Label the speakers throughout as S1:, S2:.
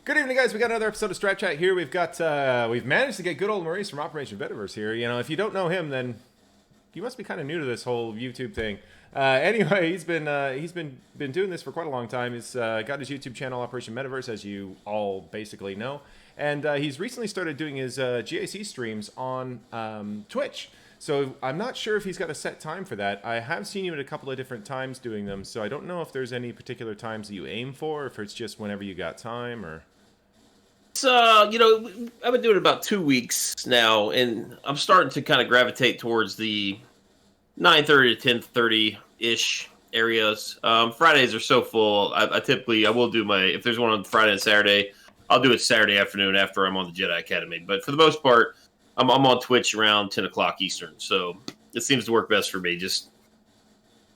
S1: Good evening, guys. We got another episode of Strat Chat here. We've managed to get GoodoleMaurice from Operation Metaverse here. You know, if you don't know him, then you must be kind of new to this whole YouTube thing. Anyway, he's been doing this for quite a long time. He's got his YouTube channel, Operation Metaverse, as you all basically know, and he's recently started doing his GAC streams on Twitch. So I'm not sure if he's got a set time for that. I have seen you at a couple of different times doing them, so I don't know if there's any particular times that you aim for, or if it's just whenever you got time, or...
S2: I've been doing it about 2 weeks now, and I'm starting to kind of gravitate towards the 9:30 to 10:30-ish areas. Fridays are so full. I will do if there's one on Friday and Saturday, I'll do it Saturday afternoon after I'm on the Jedi Academy. But for the most part, I'm on Twitch around 10 o'clock Eastern, so it seems to work best for me. Just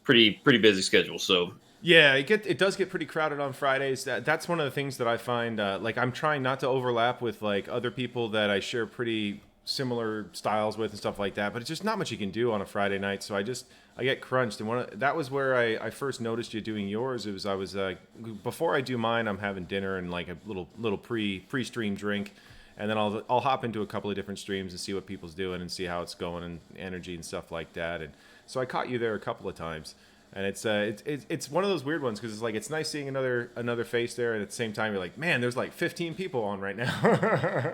S2: pretty busy schedule, so...
S1: Yeah, it does get pretty crowded on Fridays. That's one of the things that I find, like, I'm trying not to overlap with, like, other people that I share pretty similar styles with and stuff like that, but it's just not much you can do on a Friday night, so I get crunched. And that was where I first noticed you doing yours. It was before I do mine, I'm having dinner and, like, a little pre-stream drink, and then I'll hop into a couple of different streams and see what people's doing and see how it's going and energy and stuff like that. And so I caught you there a couple of times. And it's one of those weird ones because it's like it's nice seeing another face there, and at the same time you're like, man, there's like 15 people on right now.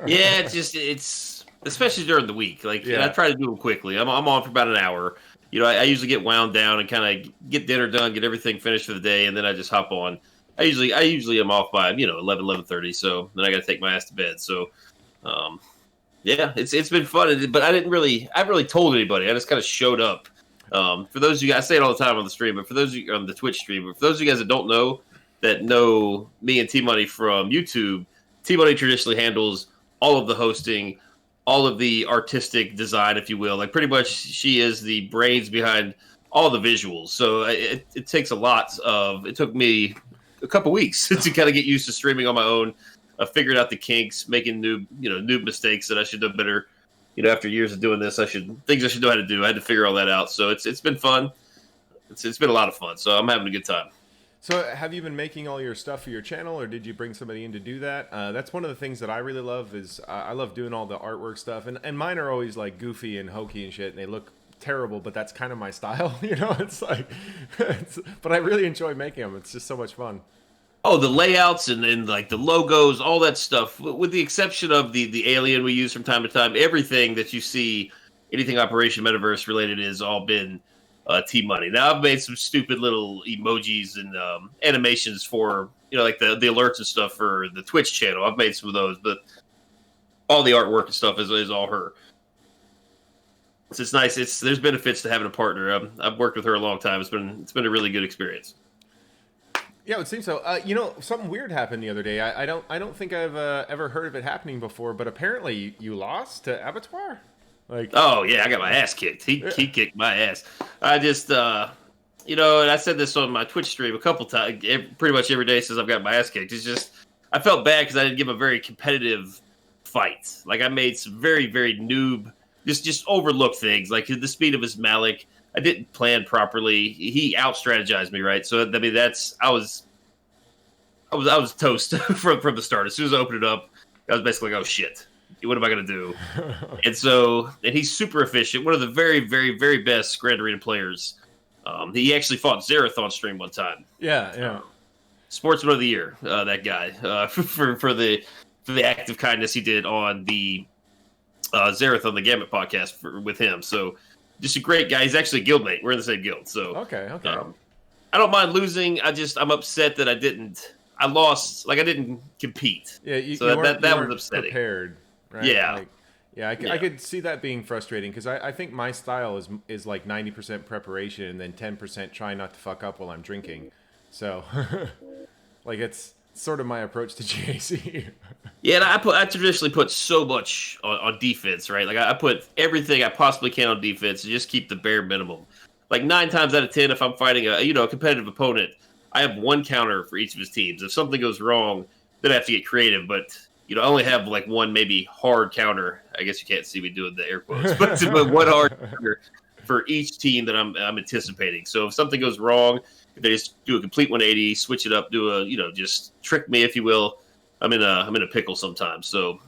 S2: Yeah, it's especially during the week. Like, yeah. I try to do them quickly. I'm on for about an hour. You know, I usually get wound down and kind of get dinner done, get everything finished for the day, and then I just hop on. I usually am off by 11:30. So then I got to take my ass to bed. So, yeah, it's been fun, but I haven't really told anybody. I just kind of showed up. For those of you guys, I say it all the time on the stream, but for those of you on the Twitch stream, but for those of you guys that don't know me and T-Money from YouTube, T-Money traditionally handles all of the hosting, all of the artistic design, if you will. Like, pretty much she is the brains behind all the visuals. So it takes it took me a couple weeks to kind of get used to streaming on my own. I figured out the kinks, making noob mistakes that I should have better. After years of doing this, things I should know how to do. I had to figure all that out. So it's been fun. It's been a lot of fun. So I'm having a good time.
S1: So have you been making all your stuff for your channel, or did you bring somebody in to do that? That's one of the things that I really love is I love doing all the artwork stuff. And mine are always like goofy and hokey and shit, and they look terrible, but that's kind of my style. It's like, but I really enjoy making them. It's just so much fun.
S2: Oh, the layouts and like the logos, all that stuff, with the exception of the alien we use from time to time, everything that you see, anything Operation Metaverse related has all been T-Money. Now, I've made some stupid little emojis and animations for, like the alerts and stuff for the Twitch channel. I've made some of those, but all the artwork and stuff is all her. So it's nice. There's benefits to having a partner. I've worked with her a long time. It's been a really good experience.
S1: Yeah, it would seem so. Something weird happened the other day. I don't think I've ever heard of it happening before, but apparently you lost to Abattoir. Like,
S2: oh yeah, I got my ass kicked. He kicked my ass. I just, and I said this on my Twitch stream a couple times, pretty much every day since I've got my ass kicked. It's just, I felt bad because I didn't give a very competitive fight. Like, I made some very, very noob, just overlooked things. Like the speed of his Malik. I didn't plan properly. He out-strategized me, right? So, I mean, I was toast from the start. As soon as I opened it up, I was basically like, oh, shit. What am I going to do? And he's super efficient. One of the very, very, very best Grand Arena players. He actually fought Zareth on stream one time.
S1: Yeah.
S2: Sportsman of the Year, that guy. For the act of kindness he did on the Zareth on the Gambit podcast with him. So, just a great guy. He's actually a guildmate. We're in the same guild. So
S1: okay.
S2: I don't mind losing. I'm upset that I lost. Like, I didn't compete.
S1: Yeah,
S2: so that was upsetting.
S1: Prepared, right?
S2: Yeah.
S1: I could see that being frustrating because I think my style is like 90% preparation and then 10% trying not to fuck up while I'm drinking. So, like, it's sort of my approach to GAC.
S2: Yeah, and I traditionally put so much on defense, right? Like, I put everything I possibly can on defense and just keep the bare minimum. Like, 9 times out of 10, if I'm fighting a competitive opponent, I have one counter for each of his teams. If something goes wrong, then I have to get creative. But I only have like one maybe hard counter. I guess you can't see me doing the air quotes, but one hard counter for each team that I'm anticipating. So if something goes wrong, if they just do a complete 180, switch it up, do a just trick me, if you will. I'm in a pickle sometimes. So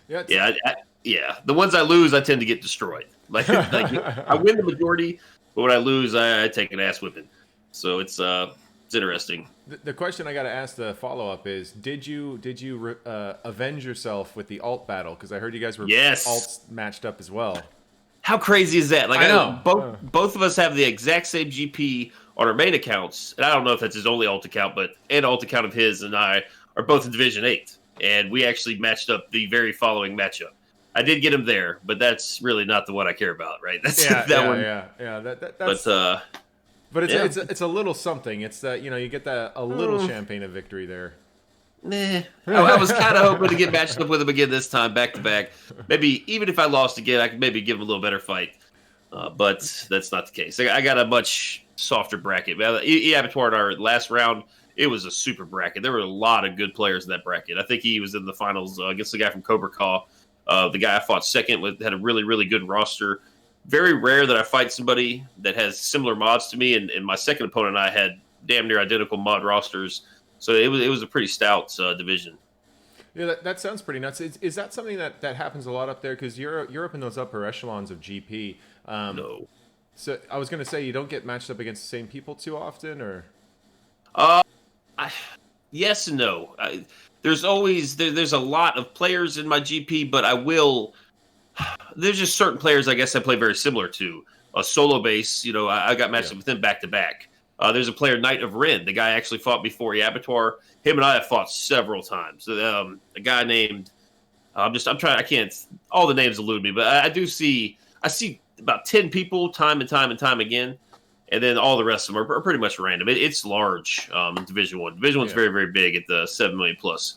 S1: Yeah,
S2: the ones I lose, I tend to get destroyed. Like I win the majority, but when I lose, I take an ass whipping. So it's interesting.
S1: The question I got to ask the follow up is: Did you avenge yourself with the alt battle? Because I heard you guys were alts matched up as well.
S2: How crazy is that? Like
S1: I know
S2: both of us have the exact same GP on our main accounts, and I don't know if that's his only alt account, but an alt account of his and I are both in Division 8, and we actually matched up the very following matchup. I did get him there, but that's really not the one I care about, right? That's that one.
S1: That's. But it's a little something. It's that you get a little champagne of victory there.
S2: Nah. I was kind of hoping to get matched up with him again this time, back to back. Maybe even if I lost again, I could maybe give him a little better fight. But that's not the case. I got a much softer bracket. Abattoir in our last round, it was a super bracket. There were a lot of good players in that bracket. I think he was in the finals against the guy from Cobra Caw. The guy I fought second had a really, really good roster. Very rare that I fight somebody that has similar mods to me, and my second opponent and I had damn near identical mod rosters. So it was a pretty stout division.
S1: Yeah, that sounds pretty nuts. Is that something that happens a lot up there? Because you're up in those upper echelons of GP.
S2: No.
S1: So I was going to say you don't get matched up against the same people too often, or?
S2: Yes and no. There's always there's a lot of players in my GP, but I will. There's just certain players I guess I play very similar to. A solo base, I got matched up with him back to back. There's a player, Knight of Ren. The guy actually fought before Abattoir. Him and I have fought several times. A guy named, I can't, all the names elude me, but I see about 10 people time and time again. And then all the rest of them are pretty much random. It's large in Division 1. Division 1's very, very big at the 7 million plus.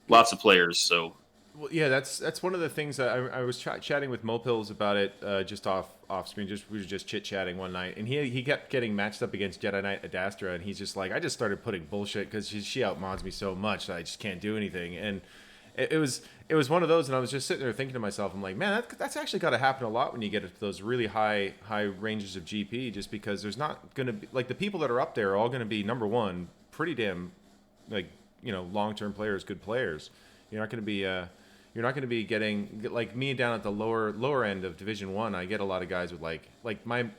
S2: Lots of players, so.
S1: Well, yeah, that's one of the things that I was chatting with Mopils about it just off screen. We were just chit chatting one night, and he kept getting matched up against Jedi Knight Adastra, and he's just like, I just started putting bullshit because she outmods me so much that I just can't do anything. And it was one of those, and I was just sitting there thinking to myself, I'm like, man, that's actually got to happen a lot when you get to those really high ranges of GP, just because there's not going to be like the people that are up there are all going to be number one, pretty damn long-term players, good players. You're not going to be getting like me down at the lower end of Division 1. I get a lot of guys with like my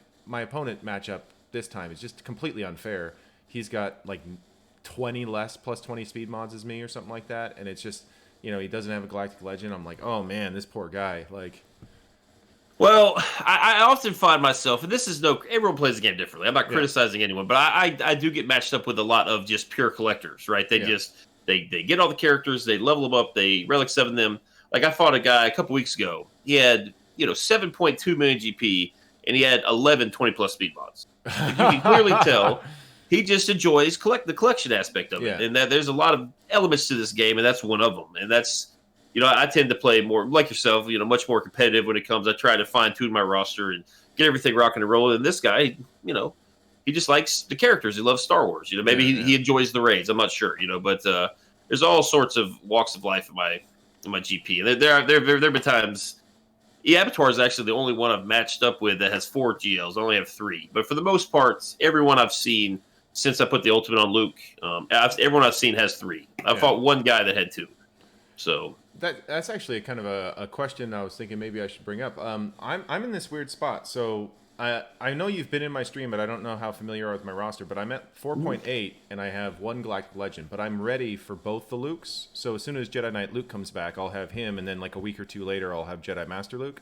S1: opponent matchup this time is just completely unfair. He's got like 20 less plus 20 speed mods as me or something like that, and it's just he doesn't have a Galactic Legend. I'm like, oh man, this poor guy. Like,
S2: well, I often find myself, and this is everyone plays the game differently. I'm not criticizing anyone, but I do get matched up with a lot of just pure collectors, right? They get all the characters, they level them up, they relic 7 them. Like I fought a guy a couple weeks ago. He had 7.2 million GP, and he had 11 20+ speed mods. Like you can clearly tell he just enjoys the collection aspect of it, and that there's a lot of elements to this game, and that's one of them. And that's I tend to play more like yourself, much more competitive when it comes. I try to fine tune my roster and get everything rocking and rolling. And this guy, he just likes the characters. He loves Star Wars. Maybe he enjoys the raids. I'm not sure. But there's all sorts of walks of life in my GP. And there have been times. Abattoir is actually the only one I've matched up with that has 4 GLs. I only have 3. But for the most part, everyone I've seen since I put the ultimate on Luke, everyone I've seen has 3. I fought one guy that had 2. So
S1: that's actually kind of a question I was thinking maybe I should bring up. I'm in this weird spot. So I know you've been in my stream, but I don't know how familiar you are with my roster. But I'm at 4.8, and I have 1 Galactic Legend. But I'm ready for both the Lukes. So as soon as Jedi Knight Luke comes back, I'll have him, and then like a week or 2 later, I'll have Jedi Master Luke.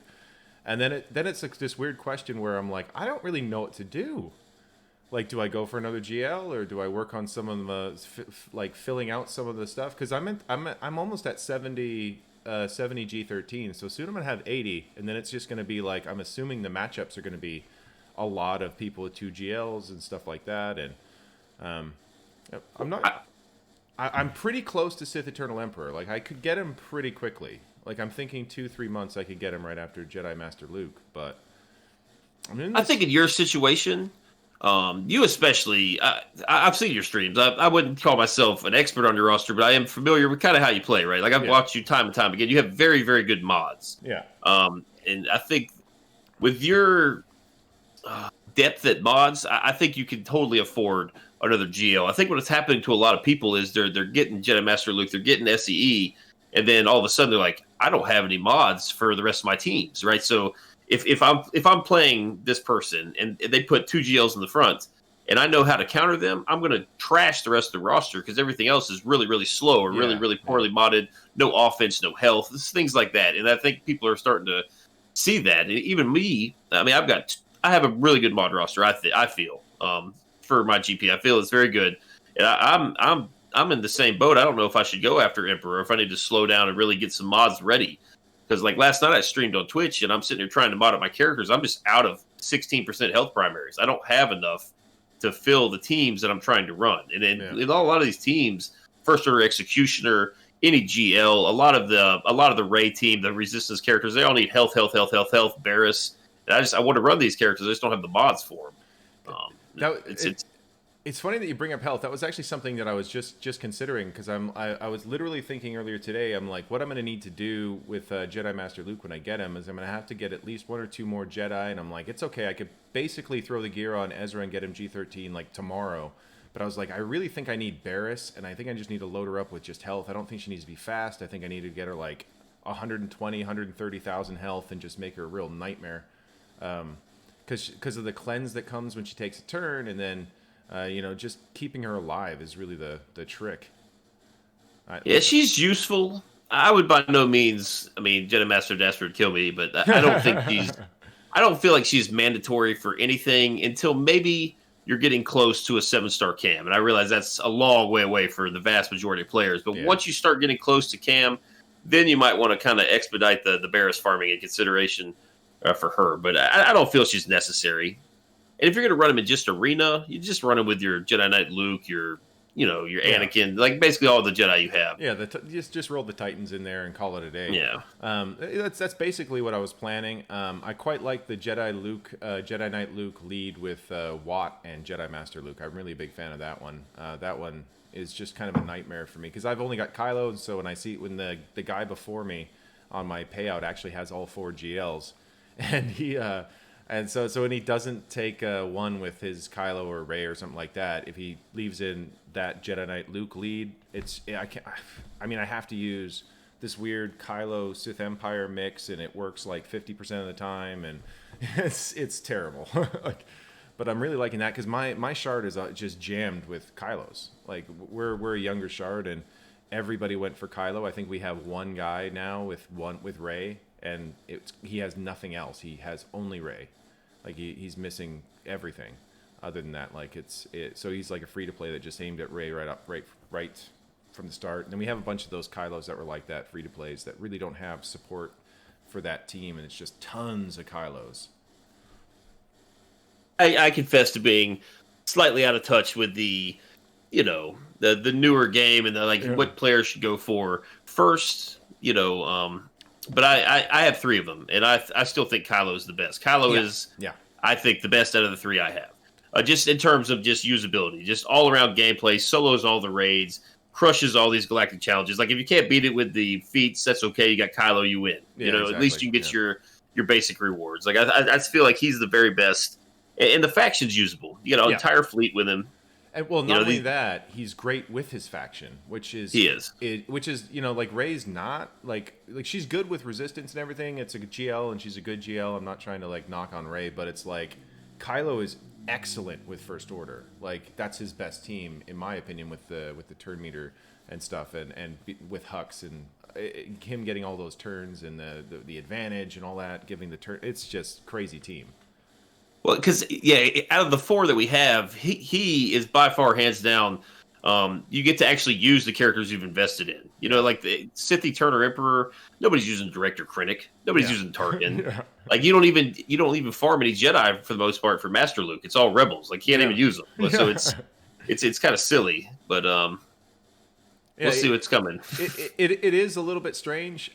S1: And then it's like this weird question where I'm like, I don't really know what to do. Like, do I go for another GL, or do I work on some of the filling out some of the stuff? Because I'm almost at 70 G13, so soon I'm gonna have 80, and then it's just gonna be like, I'm assuming the matchups are gonna be a lot of people with 2 GLs and stuff like that, and I'm pretty close to Sith Eternal Emperor. Like I could get him pretty quickly. Like I'm thinking 2-3 months I could get him right after Jedi Master Luke, but
S2: I think in your situation. You especially, I've seen your streams. I wouldn't call myself an expert on your roster, but I am familiar with kind of how you play, right? Like I've watched you time and time again. You have very, very good mods.
S1: Yeah.
S2: And I think with your depth at mods, I think you can totally afford another GL. I think what's happening to a lot of people is they're getting Jedi Master Luke, they're getting SEE, and then all of a sudden they're like, I don't have any mods for the rest of my teams, right? So if I'm playing this person and they put 2 GLs in the front, and I know how to counter them, I'm going to trash the rest of the roster because everything else is really, really slow or really, really poorly modded, no offense, no health, things like that. And I think people are starting to see that. Even me, I mean, I have a really good mod roster. I feel for my GP, I feel it's very good. And I'm in the same boat. I don't know if I should go after Emperor, or if I need to slow down and really get some mods ready. Because like last night I streamed on Twitch and I'm sitting here trying to mod up my characters. I'm just out of 16% health primaries. I don't have enough to fill the teams that I'm trying to run. And in a lot of these teams, first order executioner, any GL, a lot of the Ray team, the resistance characters, they all need health, Barris. And I want to run these characters. I just don't have the mods for them.
S1: It's funny that you bring up health. That was actually something that I was just considering, because I was literally thinking earlier today. I'm like, what I'm going to need to do with Jedi Master Luke when I get him is I'm going to have to get at least 1 or 2 more Jedi. And I'm like, it's okay. I could basically throw the gear on Ezra and get him G13 like tomorrow. But I was like, I really think I need Barris, and I think I just need to load her up with just health. I don't think she needs to be fast. I think I need to get her like 120, 130,000 health and just make her a real nightmare. Because of the cleanse that comes when she takes a turn, and then just keeping her alive is really the trick.
S2: Yeah, she's useful. I would by no means. I mean, Jedi Master Dasper would kill me, but I don't think I don't feel like she's mandatory for anything until maybe you're getting close to a 7-star cam. And I realize that's a long way away for the vast majority of players. But once you start getting close to cam, then you might want to kind of expedite the Barris farming in consideration for her. But I don't feel she's necessary. And if you're going to run him in just arena, you just run him with your Jedi Knight Luke, your Anakin, like basically all the Jedi you have.
S1: Yeah, just roll the Titans in there and call it a day.
S2: Yeah,
S1: that's basically what I was planning. I quite like the Jedi Knight Luke lead with Watt and Jedi Master Luke. I'm really a big fan of that one. That one is just kind of a nightmare for me because I've only got Kylo, and so when the guy before me on my payout actually has all 4 GLs, and he. And so when he doesn't take one with his Kylo or Rey or something like that, if he leaves in that Jedi Knight Luke lead, I have to use this weird Kylo Sith Empire mix, and it works like 50% of the time, and it's terrible. But I'm really liking that because my shard is just jammed with Kylos. Like we're a younger shard, and everybody went for Kylo. I think we have one guy now with Rey. And he has nothing else. He has only Rey. Like he's missing everything other than that. Like so he's like a free to play that just aimed at Rey right from the start. And then we have a bunch of those Kylos that were like that, free to plays that really don't have support for that team, and it's just tons of Kylos.
S2: I confess to being slightly out of touch with the the newer game and what players should go for first. But I have 3 of them, and I still think Kylo is the best. Kylo is, I think, the best out of the 3 I have. Just in terms of just usability, just all-around gameplay, solos all the raids, crushes all these galactic challenges. Like, if you can't beat it with the feats, that's okay. You got Kylo, you win. Exactly. At least you can get your basic rewards. Like, I feel like he's the very best. And the faction's usable. Entire fleet with him.
S1: And well, not only that, he's great with his faction, which is like Rey's not like she's good with resistance and everything. It's a GL and she's a good GL. I'm not trying to like knock on Rey, but it's like Kylo is excellent with First Order. Like that's his best team in my opinion with the turn meter and stuff, and with Hux and him getting all those turns and the advantage and all that, giving the turn. It's just crazy team.
S2: Well, because out of the 4 that we have, he is by far hands down. You get to actually use the characters you've invested in. Like the Sith Turner Emperor. Nobody's using Director Krennic. Nobody's using Tarkin. Like you don't even farm any Jedi for the most part for Master Luke. It's all Rebels. Like you can't even use them. So it's kind of silly. But we'll see what's coming.
S1: It is a little bit strange.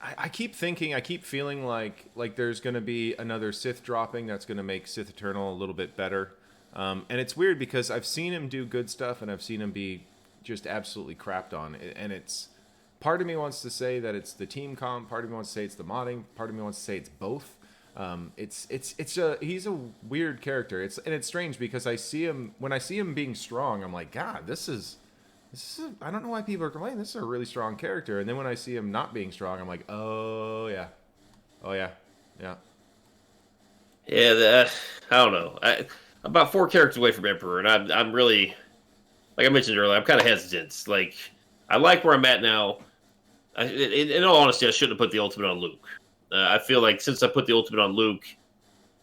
S1: I keep feeling like there's going to be another Sith dropping that's going to make Sith Eternal a little bit better. And it's weird because I've seen him do good stuff and I've seen him be just absolutely crapped on. And it's part of me wants to say that it's the team comp, part of me wants to say it's the modding, part of me wants to say it's both. He's a weird character. It's strange because when I see him being strong, I'm like, God, this is I don't know why people are complaining. This is a really strong character. And then when I see him not being strong, I'm like, oh yeah, yeah.
S2: Yeah, I don't know. I'm about 4 characters away from Emperor, and I'm really, like I mentioned earlier, I'm kind of hesitant. Like, I like where I'm at now. In all honesty, I shouldn't have put the ultimate on Luke. I feel like since I put the ultimate on Luke,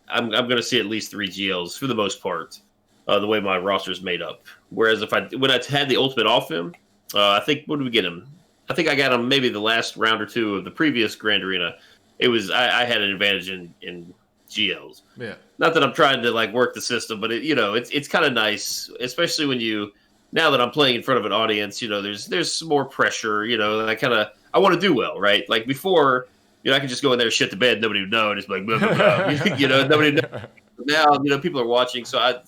S2: I'm going to see at least 3 GLs for the most part, the way my roster is made up. Whereas when I had the ultimate off him, I think, what did we get him? I think I got him maybe the last round or 2 of the previous Grand Arena. It was I had an advantage in GLs.
S1: Yeah. Not
S2: that I'm trying to like work the system, but it's kind of nice, especially when now that I'm playing in front of an audience, there's more pressure, and I want to do well, right? Like before, I could just go in there, shit the bed, nobody would know, and it's like, blah, blah, blah. Nobody would know. Now, people are watching, so I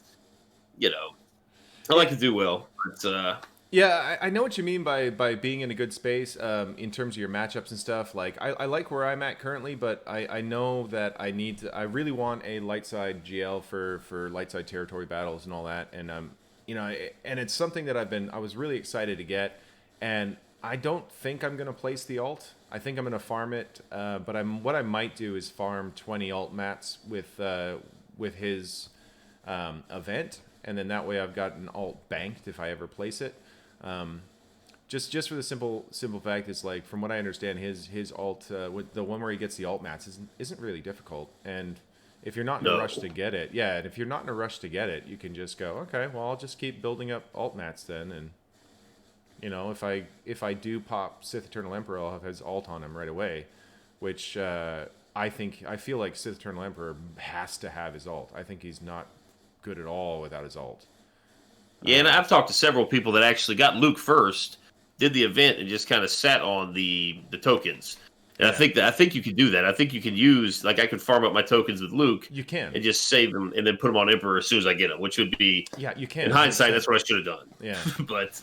S2: like to do well. But,
S1: yeah, I know what you mean by being in a good space in terms of your matchups and stuff. Like, I like where I'm at currently, but I know that I really want a light side GL for light side territory battles and all that. And, and it's something that I was really excited to get. And I don't think I'm going to place the alt. I think I'm going to farm it. But what I might do is farm 20 alt mats with his event. And then that way I've got an alt banked if I ever place it. Just for the simple fact is, like, from what I understand, his alt with the one where he gets the alt mats isn't really difficult. And if you're not in a rush to get it, and if you're not in a rush to get it, you can just go, okay, well, I'll just keep building up alt mats then. And if I do pop Sith Eternal Emperor, I'll have his alt on him right away, which I feel like Sith Eternal Emperor has to have his alt. I think he's not good at all without his alt.
S2: Yeah, and I've talked to several people that actually got Luke first, did the event, and just kind of sat on the tokens. And yeah. I think you can do that. I think you can use, like, I could farm up my tokens with Luke.
S1: You can.
S2: And just save them and then put them on Emperor as soon as I get them, which would be,
S1: you can.
S2: In hindsight, that's what I should have done.
S1: Yeah.
S2: But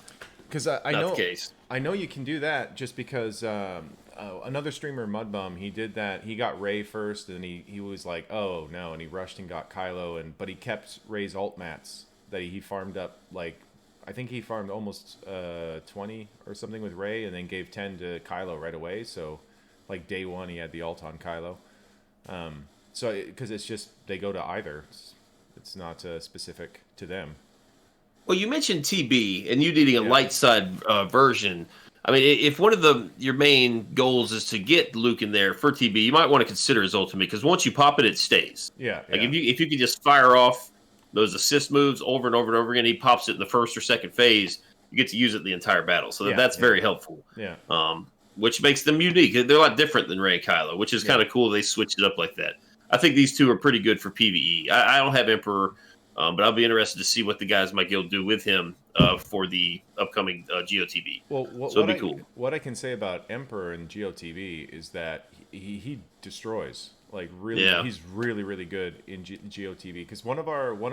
S1: because I know the case. I know you can do that just because another streamer, Mudbum, he did that. He got Rey first, and he was like, oh, no, and he rushed and got Kylo, but he kept Rey's alt mats that he farmed up, like, I think he farmed almost 20 or something with Rey, and then gave 10 to Kylo right away. So, like, day 1, he had the alt on Kylo. Because it's just, they go to either. It's not specific to them.
S2: Well, you mentioned TB, and you needing a light side version. I mean, if one of your main goals is to get Luke in there for TB, you might want to consider his ultimate, because once you pop it, it stays.
S1: Yeah.
S2: Like, if you can just fire off those assist moves over and over and over again, he pops it in the first or second phase, you get to use it the entire battle. So that's very helpful.
S1: Yeah.
S2: Which makes them unique. They're a lot different than Rey and Kylo, which is kind of cool. They switched it up like that. I think these two are pretty good for PvE. I don't have Emperor, but I'll be interested to see what the guys in my guild do with him for the upcoming GOTV.
S1: Well,
S2: so it'll be cool.
S1: What I can say about Emperor and GOTV is that he destroys. Like, really, he's really, really good in GOTV. Because one of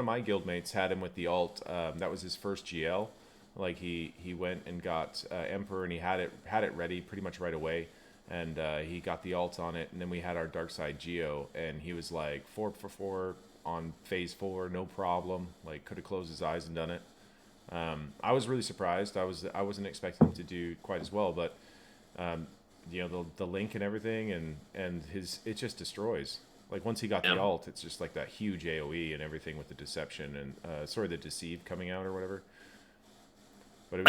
S1: my guildmates had him with the alt. That was his first GL. Like, he went and got Emperor, and he had it ready pretty much right away. And he got the alt on it, and then we had our Dark Side Geo, and he was like 4 for 4 on phase 4, no problem. Like, could have closed his eyes and done it. I was really surprised. I wasn't expecting him to do quite as well, but the link and everything, and it just destroys. Like, once he got the alt, it's just like that huge AoE and everything with the deception and the deceive coming out or whatever. But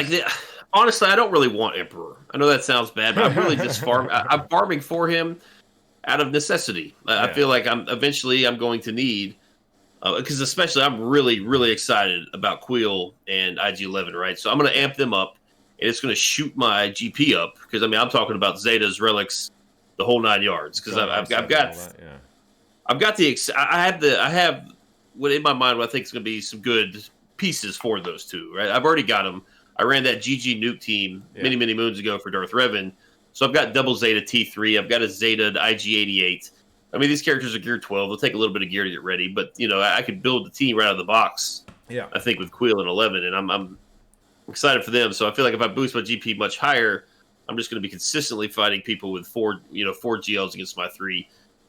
S2: honestly, I don't really want Emperor. I know that sounds bad, but I'm really just I'm farming for him out of necessity. I feel like I'm going to need, because especially I'm really, really excited about Queel and IG-11, right? So I'm going to amp them up, and it's going to shoot my GP up, because I'm talking about Zetas, relics, the whole 9 yards. Because I have what in my mind what I think is going to be some good pieces for those two, right? I've already got them. I ran that GG Nuke team many moons ago for Darth Revan. So I've got double Zeta T3. I've got a Zeta IG-88. I mean, these characters are gear 12. They'll take a little bit of gear to get ready, but I could build the team right out of the box.
S1: Yeah,
S2: I think with Queel and 11, and I'm excited for them. So I feel like if I boost my GP much higher, I'm just going to be consistently fighting people with four GLs against my 3.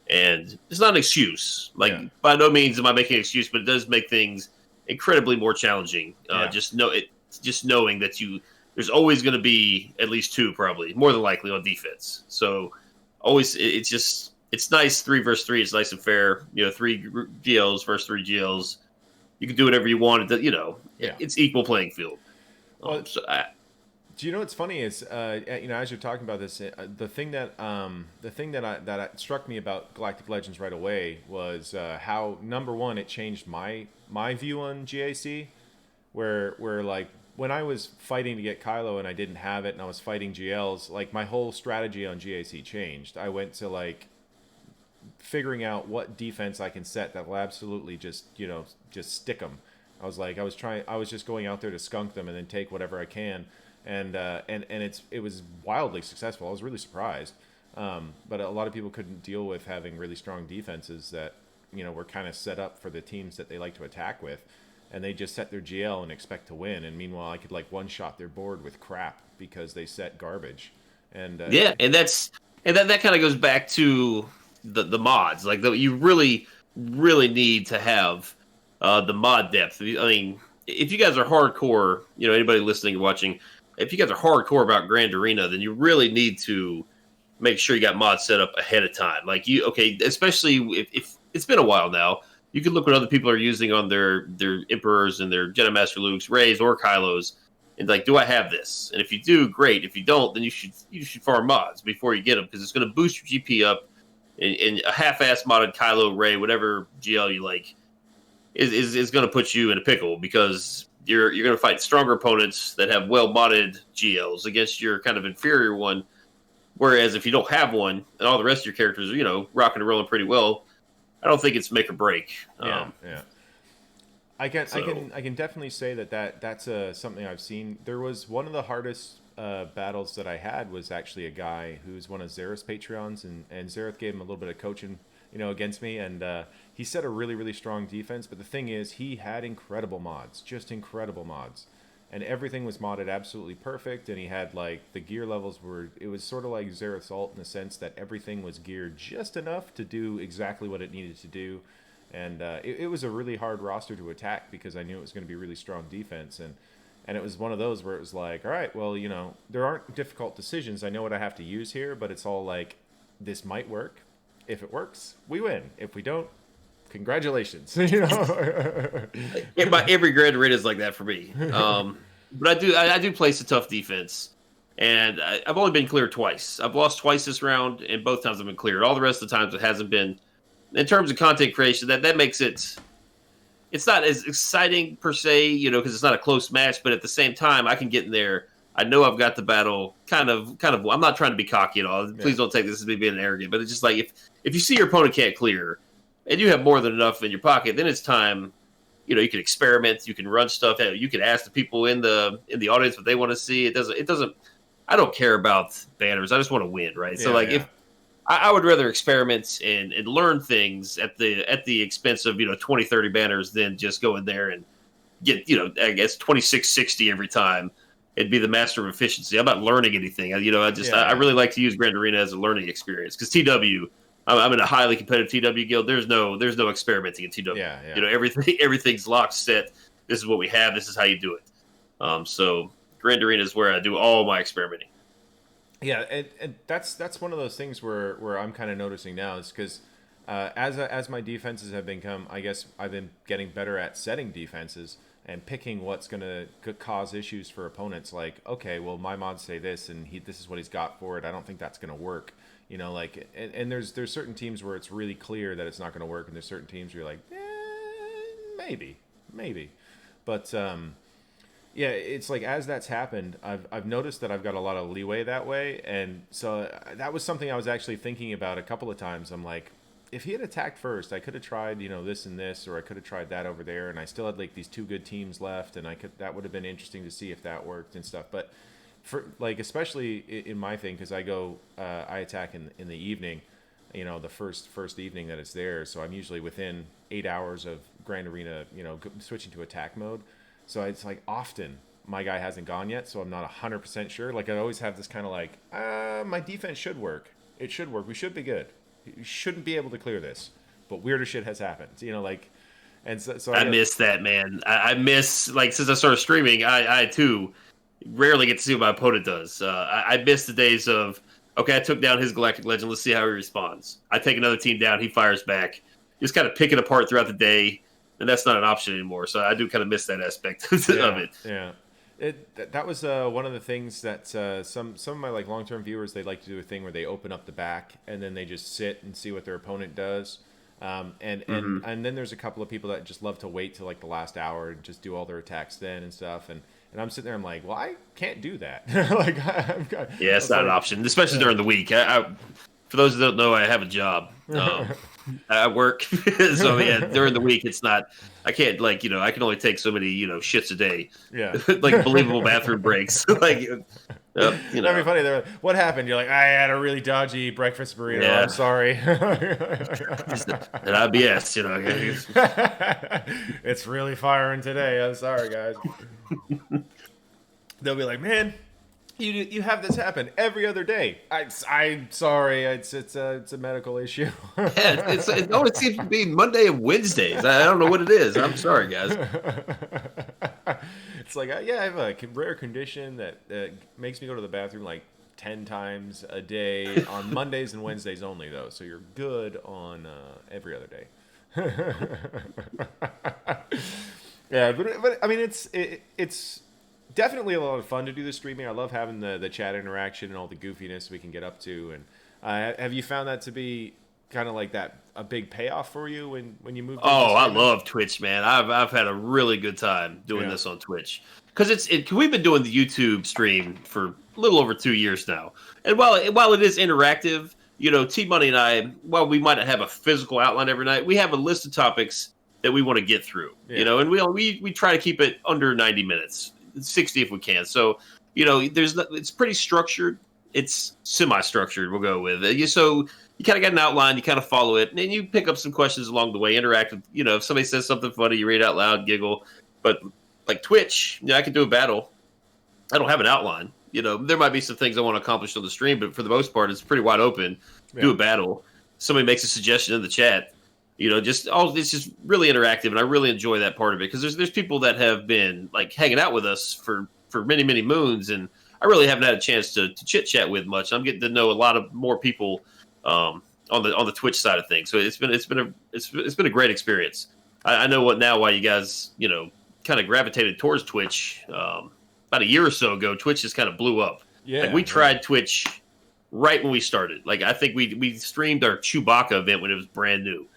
S2: And it's not an excuse. Like,
S1: Yeah.
S2: by no means am I making an excuse, but it does make things incredibly more challenging.
S1: Yeah.
S2: Just knowing that there's always going to be at least two, probably more than likely, on defense. So always, it's nice 3 versus 3. It's nice and fair. 3 GLs versus 3 GLs. You can do whatever you want. It's equal playing field.
S1: Well, do you know what's funny is as you're talking about this, the thing that struck me about Galactic Legends right away was how, number one, it changed my view on GAC, where like when I was fighting to get Kylo and I didn't have it and I was fighting GLs, like my whole strategy on GAC changed. I went to like figuring out what defense I can set that will absolutely just stick them. I was just going out there to skunk them and then take whatever I can. And it was wildly successful. I was really surprised. But a lot of people couldn't deal with having really strong defenses that, were kind of set up for the teams that they like to attack with. And they just set their GL and expect to win. And meanwhile, I could like one-shot their board with crap because they set garbage. And
S2: and that kind of goes back to the mods. Like, you really, really need to have the mod depth. I mean, if you guys are hardcore, anybody listening and watching, if you guys are hardcore about Grand Arena, then you really need to make sure you got mods set up ahead of time. Like, especially if it's been a while now, you can look what other people are using on their Emperors and their Jedi Master Lukes, Reys, or Kylos, and like, do I have this? And if you do, great. If you don't, then you should farm mods before you get them, because it's going to boost your GP up. And a half-ass modded Kylo, Rey, whatever GL you like, is going to put you in a pickle, because you're going to fight stronger opponents that have well-modded GLs against your kind of inferior one. Whereas if you don't have one and all the rest of your characters are, rocking and rolling pretty well, I don't think it's make or break.
S1: Yeah. I can definitely say that's something I've seen. There was one of the hardest battles that I had was actually a guy who's one of Zareth's Patreons, and Zareth gave him a little bit of coaching, against me, and he set a really, really strong defense. But the thing is, he had incredible mods, and everything was modded absolutely perfect. And he had like the gear levels it was sort of like Zareth's ult in the sense that everything was geared just enough to do exactly what it needed to do. And it was a really hard roster to attack because I knew it was going to be really strong defense. And it was one of those where it was like, all right, well, there aren't difficult decisions. I know what I have to use here, but it's all like, this might work. If it works, we win. If we don't, congratulations.
S2: Every Grand Arena is like that for me. But I do place a tough defense. And I've only been cleared twice. I've lost twice this round, and both times I've been cleared. All the rest of the times it hasn't been. In terms of content creation, that makes it's not as exciting per se, because it's not a close match. But at the same time, I can get in there. I know I've got the battle kind of. I'm not trying to be cocky at all. Please don't take this as me being arrogant. But it's just like, if you see your opponent can't clear, and you have more than enough in your pocket, then it's time. You can experiment. You can run stuff. You can ask the people in the audience what they want to see. It doesn't. I don't care about banners. I just want to win, right? So if I would rather experiment and learn things at the expense of 20, 30 banners than just go in there and get I guess 2660 every time and be the master of efficiency. I'm not learning anything. I really like to use Grand Arena as a learning experience, because TW, I'm in a highly competitive TW guild. There's no experimenting in TW. Everything's locked, set. This is what we have. This is how you do it. So Grand Arena is where I do all my experimenting.
S1: Yeah, and that's one of those things where I'm kind of noticing now, is because as my defenses have become, I guess I've been getting better at setting defenses and picking what's going to cause issues for opponents. Like, okay, well, my mods say this, and this is what he's got for it. I don't think that's going to work. And there's certain teams where it's really clear that it's not going to work, and there's certain teams where you're like, maybe. But yeah, it's like, as that's happened, I've noticed that I've got a lot of leeway that way. And so that was something I was actually thinking about a couple of times. I'm like, if he had attacked first, I could have tried, this and this, or I could have tried that over there, and I still had like these two good teams left, and that would have been interesting to see if that worked and stuff. But for like, especially in my thing, because I attack in the evening, the first evening that it's there, so I'm usually within 8 hours of Grand Arena, switching to attack mode. So it's like, often my guy hasn't gone yet, so I'm not 100% sure. Like, I always have this kind of like, my defense should work. It should work. We should be good. You shouldn't be able to clear this, but weirder shit has happened. You know, like, and so
S2: I miss that, man. I miss, like, since I started streaming, I too rarely get to see what my opponent does. I miss the days of, okay, I took down his Galactic Legend. Let's see how he responds. I take another team down. He fires back. Just kind of pick it apart throughout the day, and that's not an option anymore. So I do kind of miss that aspect of it.
S1: Yeah. That was one of the things that some of my like long-term viewers, they like to do a thing where they open up the back and then they just sit and see what their opponent does. And then there's a couple of people that just love to wait till like the last hour and just do all their attacks then and stuff. And I'm sitting there, I'm like, well, I can't do that. Like,
S2: yeah, it's not an option, especially during the week. For those who don't know, I have a job. I work, so yeah. During the week, it's not. I can't I can only take so many shits a day.
S1: Yeah,
S2: like believable bathroom breaks.
S1: That'd be funny. They're like, what happened? You're like, I had a really dodgy breakfast burrito. Yeah. I'm sorry.
S2: An IBS,
S1: It's really firing today. I'm sorry, guys. They'll be like, man, you have this happen every other day. I'm sorry. It's a medical issue.
S2: Yeah, it seems to be Monday and Wednesdays. I don't know what it is. I'm sorry, guys.
S1: It's like, I have a rare condition that makes me go to the bathroom like 10 times a day on Mondays and Wednesdays only, though. So you're good on every other day. Yeah, but I mean, it's definitely a lot of fun to do the streaming. I love having the chat interaction and all the goofiness we can get up to. And have you found that to be kind of like that a big payoff for you when you moved?
S2: I love Twitch, man. I've had a really good time doing this on Twitch because we've been doing the YouTube stream for a little over 2 years now. And while it is interactive, T Money and I, while we might not have a physical outline every night, we have a list of topics that we want to get through. And we try to keep it under 90 minutes. 60 if we can. So, it's pretty structured. It's semi-structured, we'll go with it. So you kind of got an outline, you kind of follow it, and then you pick up some questions along the way, interact with, if somebody says something funny, you read out loud, giggle. But like Twitch, I can do a battle. I don't have an outline. There might be some things I want to accomplish on the stream, but for the most part, it's pretty wide open. Yeah. Do a battle. Somebody makes a suggestion in the chat. It's just really interactive, and I really enjoy that part of it because there's people that have been like hanging out with us for many, many moons, and I really haven't had a chance to chit chat with much. I'm getting to know a lot of more people on the Twitch side of things, so it's been a great experience. I know why you guys kind of gravitated towards Twitch about a year or so ago. Twitch just kind of blew up. Yeah, we tried Twitch right when we started. Like I think we streamed our Chewbacca event when it was brand new.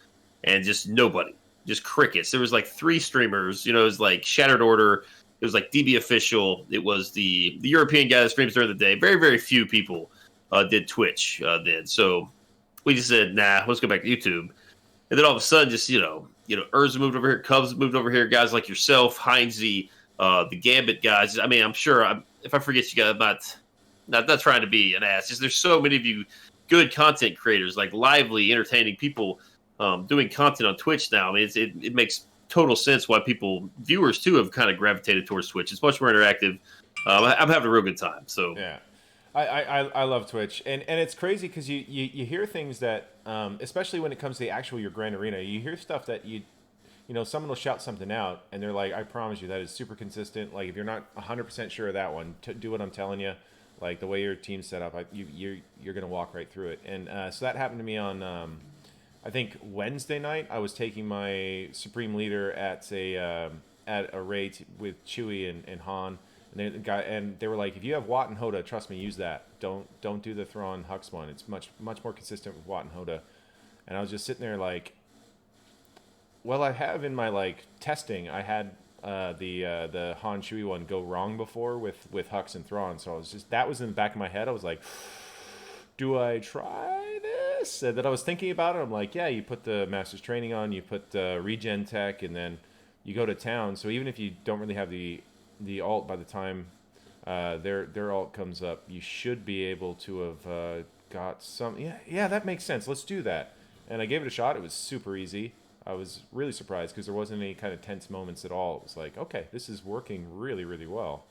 S2: And just nobody, just crickets. There was like 3 streamers. It was like Shattered Order. It was like DB Official. It was the European guy that streams during the day. Very, very few people did Twitch then. So we just said, nah, let's go back to YouTube. And then all of a sudden, just Urza moved over here, Cubs moved over here. Guys like yourself, Heinze, the Gambit guys. I mean, I'm sure if I forget you guys, I'm not trying to be an ass. Just there's so many of you good content creators, like lively, entertaining people. Doing content on Twitch now. I mean, it makes total sense why viewers too, have kind of gravitated towards Twitch. It's much more interactive. I'm having a real good time. So yeah,
S1: I love Twitch, and it's crazy because you hear things that, especially when it comes to your Grand Arena, you hear stuff that someone will shout something out, and they're like, I promise you that is super consistent. Like if you're not 100% sure of that one, do what I'm telling you. Like the way your team's set up, you're gonna walk right through it. And so that happened to me on. I think Wednesday night I was taking my Supreme Leader at a raid with Chewie and Han, and they were like, if you have Watt and Hoda, trust me, use that. Don't do the Thrawn Hux one. It's much more consistent with Watt and Hoda. And I was just sitting there like, well, I have in my like testing, I had the Han Chewie one go wrong before with Hux and Thrawn, so that was in the back of my head. I was like, do I try this? And then I was thinking about it. I'm like, yeah, you put the Master's Training on, you put regen tech, and then you go to town. So even if you don't really have the alt by the time their alt comes up, you should be able to have got some. Yeah, that makes sense. Let's do that. And I gave it a shot. It was super easy. I was really surprised because there wasn't any kind of tense moments at all. It was like, okay, this is working really, really well.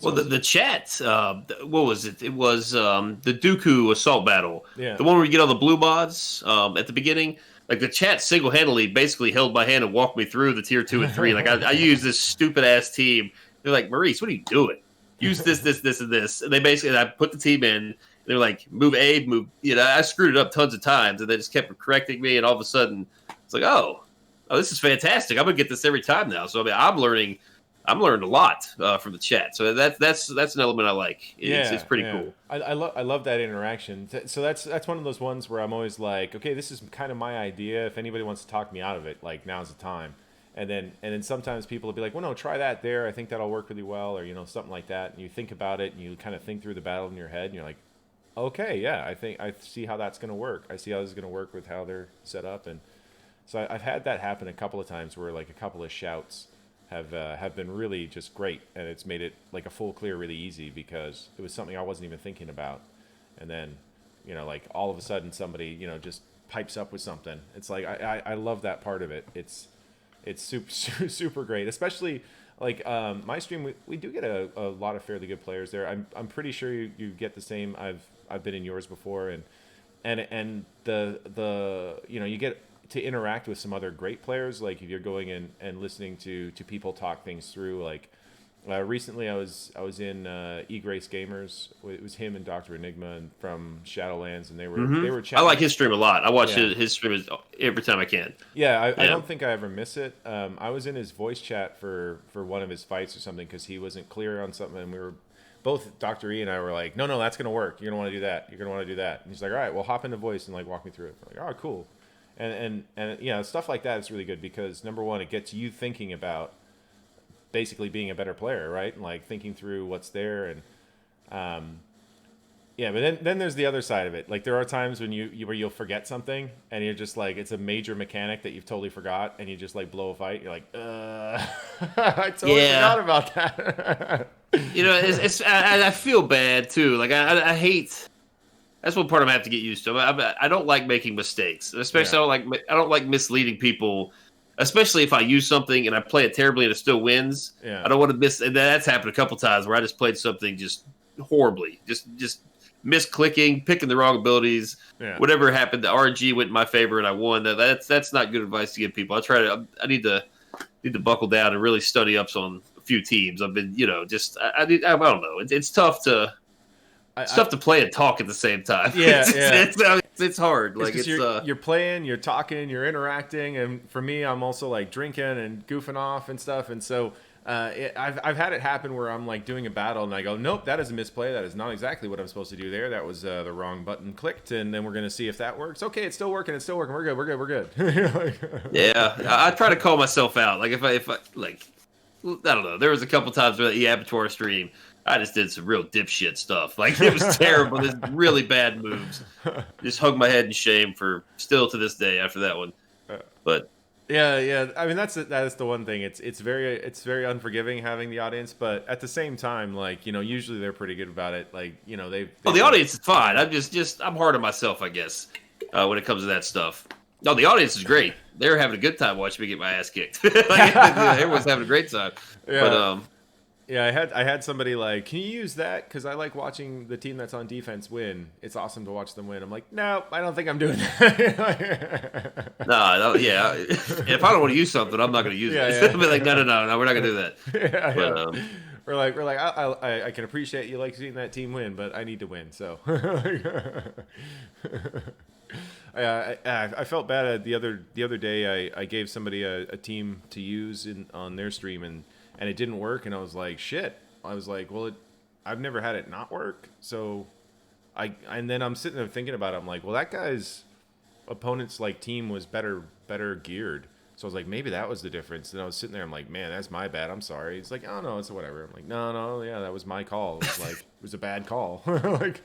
S2: Well, the chat, what was it? It was the Dooku assault battle.
S1: Yeah.
S2: The one where you get all the blue mods at the beginning. Like, the chat single-handedly basically held my hand and walked me through the tier 2 and 3. Like, I used this stupid-ass team. They're like, Maurice, what are you doing? Use this, and this. And they basically, I put the team in. They're like, move A, move. I screwed it up tons of times, and they just kept correcting me. And all of a sudden, it's like, oh, this is fantastic. I'm gonna get this every time now. So I mean, I'm learning a lot from the chat. So that's an element I like. It's pretty cool.
S1: I love that interaction. So that's one of those ones where I'm always like, okay, this is kind of my idea. If anybody wants to talk me out of it, like, now's the time. And then sometimes people will be like, well, no, try that there. I think that'll work really well, or something like that. And you think about it, and you kind of think through the battle in your head, and you're like, okay, yeah, I think I see how that's going to work. I see how this is going to work with how they're set up. And so I've had that happen a couple of times where, like, a couple of shouts have been really just great, and it's made it like a full clear really easy because it was something I wasn't even thinking about. And then, like, all of a sudden somebody, just pipes up with something. It's like I love that part of it. It's super super great, especially like my stream. We do get a lot of fairly good players there. I'm pretty sure you get the same. I've been in yours before, and the you get to interact with some other great players. Like, if you're going in and listening to people talk things through. Like, recently I was in Grace Gamers. It was him and Dr. Enigma and from Shadowlands, and they were chatting.
S2: I like his stream a lot. I watch his stream every time I can.
S1: Yeah, I don't think I ever miss it. I was in his voice chat for one of his fights or something because he wasn't clear on something, and we were both, Dr. E and I were like, no, that's gonna work. You're gonna want to do that. You're gonna want to do that. And he's like, all right, well, hop into voice and like walk me through it. We're like, oh, cool. And stuff like that is really good because, number one, it gets you thinking about basically being a better player, right? And like thinking through what's there. And but then there's the other side of it. Like, there are times when where you'll forget something and you're just like, it's a major mechanic that you've totally forgot, and you just like blow a fight. You're like, I totally forgot about that.
S2: I feel bad too. Like, I hate. That's one part I'm gonna have to get used to. I don't like making mistakes, especially I don't like misleading people, especially if I use something and I play it terribly and it still wins.
S1: Yeah.
S2: I don't want to miss. And that's happened a couple times where I just played something just horribly, just misclicking, picking the wrong abilities. Yeah. Whatever happened, the RNG went in my favor and I won. That's not good advice to give people. I need to buckle down and really study up on a few teams. I've been, I don't know. It's tough to. It's tough to play and talk at the same time.
S1: Yeah,
S2: it's hard. Like,
S1: you're playing, you're talking, you're interacting, and for me, I'm also like drinking and goofing off and stuff. And so I've had it happen where I'm like doing a battle and I go, nope, that is a misplay. That is not exactly what I'm supposed to do there. That was the wrong button clicked, and then we're gonna see if that works. Okay, it's still working. We're good.
S2: Yeah, I try to call myself out. Like, if I like, I don't know. There was a couple times where the Abattoir stream, I just did some real dipshit stuff. Like, it was terrible. There's really bad moves. Just hung my head in shame still to this day after that one. But
S1: yeah. I mean, that is the one thing. It's very unforgiving having the audience, but at the same time, like, usually they're pretty good about it. Like, they
S2: the audience is fine. I'm I'm hard on myself, I guess, when it comes to that stuff. No, the audience is great. They're having a good time watching me get my ass kicked. Everyone's having a great time. Yeah. But
S1: yeah, I had somebody like, can you use that? Because I like watching the team that's on defense win. It's awesome to watch them win. I'm like, no, I don't think I'm doing that.
S2: No, yeah. If I don't want to use something, I'm not going to use it.
S1: Yeah.
S2: I'll be like, no, we're not going to do that.
S1: Yeah, but, We're like, I can appreciate you like seeing that team win, but I need to win. So I felt bad the other day. I gave somebody a team to use on their stream, and it didn't work, and I was like, shit. I was like, well, I've never had it not work. So and then I'm sitting there thinking about it. I'm like, well, that guy's opponent's like team was better geared. So I was like, maybe that was the difference. And I was sitting there, I'm like, man, that's my bad. I'm sorry. It's like, oh no, it's whatever. I'm like, no, yeah, that was my call. It was like, it was a bad call. Like,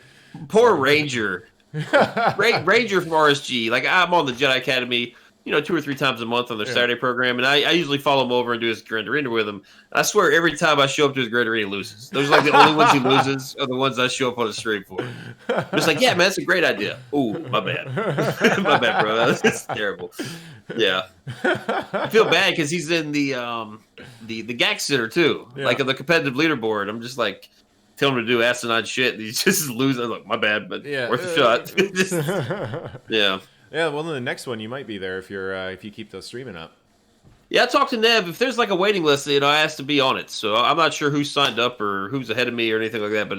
S2: poor Ranger. Ranger from RSG. Like, I'm on the Jedi Academy. 2 or 3 times a month on their Saturday program, and I usually follow him over and do his Grand Arena with him. I swear, every time I show up to his Grand Arena, he loses. Those are like the only ones he loses are the ones I show up on the stream for. I'm just like, yeah, man, that's a great idea. Ooh, my bad. My bad, bro. That's terrible. Yeah. I feel bad because he's in the GAC Center, too. Yeah. Like, on the competitive leaderboard. I'm just like, telling him to do asinine shit, and he's just losing. I'm like, my bad, but worth a shot. Yeah.
S1: Yeah, well, then the next one you might be there if you keep those streaming up.
S2: Yeah, I talked to Nev. If there's like a waiting list, I asked to be on it. So I'm not sure who's signed up or who's ahead of me or anything like that. But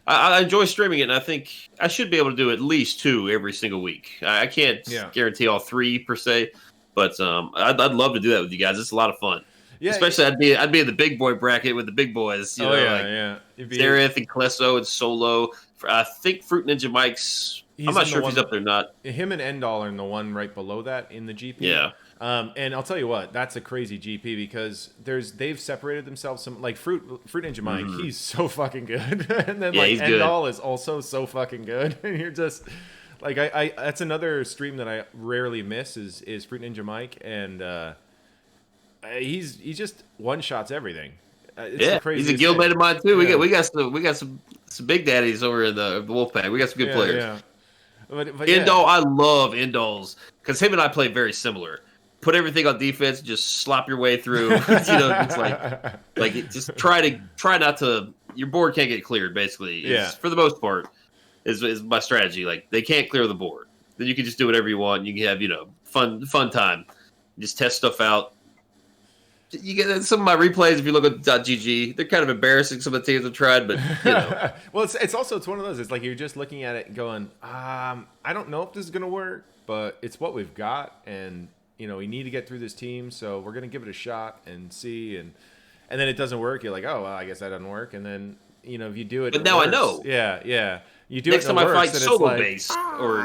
S2: I enjoy streaming it, and I think I should be able to do at least 2 every single week. I can't guarantee all 3 per se, but I'd love to do that with you guys. It's a lot of fun. Yeah, especially I'd be in the big boy bracket with the big boys. You know,
S1: yeah.
S2: Zareth and Klesso and Solo. I think Fruit Ninja Mike's. I'm not sure if he's up there or not.
S1: Him and Endall are in the one right below that in the GP.
S2: Yeah.
S1: And I'll tell you what, that's a crazy GP because they've separated themselves. Like Fruit Ninja Mike, he's so fucking good, and then like Endall is also so fucking good. And you're just like I that's another stream that I rarely miss is Fruit Ninja Mike, and he's just one shots everything.
S2: He's a guild mate of mine too. Yeah. We got some big daddies over in the Wolfpack. We got some good players. Yeah. But Endall, I love Endall's because him and I play very similar. Put everything on defense, just slop your way through. It's like just try not to. Your board can't get cleared. Basically, for the most part, is my strategy. Like they can't clear the board, then you can just do whatever you want. You can have fun time. Just test stuff out. You get some of my replays. If you look at .gg, they're kind of embarrassing. Some of the teams have tried, but
S1: well, it's one of those. It's like you're just looking at it and going, I don't know if this is gonna work, but it's what we've got, and we need to get through this team, so we're gonna give it a shot and see, and then it doesn't work. You're like, oh well, I guess that doesn't work, and then if you do it,
S2: but now works. I know,
S1: yeah. You do
S2: next
S1: it
S2: time I
S1: works,
S2: fight solo base, or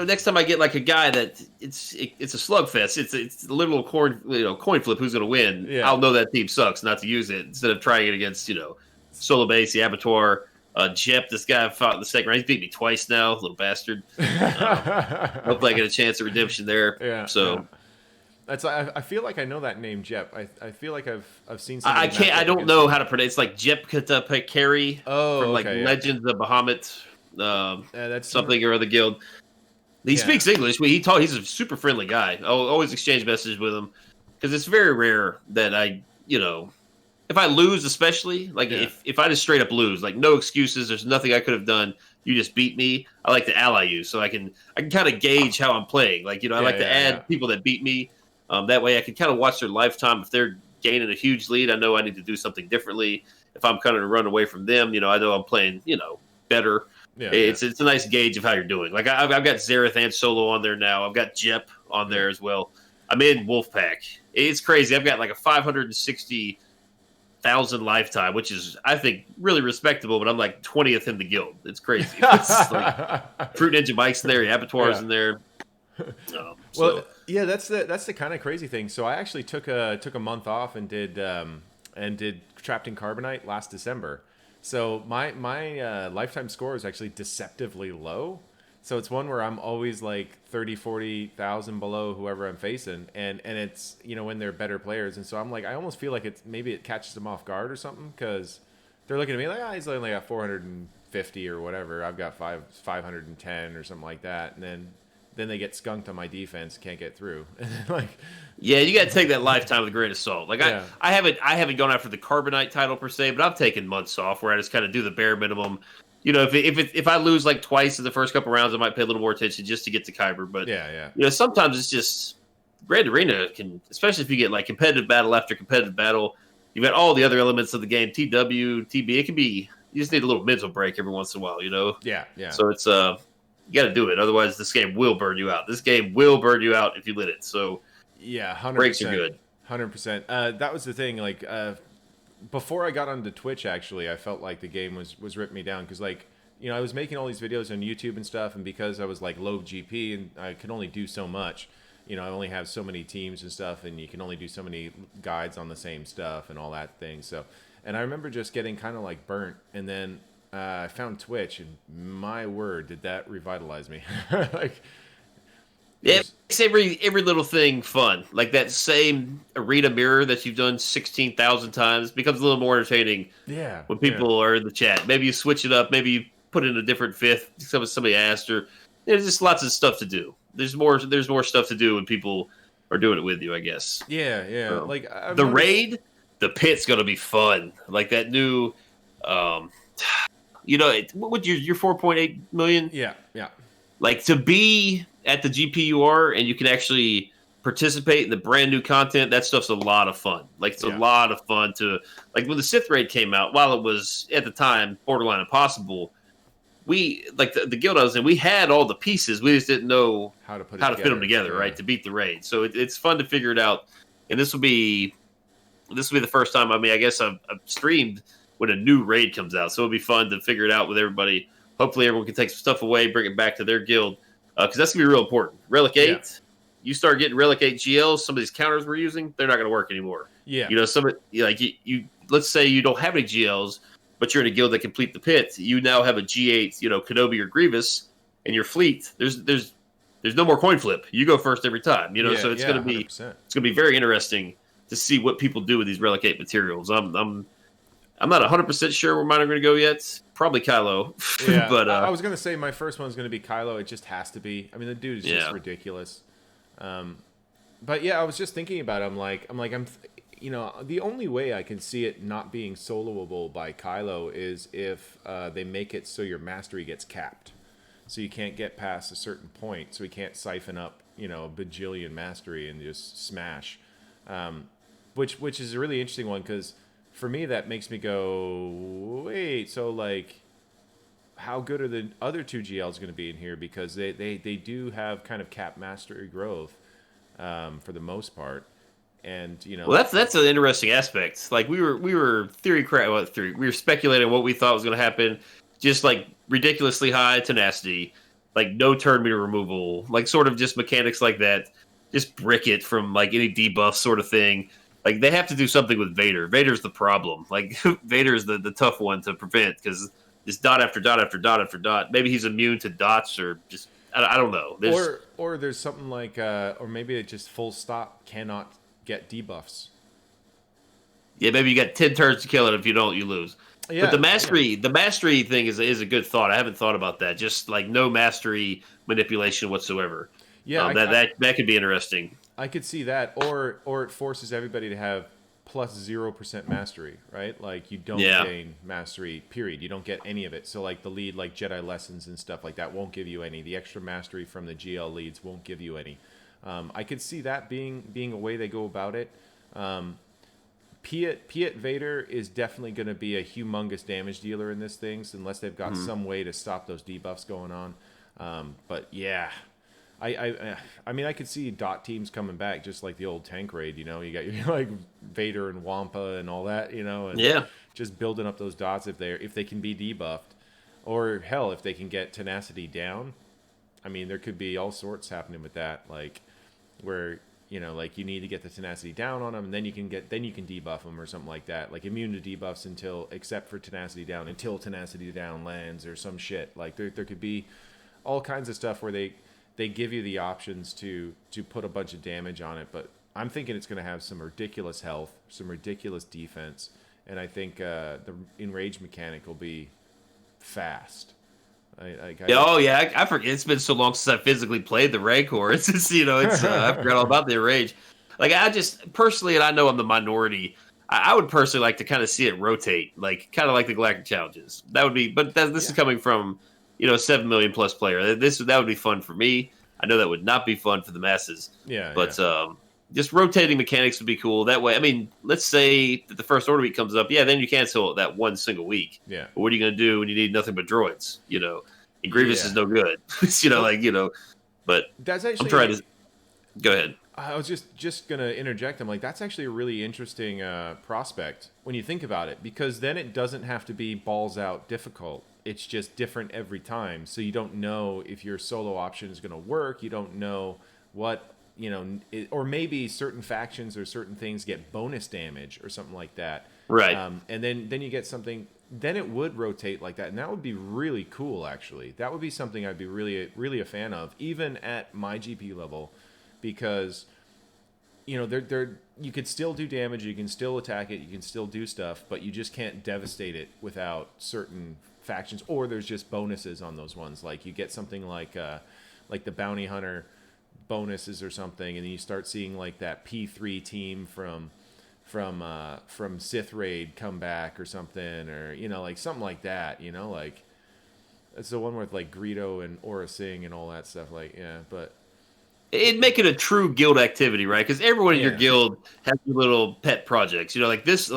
S2: next time I get like a guy that it's a slugfest. It's a literal coin flip. Who's going to win? Yeah. I'll know that team sucks not to use it instead of trying it against solo base, the abattoir. Jep, this guy fought in the second round. He's beat me twice now, little bastard. Hopefully I get a chance at redemption there.
S1: Yeah.
S2: So.
S1: Yeah. I feel like I know that name, Jep. I feel like I've seen.
S2: I can't. I don't know how to pronounce. It's like Jep Carry from like Legends of Bahamut, that's something or other guild. He speaks English. He's a super friendly guy. I'll always exchange messages with him because it's very rare that if I lose, especially like if I just straight up lose, like no excuses. There's nothing I could have done. You just beat me. I like to ally you so I can kind of gauge how I'm playing. Like I like to add people that beat me. That way I can kind of watch their lifetime. If they're gaining a huge lead, I know I need to do something differently. If I'm kind of run away from them, I know I'm playing, better. Yeah, it's a nice gauge of how you're doing. Like I've got Zareth and Solo on there now. I've got Jep on there as well. I'm in Wolfpack. It's crazy. I've got like a 560,000 lifetime, which is, I think, really respectable, but I'm like 20th in the guild. It's crazy. It's like Fruit Ninja Mike's in there, Abattoir's in there.
S1: Well, yeah, that's the kind of crazy thing. So I actually took a month off and did Trapped in Carbonite last December. So my lifetime score is actually deceptively low. So it's one where I'm always like 30, 40,000 below whoever I'm facing, and it's when they're better players, and so I'm like I almost feel like maybe it catches them off guard or something because they're looking at me like he's only got 450 or whatever. I've got 510 or something like that, and then they get skunked on my defense, can't get through.
S2: You got to take that lifetime with a grain of salt. Like I haven't gone after the Carbonite title per se, but I've taken months off where I just kind of do the bare minimum. If I lose like twice in the first couple rounds, I might pay a little more attention just to get to Kyber. But sometimes it's just Grand Arena can, especially if you get like competitive battle after competitive battle. You've got all the other elements of the game, TW, TB. It can be you just need a little mental break every once in a while.
S1: Yeah.
S2: So it's you got to do it. Otherwise, this game will burn you out. This game will burn you out if you let it. So,
S1: 100%.
S2: Breaks are good.
S1: 100%. That was the thing. Like, before I got onto Twitch, actually, I felt like the game was ripping me down because, like, I was making all these videos on YouTube and stuff, and because I was like low GP and I could only do so much. I only have so many teams and stuff, and you can only do so many guides on the same stuff and all that thing. So, and I remember just getting kind of like burnt, and then. I found Twitch, and my word, did that revitalize me!
S2: Yeah, it makes every little thing fun. Like that same arena mirror that you've done 16,000 times becomes a little more entertaining.
S1: Yeah.
S2: When people are in the chat, maybe you switch it up. Maybe you put in a different fifth. Somebody asked, or there's just lots of stuff to do. There's more stuff to do when people are doing it with you, I guess.
S1: Yeah.
S2: So,
S1: Like
S2: the raid, the pit's gonna be fun. Like that new, what your 4.8 million?
S1: Yeah.
S2: Like to be at the GPUR and you can actually participate in the brand new content. That stuff's a lot of fun. Like it's a lot of fun to like when the Sith raid came out. While it was at the time borderline impossible, we like the guild I was in. We had all the pieces. We just didn't know how to fit them together, right, to beat the raid. So it's fun to figure it out. And this will be the first time. I mean, I guess I've streamed when a new raid comes out, so it'll be fun to figure it out with everybody. Hopefully, everyone can take some stuff away, bring it back to their guild, because that's gonna be real important. Relic 8, you start getting Relic 8 GLs. Some of these counters we're using, they're not gonna work anymore.
S1: Yeah,
S2: you let's say you don't have any GLs, but you're in a guild that complete the pit. You now have a G8, Kenobi or Grievous, and your fleet. There's no more coin flip. You go first every time. So it's gonna be 100%. It's gonna be very interesting to see what people do with these Relic 8 materials. I'm not 100% sure where mine are going to go yet. Probably Kylo.
S1: Yeah,
S2: but
S1: I was going to say my first one's going to be Kylo. It just has to be. I mean, the dude is just ridiculous. But yeah, I was just thinking about it. The only way I can see it not being soloable by Kylo is if they make it so your mastery gets capped. So you can't get past a certain point. So we can't siphon up, a bajillion mastery and just smash. Which is a really interesting one because for me, that makes me go, wait, so like, how good are the other two GLs going to be in here? Because they do have kind of cap mastery growth for the most part. And,
S2: well, that's an interesting aspect. Like we were we were speculating what we thought was going to happen. Just like ridiculously high tenacity, like no turn meter removal, like sort of just mechanics like that. Just brick it from like any debuff sort of thing. Like, they have to do something with Vader. Vader's the problem. Like, Vader's the tough one to prevent because it's dot after dot after dot after dot. Maybe he's immune to dots or just, I don't know.
S1: Or there's something like, or maybe it just full stop cannot get debuffs.
S2: Yeah, maybe you got 10 turns to kill it. If you don't, you lose. Yeah, but the mastery thing is a good thought. I haven't thought about that. Just like no mastery manipulation whatsoever. Yeah, that could be interesting.
S1: I could see that, or it forces everybody to have plus 0% mastery, right? Like you don't gain mastery, period. You don't get any of it. So like the lead, like Jedi lessons and stuff like that, won't give you any. The extra mastery from the GL leads won't give you any. I could see that being a way they go about it. Piet Vader is definitely going to be a humongous damage dealer in this thing, unless they've got some way to stop those debuffs going on. But yeah. I mean, I could see dot teams coming back just like the old tank raid. You got your like Vader and Wampa and all that. And just building up those dots if they can be debuffed, or hell, if they can get tenacity down. I mean, there could be all sorts happening with that, like where like you need to get the tenacity down on them, and then you can debuff them or something like that, like immune to debuffs except for tenacity down until tenacity down lands or some shit. Like there could be all kinds of stuff where they give you the options to put a bunch of damage on it, but I'm thinking it's going to have some ridiculous health, some ridiculous defense, and I think the enrage mechanic will be fast.
S2: I forget. It's been so long since I physically played the Rancor. It's just, I forgot all about the enrage. Like I just personally, and I know I'm the minority, I would personally like to kind of see it rotate, like kind of like the Galactic Challenges. That would be, but this is coming from. 7 million plus player. That would be fun for me. I know that would not be fun for the masses. But just rotating mechanics would be cool. That way, I mean, let's say that the First Order week comes up. Yeah, then you cancel it that one single week.
S1: Yeah.
S2: But what are you going to do when you need nothing but droids? And Grievous is no good. But
S1: that's actually.
S2: I'm trying to. Go ahead.
S1: I was just going to interject. I'm like, that's actually a really interesting prospect when you think about it, because then it doesn't have to be balls out difficult. It's just different every time. So you don't know if your solo option is going to work. You don't know what, or maybe certain factions or certain things get bonus damage or something like that.
S2: Right.
S1: And then you get something then it would rotate like that, and that would be really cool. Actually, that would be something I'd be really a fan of, even at my GP level, because they're you could still do damage, you can still attack it, you can still do stuff, but you just can't devastate it without certain factions, or there's just bonuses on those ones. Like you get something like the bounty hunter bonuses or something, and then you start seeing like that P3 team from Sith Raid come back or something, or like something like that. Like it's the one with like Greedo and Aura Singh and all that stuff. Like but
S2: it'd make it a true guild activity, right? Because everyone in your guild has your little pet projects. Like this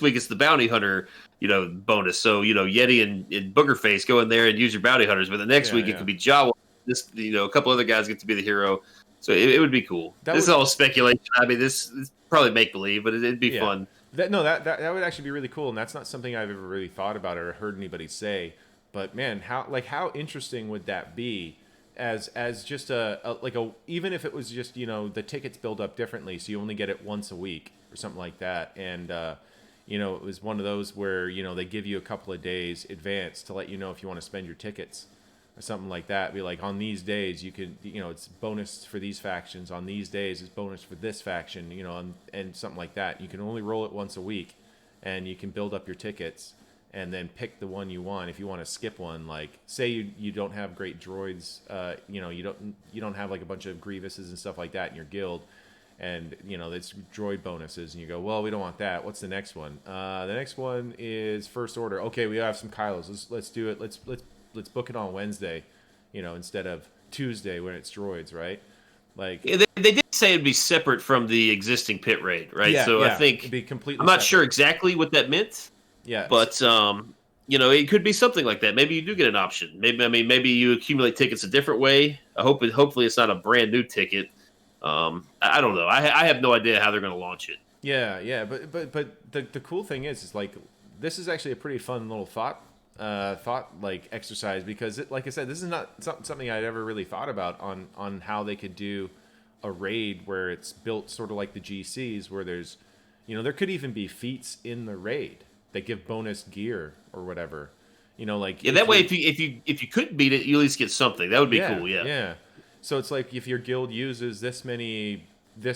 S2: week it's the bounty hunter, bonus. So Yeti and Boogerface go in there and use your bounty hunters. But the next week it could be Jawa. This a couple other guys get to be the hero. So it would be cool. This is all speculation. I mean, this is probably make believe, but it'd be fun.
S1: That would actually be really cool, and that's not something I've ever really thought about or heard anybody say. But man, how interesting would that be? As just even if it was just the tickets build up differently, so you only get it once a week or something like that, and it was one of those where they give you a couple of days advance to let you know if you want to spend your tickets or something like that. Be like, on these days you can it's bonus for these factions, on these days it's bonus for this faction, and something like that. You can only roll it once a week, and you can build up your tickets and then pick the one you want. If you want to skip one, like say you don't have great droids, you don't have like a bunch of Grievouses and stuff like that in your guild, and it's droid bonuses, and you go, well, we don't want that. What's the next one? The next one is First Order. Okay, we have some Kylos. Let's do it. Let's book it on Wednesday, instead of Tuesday when it's droids, right? Like
S2: they did say it'd be separate from the existing pit raid, right? I think
S1: it'd be completely.
S2: I'm not sure exactly what that meant.
S1: Yeah,
S2: but it could be something like that. Maybe you do get an option. Maybe you accumulate tickets a different way. Hopefully it's not a brand new ticket. I don't know. I have no idea how they're going to launch it.
S1: Yeah. But the cool thing is like this is actually a pretty fun little thought like exercise, because like I said, this is not something I'd ever really thought about on how they could do a raid where it's built sort of like the GCs, where there's there could even be feats in the raid that give bonus gear or whatever, like
S2: that way if you couldn't beat it, you at least get something. That would be cool.
S1: Yeah. So it's like if your guild uses this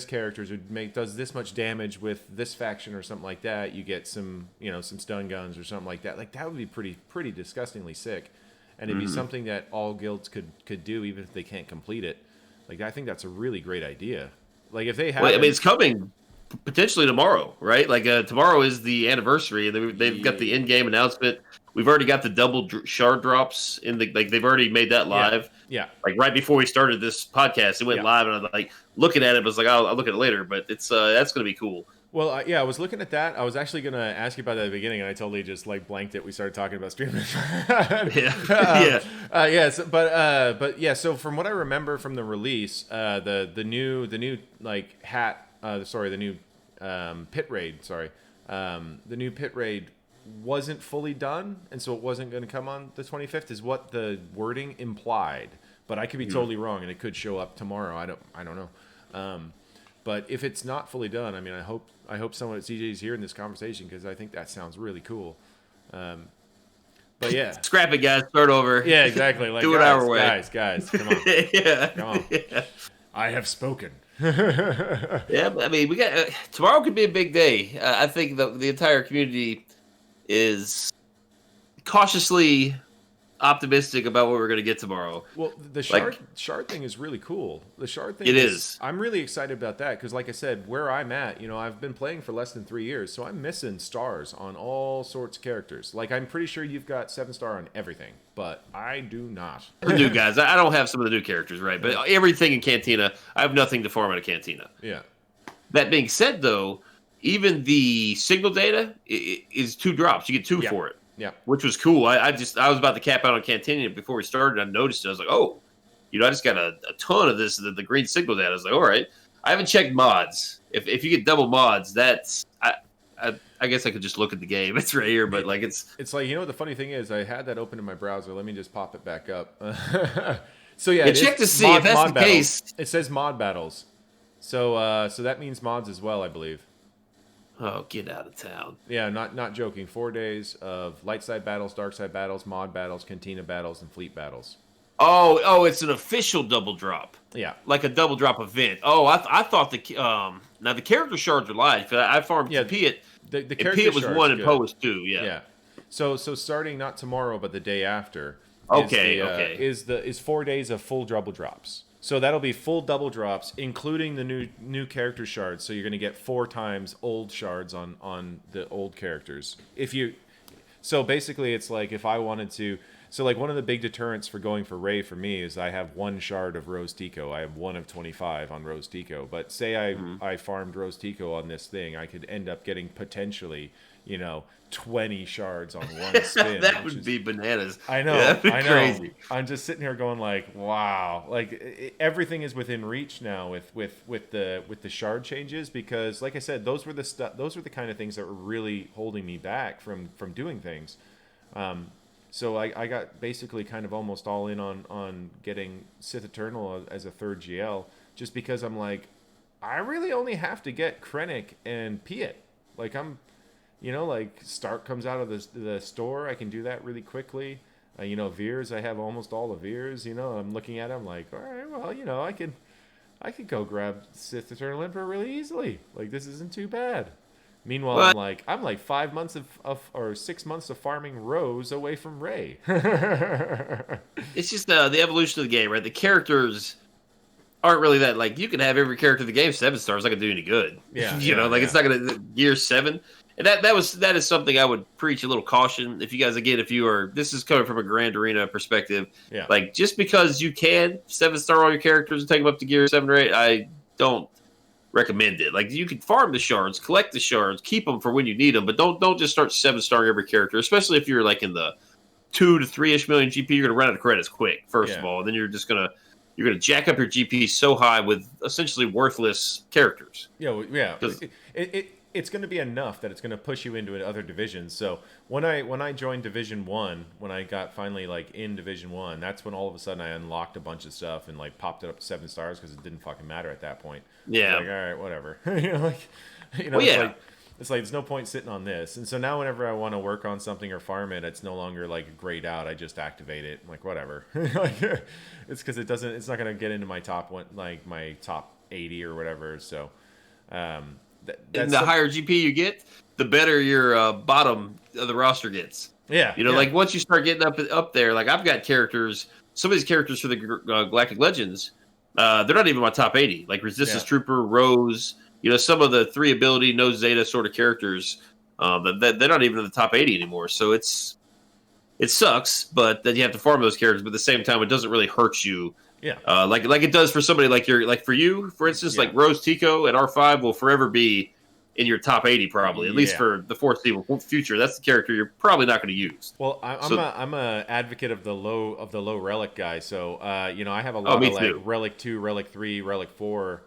S1: characters does this much damage with this faction or something like that, you get some some stun guns or something like that. Like that would be pretty disgustingly sick, and it'd be something that all guilds could do even if they can't complete it. Like I think that's a really great idea. Like if they have,
S2: it's coming potentially tomorrow, right? Like tomorrow is the anniversary, and they've got the in-game announcement. We've already got the double shard drops in the they've already made that live.
S1: Yeah.
S2: Like right before we started this podcast, it went live, and I was like looking at it, but I was like, I'll look at it later. But it's that's going to be cool.
S1: Well, I was looking at that. I was actually going to ask you about that at the beginning, and I totally just like blanked it. We started talking about streaming. But yeah. So from what I remember from the release, the new like hat. The new pit raid. The new pit raid wasn't fully done, and so it wasn't going to come on the 25th, is what the wording implied. But I could be totally wrong, and it could show up tomorrow. I don't know. But if it's not fully done, I mean, I hope someone at CJ is hearing this conversation, because I think that sounds really cool. But yeah,
S2: scrap it, guys. Start over.
S1: Yeah, exactly. Like,
S2: do it our way,
S1: guys. Come on. Come on. Yeah. I have spoken.
S2: Yeah, I mean, we got tomorrow could be a big day. I think the entire community is cautiously optimistic about what we're going to get tomorrow.
S1: Well, the shard thing is really cool. The shard thing
S2: is.
S1: I'm really excited about that, because like I said, where I'm at, I've been playing for less than 3 years, so I'm missing stars on all sorts of characters. Like, I'm pretty sure you've got 7-star on everything, but I do not.
S2: The new guys. I don't have some of the new characters, right? But everything in Cantina, I have nothing to farm out of Cantina.
S1: Yeah.
S2: That being said, though, even the signal data is 2 drops. You get 2 for it.
S1: Yeah,
S2: which was cool. I was about to cap out on Cantina before we started. I noticed it. I was like, oh, I just got a ton of this, the green signal data. I was like, all right. I haven't checked mods. If you get double mods, that's I guess I could just look at the game. It's right here, but like it's
S1: like, the funny thing is, I had that open in my browser. Let me just pop it back up. So yeah,
S2: check to see if that's the case.
S1: It says mod battles, so that means mods as well, I believe.
S2: Oh, get out of town.
S1: Yeah, not joking. 4 days of light side battles, dark side battles, mod battles, cantina battles, and fleet battles.
S2: Oh, it's an official double drop.
S1: Yeah,
S2: like a double drop event. Oh, I thought now the character shards are live. I farmed Piet.
S1: The
S2: and
S1: character
S2: Piet was
S1: shards
S2: 1
S1: good.
S2: and Poe was 2. Yeah.
S1: Yeah. So starting not tomorrow but the day after. Is 4 days of full double drops. So that'll be full double drops, including the new character shards. So you're going to get 4 times old shards on the old characters. So basically, it's like if I wanted to. So like one of the big deterrents for going for Rey for me is I have 1 shard of Rose Tico. I have 1 of 25 on Rose Tico. But say I farmed Rose Tico on this thing, I could end up getting potentially 20 shards on one spin.
S2: That would be bananas.
S1: I know.
S2: Yeah, that'd be
S1: I know.
S2: crazy.
S1: I'm just sitting here going like, wow. Like everything is within reach now with the shard changes, because like I said, those were the kind of things that were really holding me back from doing things. So I got basically kind of almost all in on getting Sith Eternal as a 3rd GL, just because I'm like, I really only have to get Krennic and Piet. Like like Stark comes out of the store, I can do that really quickly. Veers, I have almost all the Veers. I'm looking at him like, all right, well, I could go grab Sith Eternal Emperor really easily. Like, this isn't too bad. Meanwhile,
S2: But,
S1: I'm like 5 months or 6 months of farming Rose away from Rey.
S2: it's just the evolution of the game, right? The characters aren't really that, like, you can have every character in the game 7 stars, not gonna do any good.
S1: Yeah,
S2: it's not gonna gear 7. And that is something I would preach a little caution. If you guys, again, this is coming from a Grand Arena perspective.
S1: Yeah.
S2: Like, just because you can 7-star all your characters and take them up to gear 7 or 8, I don't recommend it. Like, you can farm the shards, collect the shards, keep them for when you need them, but don't just start 7-starring every character, especially if you're like in the 2 to 3-ish million GP. You're gonna run out of credits quick, first of all. And then you're gonna jack up your GP so high with essentially worthless characters.
S1: Yeah. It's going to be enough that it's going to push you into other divisions. So when I joined Division 1, when I got finally like in Division 1, that's when all of a sudden I unlocked a bunch of stuff and like popped it up to 7 stars because it didn't fucking matter at that point.
S2: Yeah.
S1: Like, all right, whatever. It's like there's no point sitting on this. And so now whenever I want to work on something or farm it, it's no longer like grayed out. I just activate it. I'm like, whatever. It's because it's not going to get into my top one, like my top 80 or whatever. So,
S2: and the higher GP you get, the better your bottom of the roster gets.
S1: Yeah.
S2: Like once you start getting up there, like I've got characters, some of these characters for the Galactic Legends, they're not even my top 80. Like Resistance Trooper, Rose, some of the 3 ability, no Zeta sort of characters, they're not even in the top 80 anymore. So it sucks, but then you have to farm those characters. But at the same time, it doesn't really hurt you.
S1: Yeah.
S2: Like it does for somebody like for you, for instance, like Rose Tico at R5 will forever be in your top 80 probably, at least for the foreseeable future. That's the character you're probably not going to use.
S1: Well, I'm a advocate of the low relic guy. So I have a lot of like Relic 2, Relic 3, Relic 4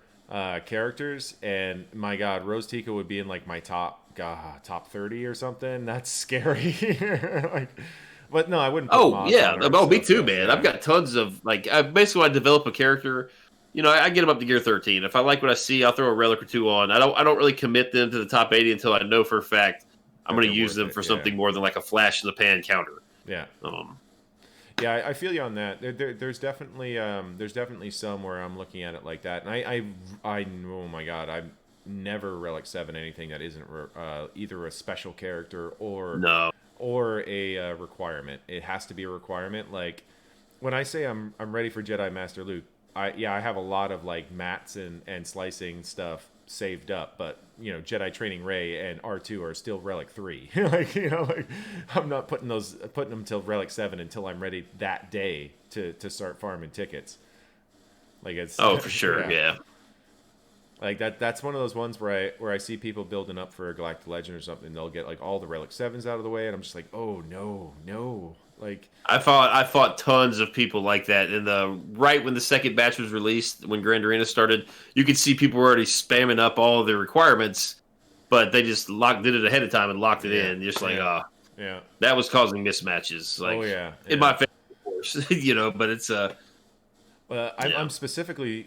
S1: characters, and my God, Rose Tico would be in like my top 30 or something. That's scary. But no, I wouldn't.
S2: Me too, man. I've got tons of I basically want to develop a character. I get them up to gear 13. If I like what I see, I'll throw a relic or 2 on. I don't really commit them to the top 80 until I know for a fact I'm going to use them for something more than like a flash in the pan counter.
S1: Yeah. I feel you on that. There's definitely some where I'm looking at it like that, and I oh my God, I never relic 7 anything that isn't either a special character or a requirement. It has to be a requirement. Like when I say I'm ready for Jedi Master Luke, I have a lot of like mats and slicing stuff saved up, but Jedi Training Rey and R2 are still Relic 3. I'm not putting them till Relic 7 until I'm ready that day to start farming tickets. Like it's
S2: for sure, yeah.
S1: Like that's one of those ones where I see people building up for a Galactic Legend or something. They'll get like all the Relic 7s out of the way, and I'm just like, oh no. Like
S2: I fought tons of people like that. And right when the second batch was released, when Grand Arena started, you could see people were already spamming up all of the requirements, but they just did it ahead of time and locked it in. Just that was causing mismatches. Like, in my favor, of course, but it's
S1: I'm specifically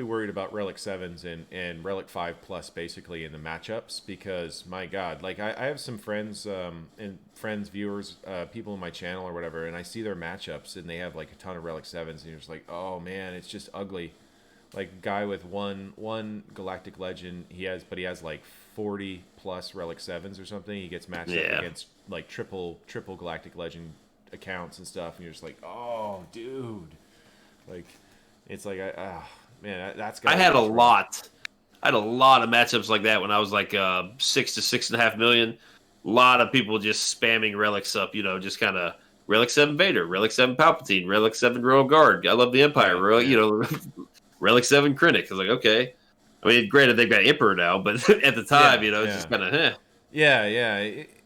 S1: worried about Relic 7s and Relic 5 Plus basically in the matchups because my God, like I have some friends and friends, viewers, people in my channel or whatever, and I see their matchups and they have like a ton of Relic 7s and you're just like, oh man, it's just ugly. Like guy with one Galactic Legend, he has like 40 plus Relic 7s or something. He gets matched up against like triple Galactic Legend accounts and stuff, and you're just like, oh dude. Like, it's like, man, that's.
S2: I had a lot of matchups like that when I was like 6 to 6.5 million. A lot of people just spamming relics up, just kind of Relic 7 Vader, Relic 7 Palpatine, Relic 7 Royal Guard. I love the Empire, Relic 7 Krennic. I was like, okay. I mean, granted, they've got Emperor now, but at the time, it's just kind of,
S1: Yeah,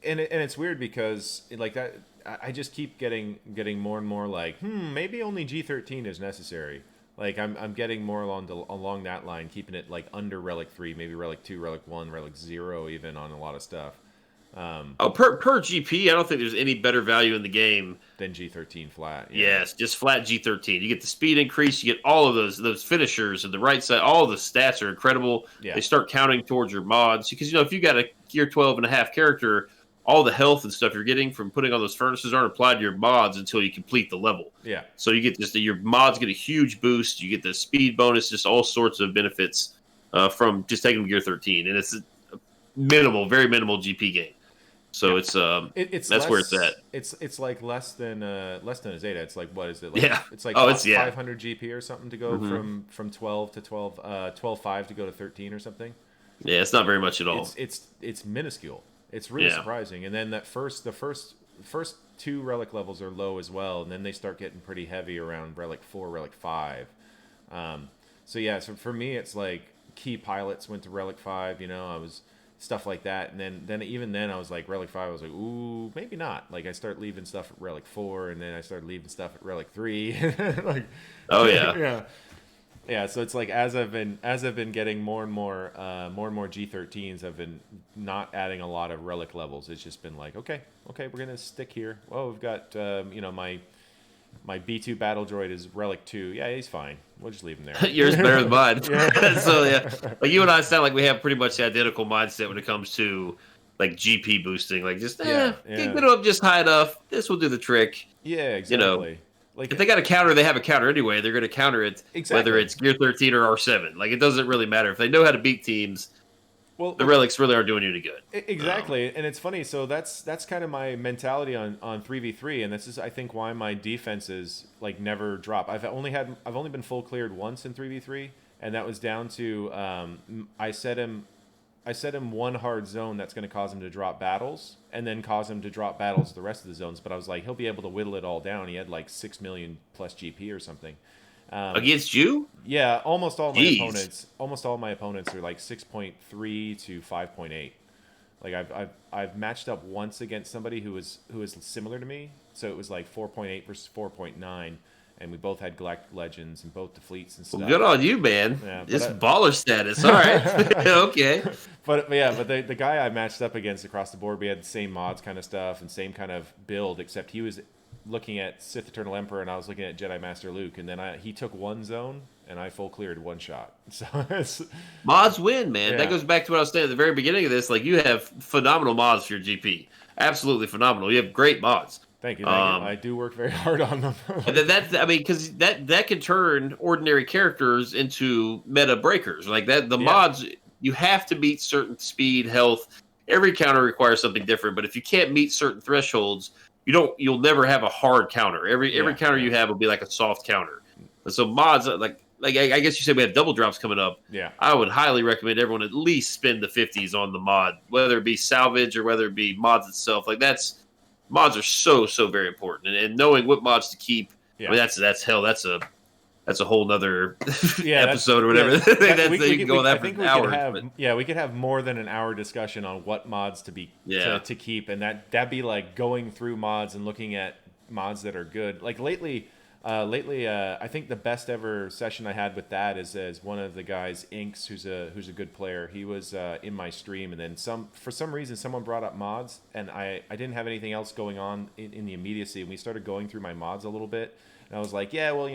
S1: and it's weird because like that. I just keep getting more and more like, maybe only G13 is necessary. Like I'm getting more along that line, keeping it like under Relic 3, maybe Relic 2, Relic 1, Relic 0 even on a lot of stuff.
S2: Per GP, I don't think there's any better value in the game
S1: than G13 flat.
S2: Yeah. Yes, just flat G13. You get the speed increase, you get all of those finishers and the right side. All of the stats are incredible. Yeah. They start counting towards your mods because if you got a gear 12.5 character, all the health and stuff you're getting from putting on those furnaces aren't applied to your mods until you complete the level.
S1: Yeah.
S2: So you get your mods get a huge boost. You get the speed bonus, just all sorts of benefits from just taking gear 13, and it's a very minimal GP game. So it's that's less, where it's at.
S1: It's like less than a Zeta. It's like, what is it?
S2: Like,
S1: It's like 500 GP or something to go from 12 to 12.5 to go to 13 or something.
S2: Yeah, it's not very much at all.
S1: It's minuscule. It's really surprising. And then the first two relic levels are low as well, and then they start getting pretty heavy around Relic 4, Relic 5. So for me, it's like key pilots went to Relic 5. I was stuff like that, and then even then I was like Relic 5. I was like, ooh, maybe not. Like I start leaving stuff at Relic 4, and then I started leaving stuff at Relic 3. Like,
S2: oh yeah.
S1: Yeah, so it's like as I've been getting more and more G13s, I've been not adding a lot of relic levels. It's just been like, okay, we're gonna stick here. Oh, we've got my B2 battle droid is relic 2. Yeah, he's fine. We'll just leave him there.
S2: Yours better than mine. So like you and I sound like we have pretty much the identical mindset when it comes to like GP boosting. Like just get it up just high enough. This will do the trick.
S1: Yeah, exactly.
S2: Like if they got a counter, they have a counter anyway. They're going to counter it, whether it's Gear 13 or R7. Like it doesn't really matter if they know how to beat teams. Well, the relics really aren't doing you any good.
S1: Exactly, and it's funny. So that's kind of my mentality on 3v3, and this is I think why my defenses like never drop. I've only been full cleared once in 3v3, and that was down to I set him one hard zone that's going to cause him to drop battles, and then cause him to drop battles to the rest of the zones. But I was like, he'll be able to whittle it all down. He had like 6 million plus GP or something.
S2: Against you?
S1: Yeah, almost all my opponents are like 6.3 to 5.8. Like I've matched up once against somebody who was similar to me, so it was like 4.8 versus 4.9. And we both had Galactic Legends and both the fleets and stuff.
S2: Well, good on you, man. Yeah, it's baller status. All right. Okay.
S1: But the guy I matched up against across the board, we had the same mods kind of stuff and same kind of build, except he was looking at Sith Eternal Emperor and I was looking at Jedi Master Luke. And then he took one zone and I full cleared one shot. So
S2: mods win, man. Yeah. That goes back to what I was saying at the very beginning of this. Like you have phenomenal mods for your GP. Absolutely phenomenal. You have great mods.
S1: Thank you. I do work very hard on them.
S2: Because that can turn ordinary characters into meta breakers. Like that, the mods, you have to meet certain speed, health. Every counter requires something different. But if you can't meet certain thresholds, you'll never have a hard counter. Every counter you have will be like a soft counter. And so mods, like I guess you said we have double drops coming up.
S1: Yeah,
S2: I would highly recommend everyone at least spend the 50s on the mod, whether it be salvage or whether it be mods itself. Like mods are so very important, and knowing what mods to keep. Yeah. I mean, that's hell. That's a whole nother episode or whatever.
S1: Yeah.
S2: You can go on that for hours.
S1: We could have more than an hour discussion on what mods to keep, and that'd be like going through mods and looking at mods that are good. Like lately, I think the best ever session I had with that is as one of the guys, Inks, who's a good player. He was in my stream, and then for some reason someone brought up mods, and I didn't have anything else going on in the immediacy, and we started going through my mods a little bit, and I was like, yeah, well,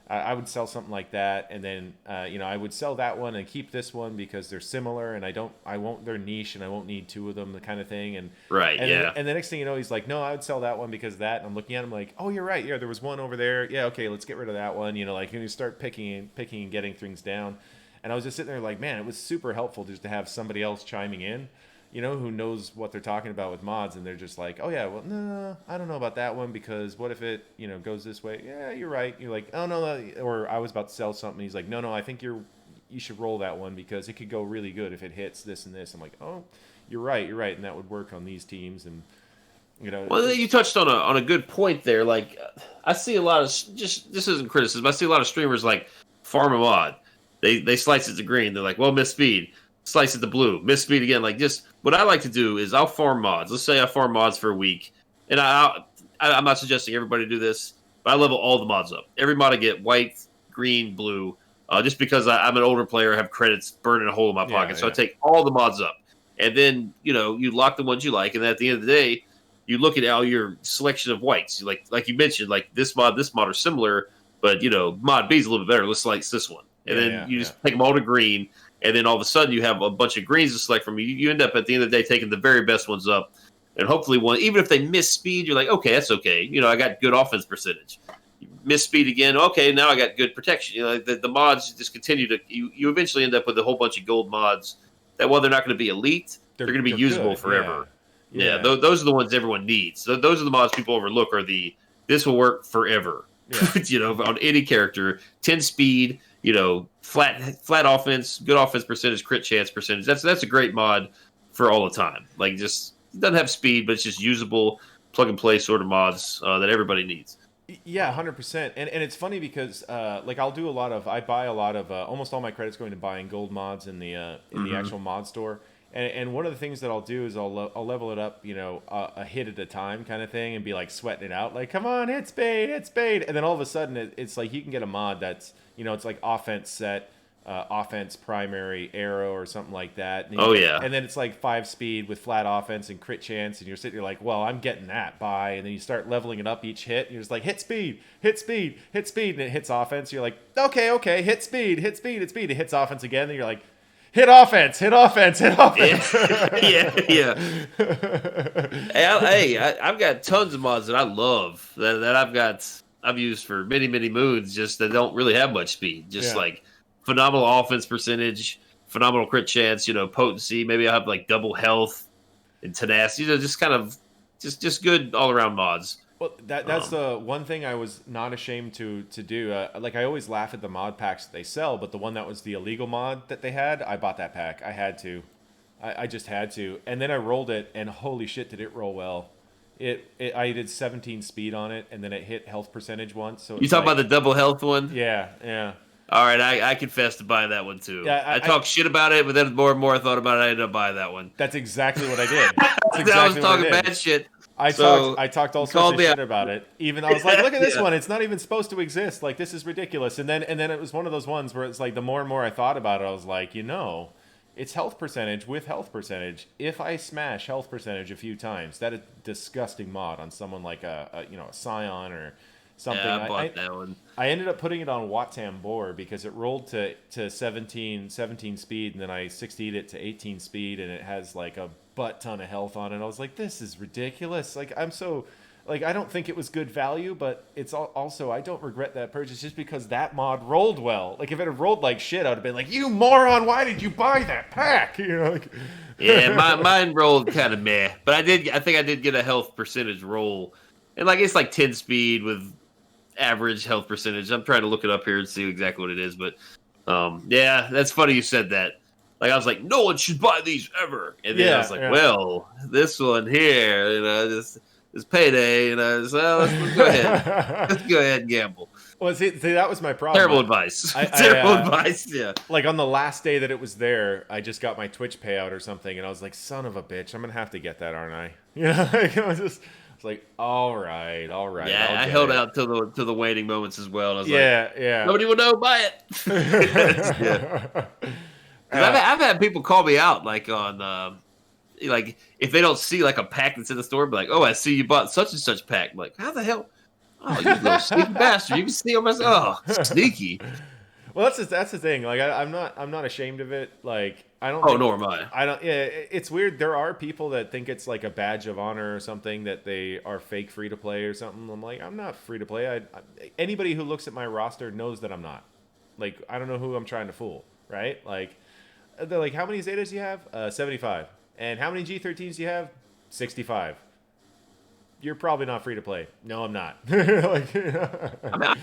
S1: I would sell something like that, and then I would sell that one and keep this one because they're similar, and they're niche, and I won't need two of them, the kind of thing. And
S2: right,
S1: and the next thing you know, he's like, no, I would sell that one because of that. And I'm looking at him like, oh, you're right, yeah, there was one over there, yeah, okay, let's get rid of that one. And you start picking and getting things down. And I was just sitting there like, man, it was super helpful just to have somebody else chiming in, who knows what they're talking about with mods, and they're just like, oh yeah, well, no, I don't know about that one because what if it, goes this way? Yeah, you're right. You're like, oh no, or I was about to sell something. He's like, no, I think you should roll that one because it could go really good if it hits this and this. I'm like, oh, you're right, and that would work on these teams, and
S2: Well, you touched on a good point there. Like, I see a lot of this isn't criticism. I see a lot of streamers like farm a mod. They slice it to green. They're like, well, miss speed. Slice it to blue, miss speed again. Like, just what I like to do is I'll farm mods. Let's say I farm mods for a week, and I'm not suggesting everybody do this, but I level all the mods up. Every mod I get, white, green, blue, just because I'm an older player, I have credits burning a hole in my pocket. So I take all the mods up, and then you lock the ones you like, and then at the end of the day, you look at all your selection of whites. Like you mentioned, like this mod are similar, but mod B is a little bit better. Let's select this one, and then you just take them all to green. And then all of a sudden you have a bunch of greens to select from. You end up at the end of the day taking the very best ones up. And hopefully even if they miss speed, you're like, okay, that's okay. I got good offense percentage. You miss speed again. Okay, now I got good protection. The mods just continue to, you eventually end up with a whole bunch of gold mods that while they're not going to be elite, they're going to be usable good. Forever. Yeah. Those are the ones everyone needs. So those are the mods people overlook this will work forever. Yeah. On any character, 10 speed, flat offense, good offense percentage, crit chance percentage. That's a great mod for all the time. Like, just it doesn't have speed, but it's just usable, plug and play sort of mods that everybody needs.
S1: Yeah, 100%. And it's funny because I buy a lot of almost all my credits going to buying gold mods in the actual mod store. And one of the things that I'll do is I'll level it up, a hit at a time kind of thing, and be like sweating it out, like, come on, hit speed, and then all of a sudden it's like you can get a mod that's it's like offense set, offense primary arrow or something like that. And then it's like 5 speed with flat offense and crit chance, and you're sitting there like, well, I'm getting that by, and then you start leveling it up each hit, and you're just like, hit speed, and it hits offense. You're like, okay, hit speed, it hits offense again, and you're like, hit offense.
S2: Yeah. Hey, I've got tons of mods that I love that I've used for many, many moons, just that don't really have much speed. Just like phenomenal offense percentage, phenomenal crit chance, potency. Maybe I have like double health and tenacity. Just kind of just good all around mods.
S1: Well, that's the one thing I was not ashamed to do. I always laugh at the mod packs that they sell, but the one that was the illegal mod that they had, I bought that pack. I had to. I just had to. And then I rolled it, and holy shit, did it roll well. I did 17 speed on it, and then it hit health percentage once. So
S2: you talking about the double health one?
S1: Yeah.
S2: All right, I confess to buying that one too.
S1: Yeah,
S2: I talked shit about it, but then more and more I thought about it, I ended up buying that one.
S1: That's exactly what I did. Exactly
S2: I was talking bad shit.
S1: I talked all sorts of shit about it. Even I was like, look at this one. It's not even supposed to exist. Like, this is ridiculous. And then it was one of those ones where it's like the more and more I thought about it, I was like, it's health percentage with health percentage. If I smash health percentage a few times, that is disgusting mod on someone like a Scion or something.
S2: Yeah, I bought that one.
S1: I ended up putting it on Watam Bore because it rolled to 17 speed, and then I 60'd it to 18 speed, and it has like a butt ton of health on it. I was like, this is ridiculous. Like, I don't think it was good value, but it's also, I don't regret that purchase just because that mod rolled well. Like, if it had rolled like shit, I would have been like, you moron, why did you buy that pack?
S2: Yeah, mine rolled kind of meh, but I think I did get a health percentage roll, and it's like 10 speed with average health percentage. I'm trying to look it up here and see exactly what it is, but yeah, that's funny you said that. Like, I was like, no one should buy these ever. And then I was like, well, this one here, this payday, so let's go ahead. Let's go ahead and gamble.
S1: Well, see, that was my problem.
S2: Terrible advice. Terrible advice, yeah.
S1: Like, on the last day that it was there, I just got my Twitch payout or something, and I was like, son of a bitch, I'm going to have to get that, aren't I? I was like, all right.
S2: Yeah, I held out till the waiting moments as well. And I was
S1: yeah.
S2: Nobody will know, buy it. Yeah. I've had people call me out, like, on, like, if they don't see, like, a pack that's in the store, be like, oh, I see you bought such and such pack. I'm like, how the hell? Oh, you little sneaky bastard! You can steal my. Oh, sneaky.
S1: Well, that's the thing. Like, I'm not ashamed of it. Like, I don't.
S2: Oh, nor am I.
S1: I don't. Yeah, it's weird. There are people that think it's like a badge of honor or something that they are fake free to play or something. I'm like, I'm not free to play. Anybody who looks at my roster knows that I'm not. Like, I don't know who I'm trying to fool, right? Like, they're like, how many Zetas do you have? 75. And how many G13s do you have? 65. You're probably not free to play. No, I'm not. Like,
S2: I mean,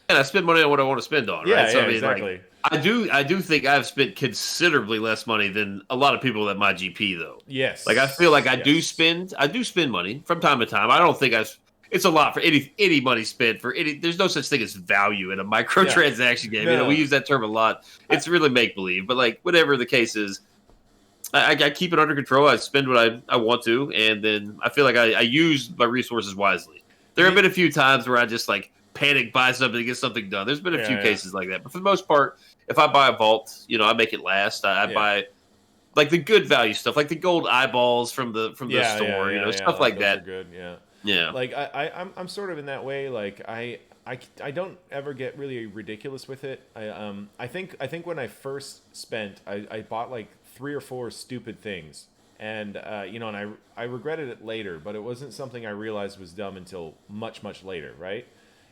S2: I spend money on what I want to spend on, right?
S1: Yeah,
S2: So,
S1: yeah,
S2: I mean,
S1: exactly.
S2: Like, I do think I've spent considerably less money than a lot of people at my GP, though.
S1: Yes.
S2: Like, I feel like I
S1: Yes.
S2: do spend money from time to time. I don't think it's a lot for any money spent for any. There's no such thing as value in a microtransaction game.
S1: No.
S2: You know, we use that term a lot. It's really make believe, but like whatever the case is, I keep it under control. I spend what I want to, and then I feel like I use my resources wisely. There have been a few times where I just like panic buy something to get something done. There's been a few cases like that, but for the most part, if I buy a vault, you know, I make it last. I buy like the good value stuff, like the gold eyeballs from the store, you know, stuff like that.
S1: Are good, yeah.
S2: Yeah.
S1: Like I'm sort of in that way. Like I don't ever get really ridiculous with it. I think when I first spent, I bought like 3 or 4 stupid things, and you know, and I regretted it later, but it wasn't something I realized was dumb until much later, right?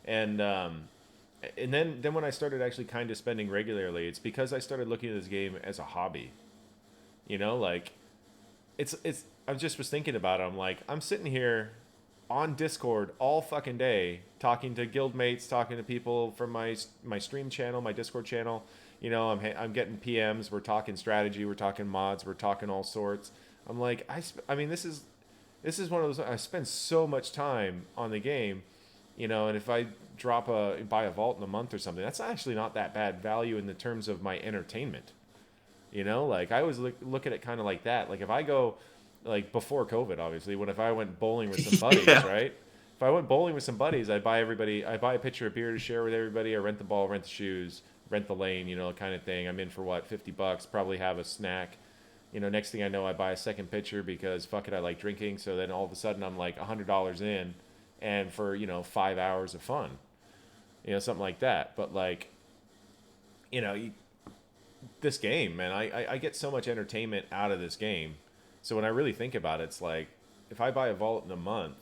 S1: And then when I started actually kind of spending regularly, it's because I started looking at this game as a hobby. You know, like it's I just was thinking about it. I'm like, I'm sitting here on Discord all fucking day, talking to guildmates, talking to people from my stream channel, my Discord channel. You know, I'm getting PMs. We're talking strategy. We're talking mods. We're talking all sorts. I'm like, I mean, this is one of those. I spend so much time on the game, you know, and if I buy a vault in a month or something, that's actually not that bad value in the terms of my entertainment. You know, like I always look at it kind of like that. Like if I go, like before COVID, obviously, if I went bowling with some buddies, right? If I went bowling with some buddies, I'd buy a pitcher of beer to share with everybody. I rent the ball, rent the shoes, rent the lane, you know, kind of thing. I'm in for what, $50, probably have a snack. You know, next thing I know, I buy a second pitcher because fuck it, I like drinking. So then all of a sudden I'm like $100 in, and for, you know, 5 hours of fun, you know, something like that. But like, you know, this game, man, I get so much entertainment out of this game. So when I really think about it, it's like if I buy a vault in a month,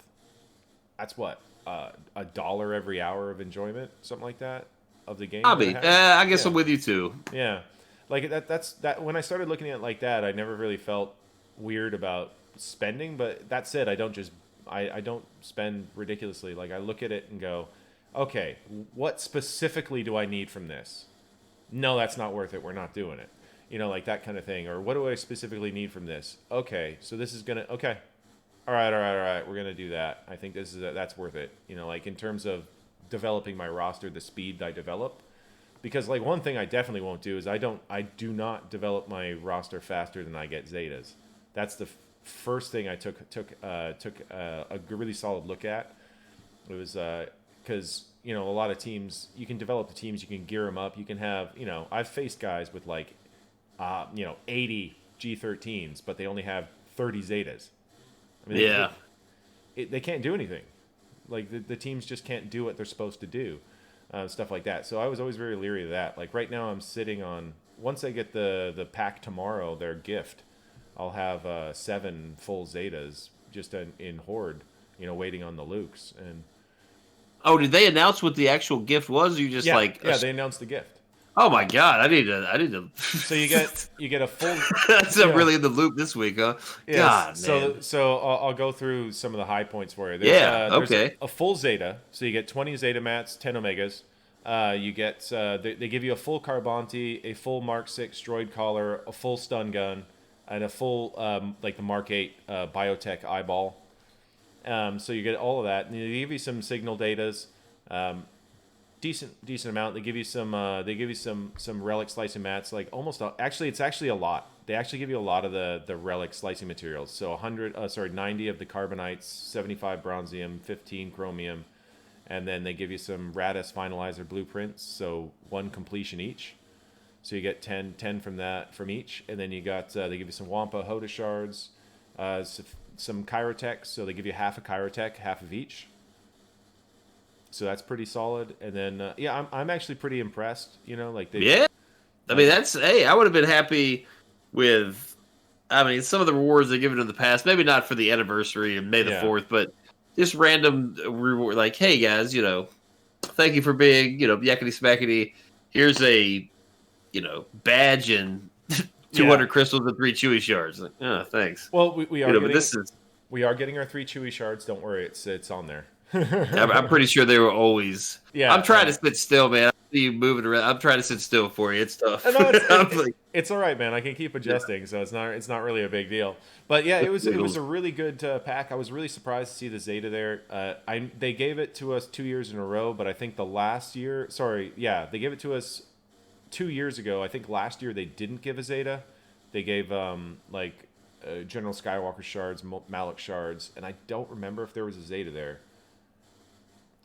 S1: that's what, $1 every hour of enjoyment, something like that, of the game.
S2: I guess I'm with you too.
S1: Yeah, like that's when I started looking at it like that, I never really felt weird about spending. But that said, I don't spend ridiculously. Like I look at it and go, okay, what specifically do I need from this? No, that's not worth it. We're not doing it. You know, like that kind of thing. Or what do I specifically need from this? Okay, so this is gonna. Okay, all right. We're gonna do that. I think that's worth it. You know, like in terms of developing my roster, the speed I develop. Because like one thing I definitely won't do is I do not develop my roster faster than I get Zetas. That's the first thing I took a really solid look at. It was because you know a lot of teams, you can develop the teams, you can gear them up, you can have, you know, I've faced guys with like you know, 80 G13s, but they only have 30 Zetas. I mean, they can't do anything. Like the teams just can't do what they're supposed to do, stuff like that. So I was always very leery of that. Like right now, I'm sitting on, once I get the pack tomorrow, their gift, I'll have 7 full Zetas just in Horde, you know, waiting on the Lukes. And
S2: oh, did they announce what the actual gift was? Or you just
S1: they announced the gift.
S2: Oh my god, I need to.
S1: So you get a full.
S2: That's really in the loop this week, huh?
S1: Yeah,
S2: God, man.
S1: So I'll go through some of the high points for you.
S2: There's
S1: a full Zeta, so you get 20 Zeta mats, 10 Omegas. You get they give you a full Carbonti, a full Mark 6 droid collar, a full stun gun, and a full like the Mark 8 biotech eyeball. So you get all of that, and they give you some signal datas. Decent amount. They give you some relic slicing mats, like it's actually a lot. They actually give you a lot of the relic slicing materials. So 90 of the carbonites, 75 bronzium, 15 chromium, and then they give you some Radis finalizer blueprints, so 1 completion each. So you get 10 from each, and then you got they give you some Wampa Hoda shards, some Chirotech, so they give you half a Chirotech, half of each. so that's pretty solid. And then I'm actually pretty impressed. Like they.
S2: Yeah, I mean I would have been happy with. I mean, some of the rewards they given in the past, maybe not for the anniversary of May the 4th, but just random reward, like, hey guys, thank you for being, yakety smackety. Here's a, badge and 200 crystals and 3 chewy shards. Like, oh, thanks.
S1: Well, we are.
S2: Getting,
S1: we are getting our 3 chewy shards. Don't worry, it's on there.
S2: I'm pretty sure they were always. Yeah, I'm trying to sit still, man. I see you moving around. I'm trying to sit still for you. It's tough.
S1: No, it's all right, man. I can keep adjusting, so it's not really a big deal. But yeah, it was a really good pack. I was really surprised to see the Zeta there. They gave it to us 2 years in a row, but I think the last year, they gave it to us 2 years ago. I think last year they didn't give a Zeta. They gave General Skywalker shards, Malak shards, and I don't remember if there was a Zeta there.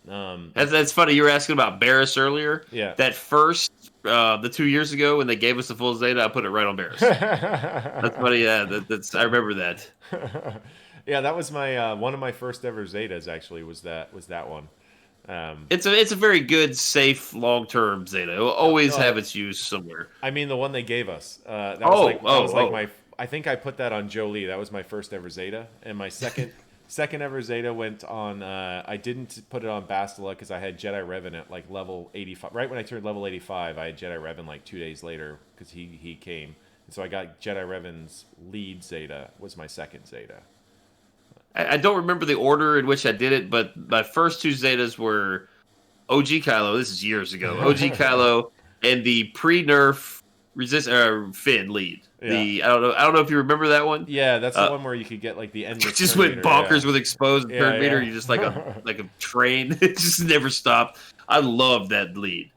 S2: That's funny. You were asking about Barris earlier.
S1: Yeah.
S2: That first, the 2 years ago when they gave us the full Zeta, I put it right on Barris. That's funny. Yeah, I remember that.
S1: Yeah, that was my one of my first ever Zetas. Actually, was that one.
S2: It's a very good, safe, long-term Zeta. It will always have its use somewhere.
S1: I mean, the one they gave us. That was my. I think I put that on Jolie. That was my first ever Zeta, and my second ever Zeta went on. I didn't put it on Bastila because I had Jedi Revan at like level 85. Right when I turned level 85, I had Jedi Revan like 2 days later because he came, and so I got Jedi Revan's lead Zeta was my second Zeta.
S2: I don't remember the order in which I did it, but my first 2 Zetas were OG Kylo. This is years ago. OG Kylo and the pre-nerf Finn lead. Yeah. I don't know if you remember that one.
S1: Yeah, that's the one where you could get like the endless.
S2: Just went bonkers with exposed turn meter. You just like a train. It just never stopped. I love that lead.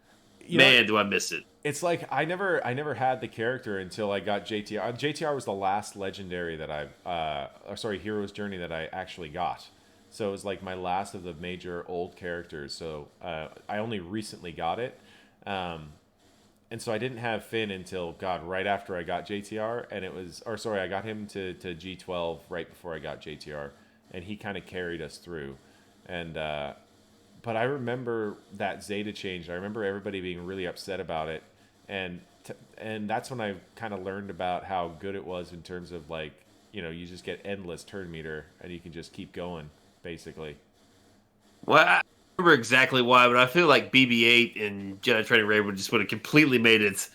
S2: Do I miss it?
S1: It's like I never had the character until I got JTR. JTR was the last legendary that Hero's Journey that I actually got. So it was like my last of the major old characters. So I only recently got it. And so I didn't have Finn until right after I got JTR, and I got him to G12 right before I got JTR, and he kind of carried us through. And but I remember that Zeta change. I remember everybody being really upset about it, and that's when I kind of learned about how good it was in terms of like you just get endless turn meter and you can just keep going basically.
S2: Well, I remember exactly why, but I feel like BB-8 and Jedi Training Raid would have completely made it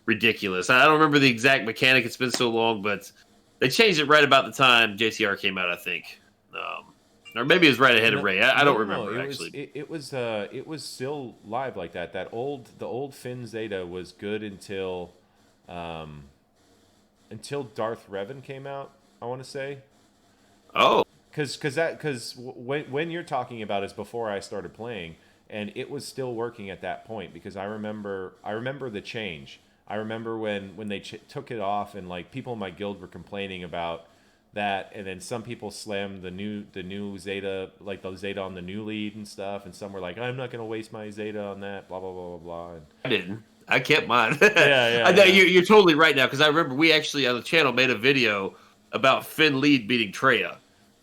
S2: ridiculous. I don't remember the exact mechanic. It's been so long, but they changed it right about the time JTR came out, I think. Or maybe it was right ahead of Ray. I don't remember actually.
S1: It was still live like that. The old Finn Zeta was good until Darth Revan came out. I want to say.
S2: Oh.
S1: Because when you're talking about is before I started playing, and it was still working at that point because I remember the change. I remember when they took it off and like people in my guild were complaining about that, and then some people slammed the new Zeta, like the Zeta on the new lead and stuff, and some were like, I'm not going to waste my Zeta on that, blah blah blah blah blah. And
S2: I didn't. I kept mine.
S1: Yeah.
S2: I know you're totally right now because I remember we actually on the channel made a video about Finn lead beating Traya.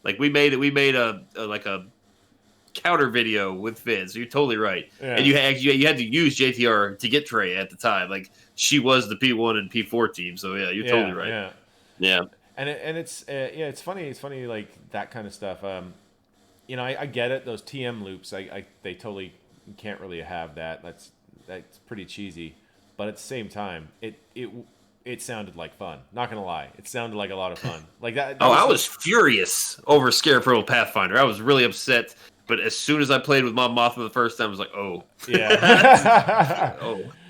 S2: Like we made a counter video with Finn, so you're totally right. Yeah. And you had to use JTR to get Trey at the time. Like she was the P1 and P4 team, so yeah, you're totally right. Yeah.
S1: And it's it's funny. It's funny like that kind of stuff. I get it. Those TM loops, they totally can't really have that. That's pretty cheesy. But at the same time, it sounded like fun. Not gonna lie, it sounded like a lot of fun. Like that.
S2: I was furious over Scarecrow Pathfinder. I was really upset. But as soon as I played with Mon Mothma the first time, I was like, oh,
S1: yeah.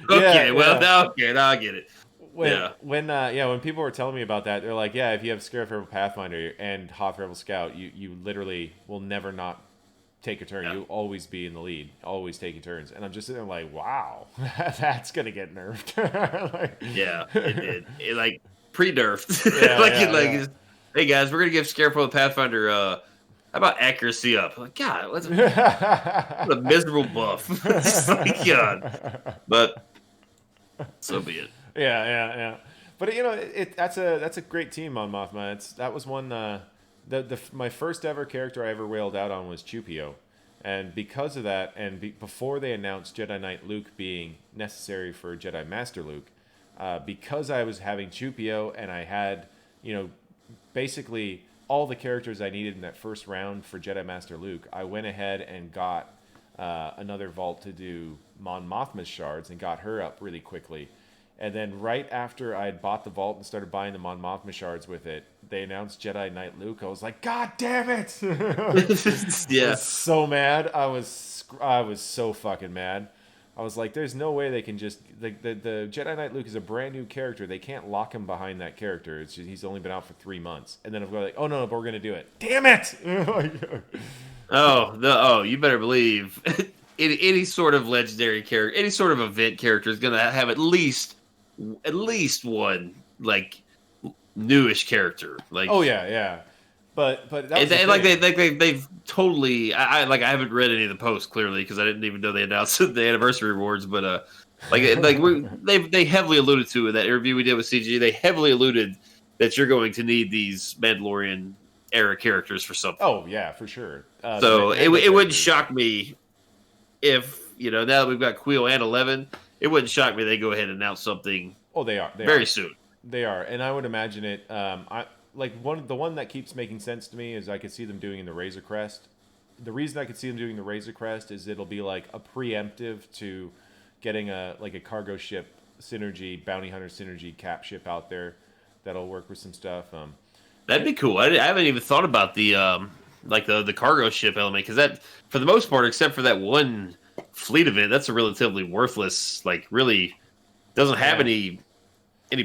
S2: Now I get it.
S1: When people were telling me about that, they're like, yeah, if you have Scarecrow Pathfinder and Hoth Rebel Scout, you literally will never not take a turn. Yeah. You always be in the lead, always taking turns. And I'm just sitting there like, wow, that's gonna get nerfed.
S2: It did. It like pre-nerfed. Hey guys, we're gonna give Scarecrow Pathfinder how about accuracy up? Like, God, what a miserable buff. It's like, God. But so be it.
S1: Yeah. But that's a great team on Mothma. That was one. My first ever character I ever wailed out on was Chupio, And because of that, and before they announced Jedi Knight Luke being necessary for Jedi Master Luke, because I was having Chupio and I had, basically all the characters I needed in that first round for Jedi Master Luke, I went ahead and got another vault to do Mon Mothma's shards and got her up really quickly. And then right after I had bought the vault and started buying the Mon Mothma shards with it, they announced Jedi Knight Luke. I was like, God damn it! I was so mad. I was so fucking mad. I was like, there's no way they can just... The Jedi Knight Luke is a brand new character. They can't lock him behind that character. It's just, he's only been out for 3 months. And then I'm going like, oh, no, but we're going to do it. Damn it!
S2: You better believe any sort of legendary character, any sort of event character is going to have at least one, like, newish character. Like,
S1: oh, yeah. But
S2: they've totally. I haven't read any of the posts clearly because I didn't even know they announced the anniversary rewards. But they heavily alluded to in that interview we did with CG. They heavily alluded that you're going to need these Mandalorian era characters for something.
S1: Oh yeah, for sure.
S2: So it wouldn't shock me if now that we've got Queel and 11, it wouldn't shock me they go ahead and announce something.
S1: Oh, they are
S2: very soon.
S1: They are, and I would imagine it. The one that keeps making sense to me is I could see them doing in the Razor Crest. The reason I could see them doing the Razor Crest is it'll be like a preemptive to getting a cargo ship synergy, bounty hunter synergy cap ship out there that'll work with some stuff.
S2: That'd be cool. I haven't even thought about the the cargo ship element because that, for the most part, except for that one fleet event, that's a relatively worthless. Like, really doesn't have any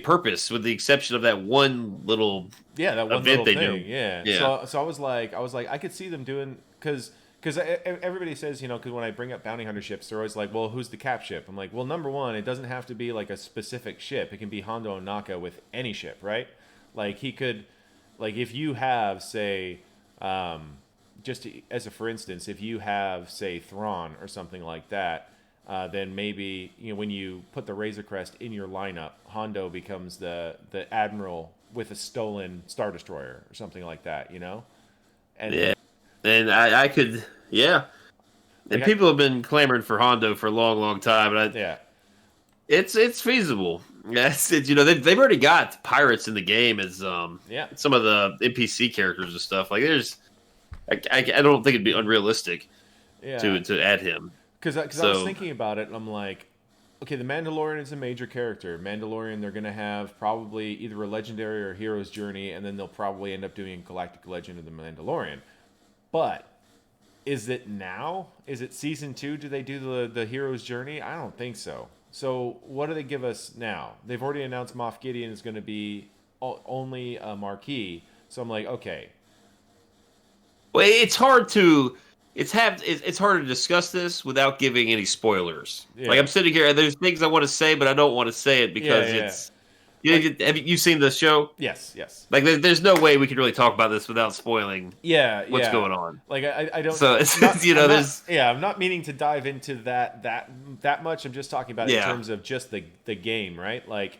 S2: purpose with the exception of that one little
S1: event
S2: little
S1: they
S2: thing.
S1: Do. Yeah. So I was like, I could see them doing because everybody says because when I bring up bounty hunter ships, they're always like, well, who's the cap ship? I'm like, well, number one, it doesn't have to be like a specific ship. It can be Hondo and Naka with any ship, right? Like he could, like if you have say, as a for instance, if you have say Thrawn or something like that. Then maybe when you put the Razor Crest in your lineup, Hondo becomes the admiral with a stolen Star Destroyer or something like that, And
S2: and I could, and people have been clamoring for Hondo for a long, long time, and it's feasible. Yes, they've already got pirates in the game as some of the NPC characters and stuff. Like I don't think it'd be unrealistic to add him.
S1: Because I was thinking about it, and I'm like, okay, the Mandalorian is a major character. Mandalorian, they're going to have probably either a legendary or hero's journey, and then they'll probably end up doing Galactic Legend of the Mandalorian. But is it now? Is it season 2? Do they do the hero's journey? I don't think so. So what do they give us now? They've already announced Moff Gideon is going to be only a marquee. So I'm like, okay.
S2: Well, it's hard to... It's hard to discuss this without giving any spoilers. Yeah. Like I'm sitting here, and there's things I want to say, but I don't want to say it because it's. Have you seen the show?
S1: Yes.
S2: Like there's no way we could really talk about this without spoiling. What's going on?
S1: Like I don't.
S2: So it's
S1: I'm not meaning to dive into that much. I'm just talking about it in terms of just the game, right? Like,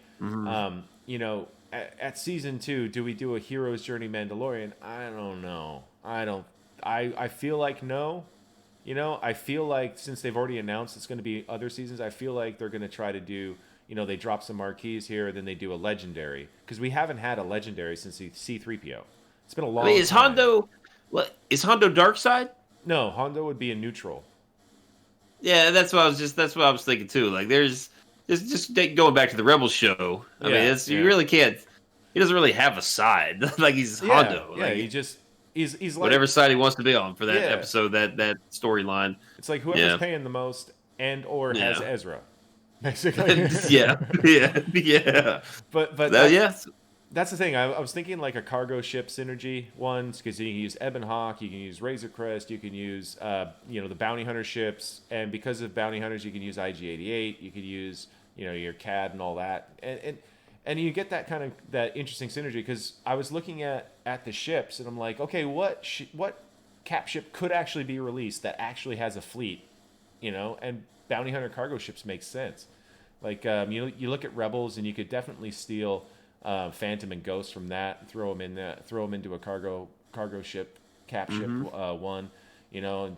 S1: at season 2, do we do a hero's journey Mandalorian? I don't know. I feel like no. I feel like since they've already announced it's going to be other seasons, I feel like they're going to try to do, they drop some marquees here, then they do a legendary. Because we haven't had a legendary since C-3PO. It's been a long time.
S2: Is Hondo dark side?
S1: No, Hondo would be a neutral.
S2: Yeah, that's what I was thinking too. Like there's just going back to the Rebels show. I mean, you really can't. He doesn't really have a side. Like he's Hondo.
S1: Yeah, He's like,
S2: whatever side he wants to be on for that episode, that storyline.
S1: It's like whoever's paying the most or has Ezra, basically. But that's the thing. I was thinking like a cargo ship synergy ones because you can use Ebon Hawk, you can use Razor Crest, you can use the bounty hunter ships, and because of bounty hunters, you can use IG-88, you could use your CAD and all that, and you get that kind of that interesting synergy because I was looking at the ships and I'm like, okay, what cap ship could actually be released that actually has a fleet, and bounty hunter cargo ships make sense. Like you look at Rebels and you could definitely steal Phantom and Ghost from that, and throw them into a cargo ship cap ship one, and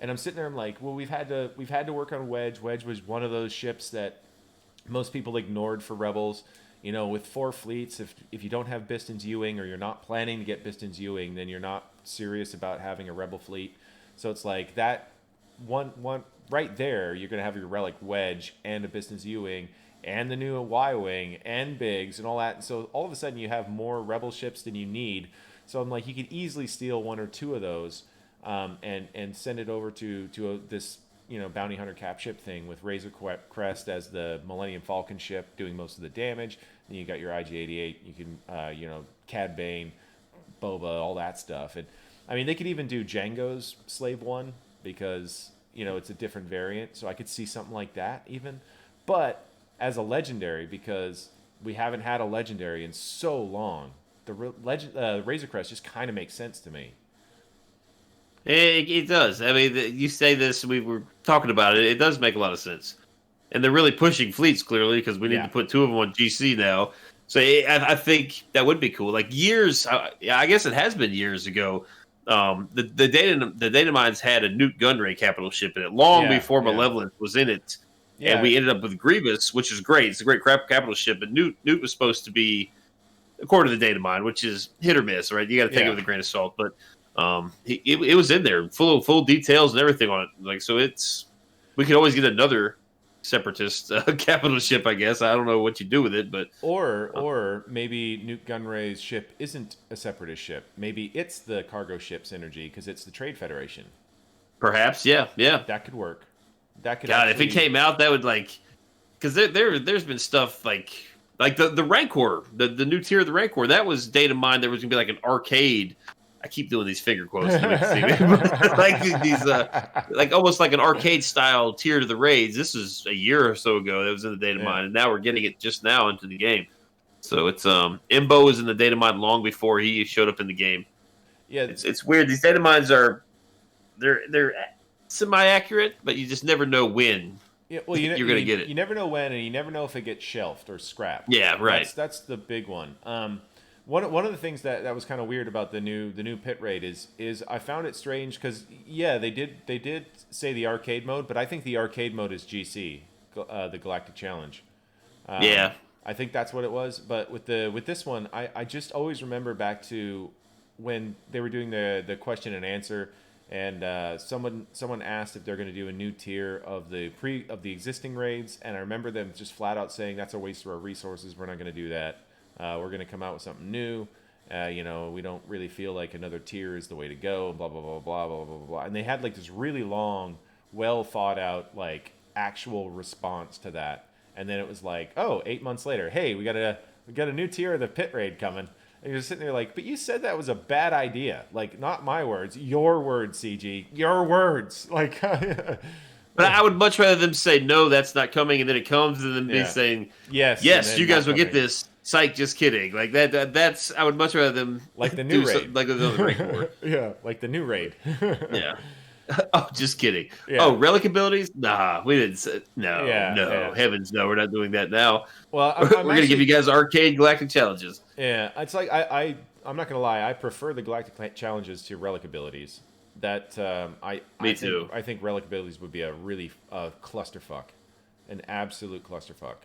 S1: And I'm sitting there, I'm like, well, we've had to work on Wedge. Wedge was one of those ships that most people ignored for Rebels. You know, with 4 fleets, if you don't have Biston's Ewing, or you're not planning to get Biston's Ewing, then you're not serious about having a Rebel fleet. So it's like that one right there, you're gonna have your relic Wedge and a Biston's Ewing and the new Y-wing and Biggs and all that. And so all of a sudden you have more Rebel ships than you need. So I'm like, you could easily steal 1 or 2 of those, and send it over to this, you know, bounty hunter cap ship thing with Razor Crest as the Millennium Falcon ship doing most of the damage. Then you got your IG-88. You can, you know, Cad Bane, Boba, all that stuff. And I mean, they could even do Django's Slave One because, you know, it's a different variant. So I could see something like that even. But as a legendary, because we haven't had a legendary in so long, the Razor Crest just kind of makes sense to me.
S2: It does. I mean, you say this, we were talking about it. It does make a lot of sense. And they're really pushing fleets, clearly, because we need to put 2 of them on GC now. So I think that would be cool. Like years, I guess it has been years ago. The data mines had a Newt Gunray capital ship in it long before Malevolence was in it. Yeah. And we ended up with Grievous, which is great. It's a great capital ship. But Newt was supposed to be, according to the data mine, which is hit or miss, right? You got to take it with a grain of salt. But it was in there, full details and everything on it. Like, so we could always get another Separatist capital ship, I guess. I don't know what you do with it, but
S1: or maybe Newt Gunray's ship isn't a Separatist ship. Maybe it's the cargo ship synergy because it's the Trade Federation.
S2: Perhaps, yeah.
S1: That could work. That could.
S2: God, if it came out, that would because there's been stuff like the Rancor, the new tier of the Rancor. That was data mined. There was gonna be like an arcade. I keep doing these finger quotes. Like these, like almost like an arcade style tier to the raids. This is a year or so ago that was in the data mine, and now we're getting it just now into the game. So it's Imbo was in the data mine long before he showed up in the game. Yeah, it's weird. These data mines they're semi-accurate, but you just never know when. Yeah, well, you're going to get it.
S1: You never know when, and you never know if it gets shelved or scrapped.
S2: Yeah, right.
S1: That's the big one. One of the things that was kind of weird about the new pit raid is I found it strange because they did say the arcade mode, but I think the arcade mode is GC, the Galactic Challenge. I think that's what it was. But with this one, I just always remember back to when they were doing the question and answer, and someone asked if they're going to do a new tier of the existing raids, and I remember them just flat out saying that's a waste of our resources. We're not going to do that. We're going to come out with something new. We don't really feel like another tier is the way to go. Blah blah blah blah blah blah blah. And they had like this really long, well thought out like actual response to that. And then it was like, 8 months later, hey, we got a new tier of the pit raid coming. And you're sitting there like, but you said that was a bad idea. Like, not my words, your words, CG, your words. Like,
S2: but I would much rather them say no, that's not coming, and then it comes, and then me saying yes, you guys will get this. Psych, just kidding. Like that's I would much rather them
S1: like the new raid,
S2: like the other raid.
S1: Yeah, like the new raid.
S2: Yeah. Oh, just kidding. Yeah. Oh, relic abilities? Nah, we didn't say no. Yeah. Heavens, no, we're not doing that now. Well, we're gonna give you guys arcade galactic challenges.
S1: Yeah, it's like I'm not gonna lie. I prefer the galactic challenges to relic abilities. That Me too. I think relic abilities would be a really clusterfuck, an absolute clusterfuck.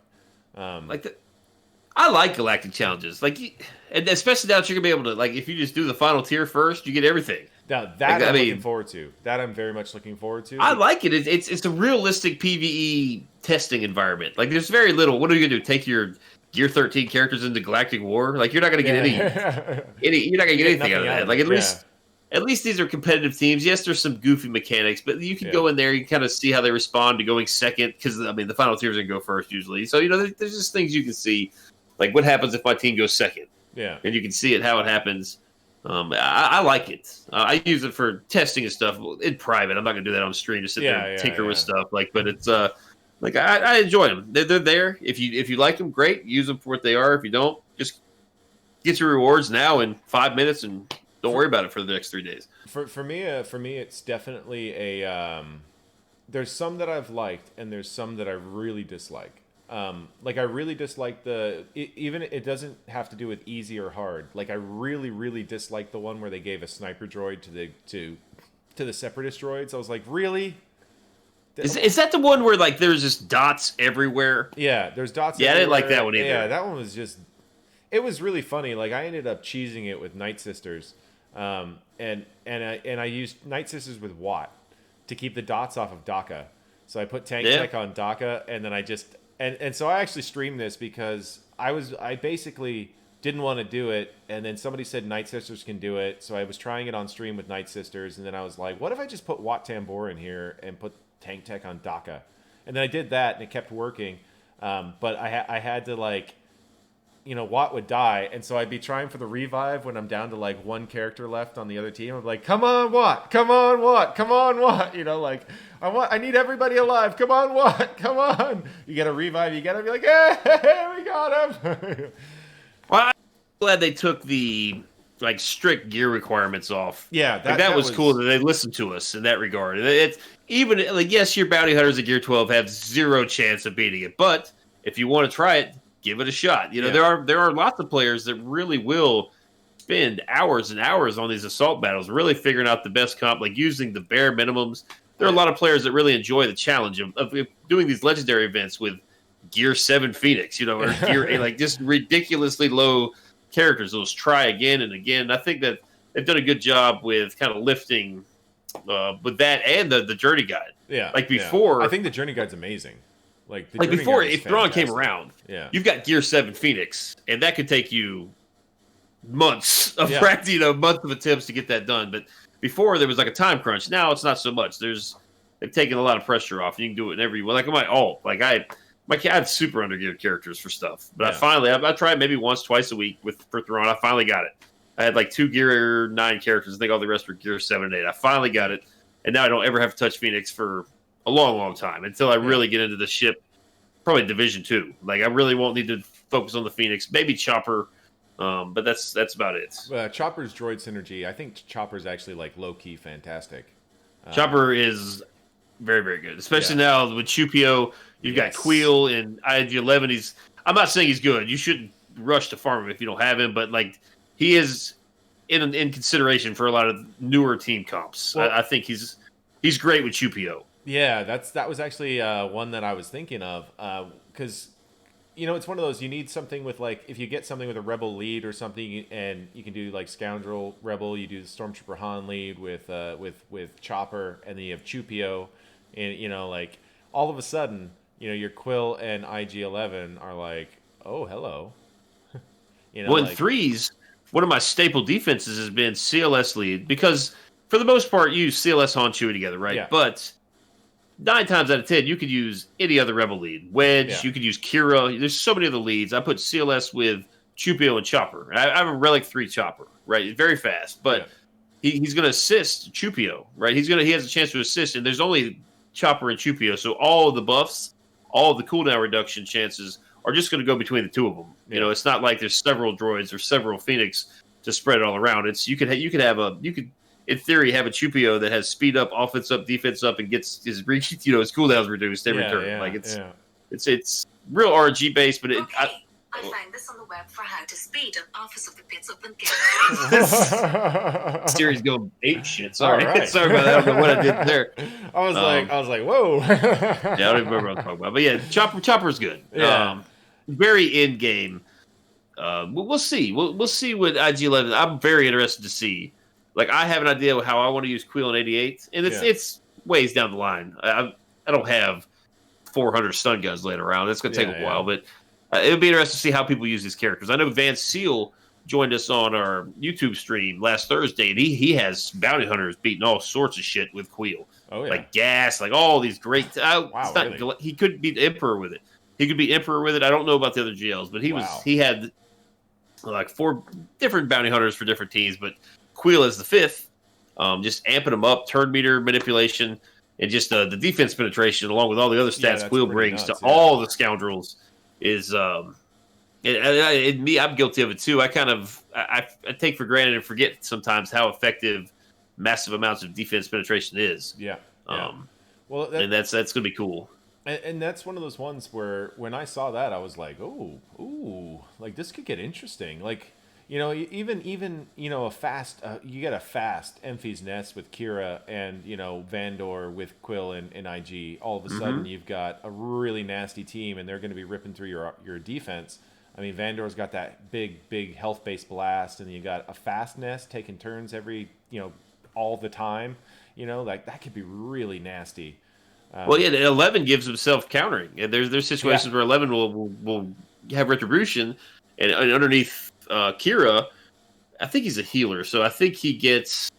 S2: I like galactic challenges, and especially now that you're gonna be able to if you just do the final tier first, you get everything.
S1: Now that I'm looking forward to. That I'm very much looking forward to.
S2: I like it. It's a realistic PvE testing environment. Like there's very little. What are you gonna do? Take your Gear 13 characters into Galactic War? Like you're not gonna get any. You're not gonna get anything out of that. Like at least these are competitive teams. Yes, there's some goofy mechanics, but you can go in there. You can kind of see how they respond to going second because the final tier is gonna go first usually. So there's just things you can see. Like, what happens if my team goes second? Yeah. And you can see how it happens. I like it. I use it for testing and stuff in private. I'm not going to do that on stream, just sit there and tinker with stuff. But it's, I enjoy them. They're there. If you like them, great. Use them for what they are. If you don't, just get your rewards now in 5 minutes and don't worry about it for the next 3 days.
S1: For me, it's definitely a, there's some that I've liked and there's some that I really dislike. I really dislike even it doesn't have to do with easy or hard. Like I really, really dislike the one where they gave a sniper droid to to the Separatist droids. I was like, really?
S2: Is that the one where like there's just dots everywhere?
S1: Yeah, there's dots.
S2: Yeah,
S1: everywhere.
S2: I didn't like that one either.
S1: Yeah, that one was just. It was really funny. Like I ended up cheesing it with Night Sisters, and I used Night Sisters with Watt to keep the dots off of Daka. So I put Tank Tech on Daka, and then I just and so I actually streamed this because I basically didn't want to do it, and then somebody said Night Sisters can do it, so I was trying it on stream with Night Sisters, and then I was like, what if I just put Watt Tambor in here and put Tank Tech on Daka? And then I did that, and it kept working, but I had to like, Watt would die, and so I'd be trying for the revive when I'm down to like one character left on the other team. I'm like, come on, Watt, come on, Watt, come on, Watt. Like I need everybody alive. Come on, Watt, come on. You get a revive, you gotta be like, hey, we got him.
S2: Well, I'm glad they took the like strict gear requirements off.
S1: Yeah,
S2: that was cool that they listened to us in that regard. It's even like, yes, your bounty hunters at Gear 12 have zero chance of beating it, but if you want to try it, give it a shot. There are lots of players that really will spend hours and hours on these assault battles, really figuring out the best comp, like using the bare minimums. There are a lot of players that really enjoy the challenge of doing these legendary events with Gear 7 Phoenix, or Gear like just ridiculously low characters. Those try again and again. I think that they've done a good job with kind of lifting with that and the journey guide.
S1: Yeah,
S2: like before,
S1: I think the journey guide's amazing. Like
S2: before, if Thrawn came around,
S1: you've
S2: got Gear 7 Phoenix, and that could take you months of practice, months of attempts to get that done. But before there was like a time crunch. Now it's not so much. They've taken a lot of pressure off. You can do it in every way. Like my alt, like I have super undergeared characters for stuff. But I tried maybe once, twice a week for Thrawn. I finally got it. I had like 2 Gear 9 characters. I think all the rest were Gear 7 and 8. I finally got it, and now I don't ever have to touch Phoenix for a long, long time until I really get into the ship, probably Division 2. Like I really won't need to focus on the Phoenix, maybe Chopper, but that's about it.
S1: Chopper's droid synergy, I think Chopper's actually like low key fantastic.
S2: Chopper is very, very good, especially now with Chupio. You've got Queel and IG-11. I'm not saying he's good. You shouldn't rush to farm him if you don't have him, but like he is in consideration for a lot of newer team comps. Well, I think he's great with Chupio.
S1: Yeah, that was actually one that I was thinking of because it's one of those, you need something with like, if you get something with a rebel lead or something, and you can do like Scoundrel Rebel, you do the Stormtrooper Han lead with Chopper, and then you have Chupio, and like all of a sudden your Quill and IG-11 are like, oh hello.
S2: Well, in threes, one of my staple defenses has been CLS lead, because for the most part you use CLS Han Chewie together, right?
S1: Yeah.
S2: But 9 times out of 10, you could use any other rebel lead. Wedge, you could use Kira. There's so many other leads. I put CLS with Chupio and Chopper. I have a Relic 3 Chopper, right? Very fast, but he's going to assist Chupio, right? He has a chance to assist, and there's only Chopper and Chupio, so all of the buffs, all of the cooldown reduction chances are just going to go between the two of them. It's not like there's several droids or several Phoenix to spread it all around. It's you could in theory have a Chupio that has speed up, offense up, defense up, and gets his his cooldowns reduced every turn. Like it's real RNG based, but
S3: I find this on the web for how to speed up Office of the Pits Open Game.
S2: Series go ape shit. Sorry, sorry about that. I don't know what I did there.
S1: I was like, whoa.
S2: I don't even remember what I'm talking about. But yeah, Chopper's good.
S1: Yeah.
S2: Very in game. We'll see. We'll see with IG-11. I'm very interested to see. Like, I have an idea of how I want to use Queel and 88, and it's ways down the line. I don't have 400 stun guns laying around. It's going to take a while, but it would be interesting to see how people use these characters. I know Van Seal joined us on our YouTube stream last Thursday, and he has bounty hunters beating all sorts of shit with Queel.
S1: Oh, yeah.
S2: Like gas, like all these great...
S1: Really?
S2: He could beat Emperor with it. I don't know about the other GLs, but he had like 4 different bounty hunters for different teams, but Queel is the 5th, just amping them up, turn meter manipulation, and just the defense penetration, along with all the other stats Queel brings to all the scoundrels, is and me, I'm guilty of it too. I take for granted and forget sometimes how effective massive amounts of defense penetration is.
S1: Yeah.
S2: Well, and that's going to be cool.
S1: And that's one of those ones where when I saw that, I was like, ooh, like this could get interesting. Like, Even a fast you get a fast Emphys Nest with Kira and Vandor with Quill and IG. All of a sudden you've got a really nasty team, and they're going to be ripping through your defense. I mean, Vandor's got that big health based blast, and you got a fast Nest taking turns every all the time. Like that could be really nasty.
S2: Well, yeah, 11 gives himself countering, and there's situations where 11 will have retribution, and underneath Kira, I think he's a healer, so I think he gets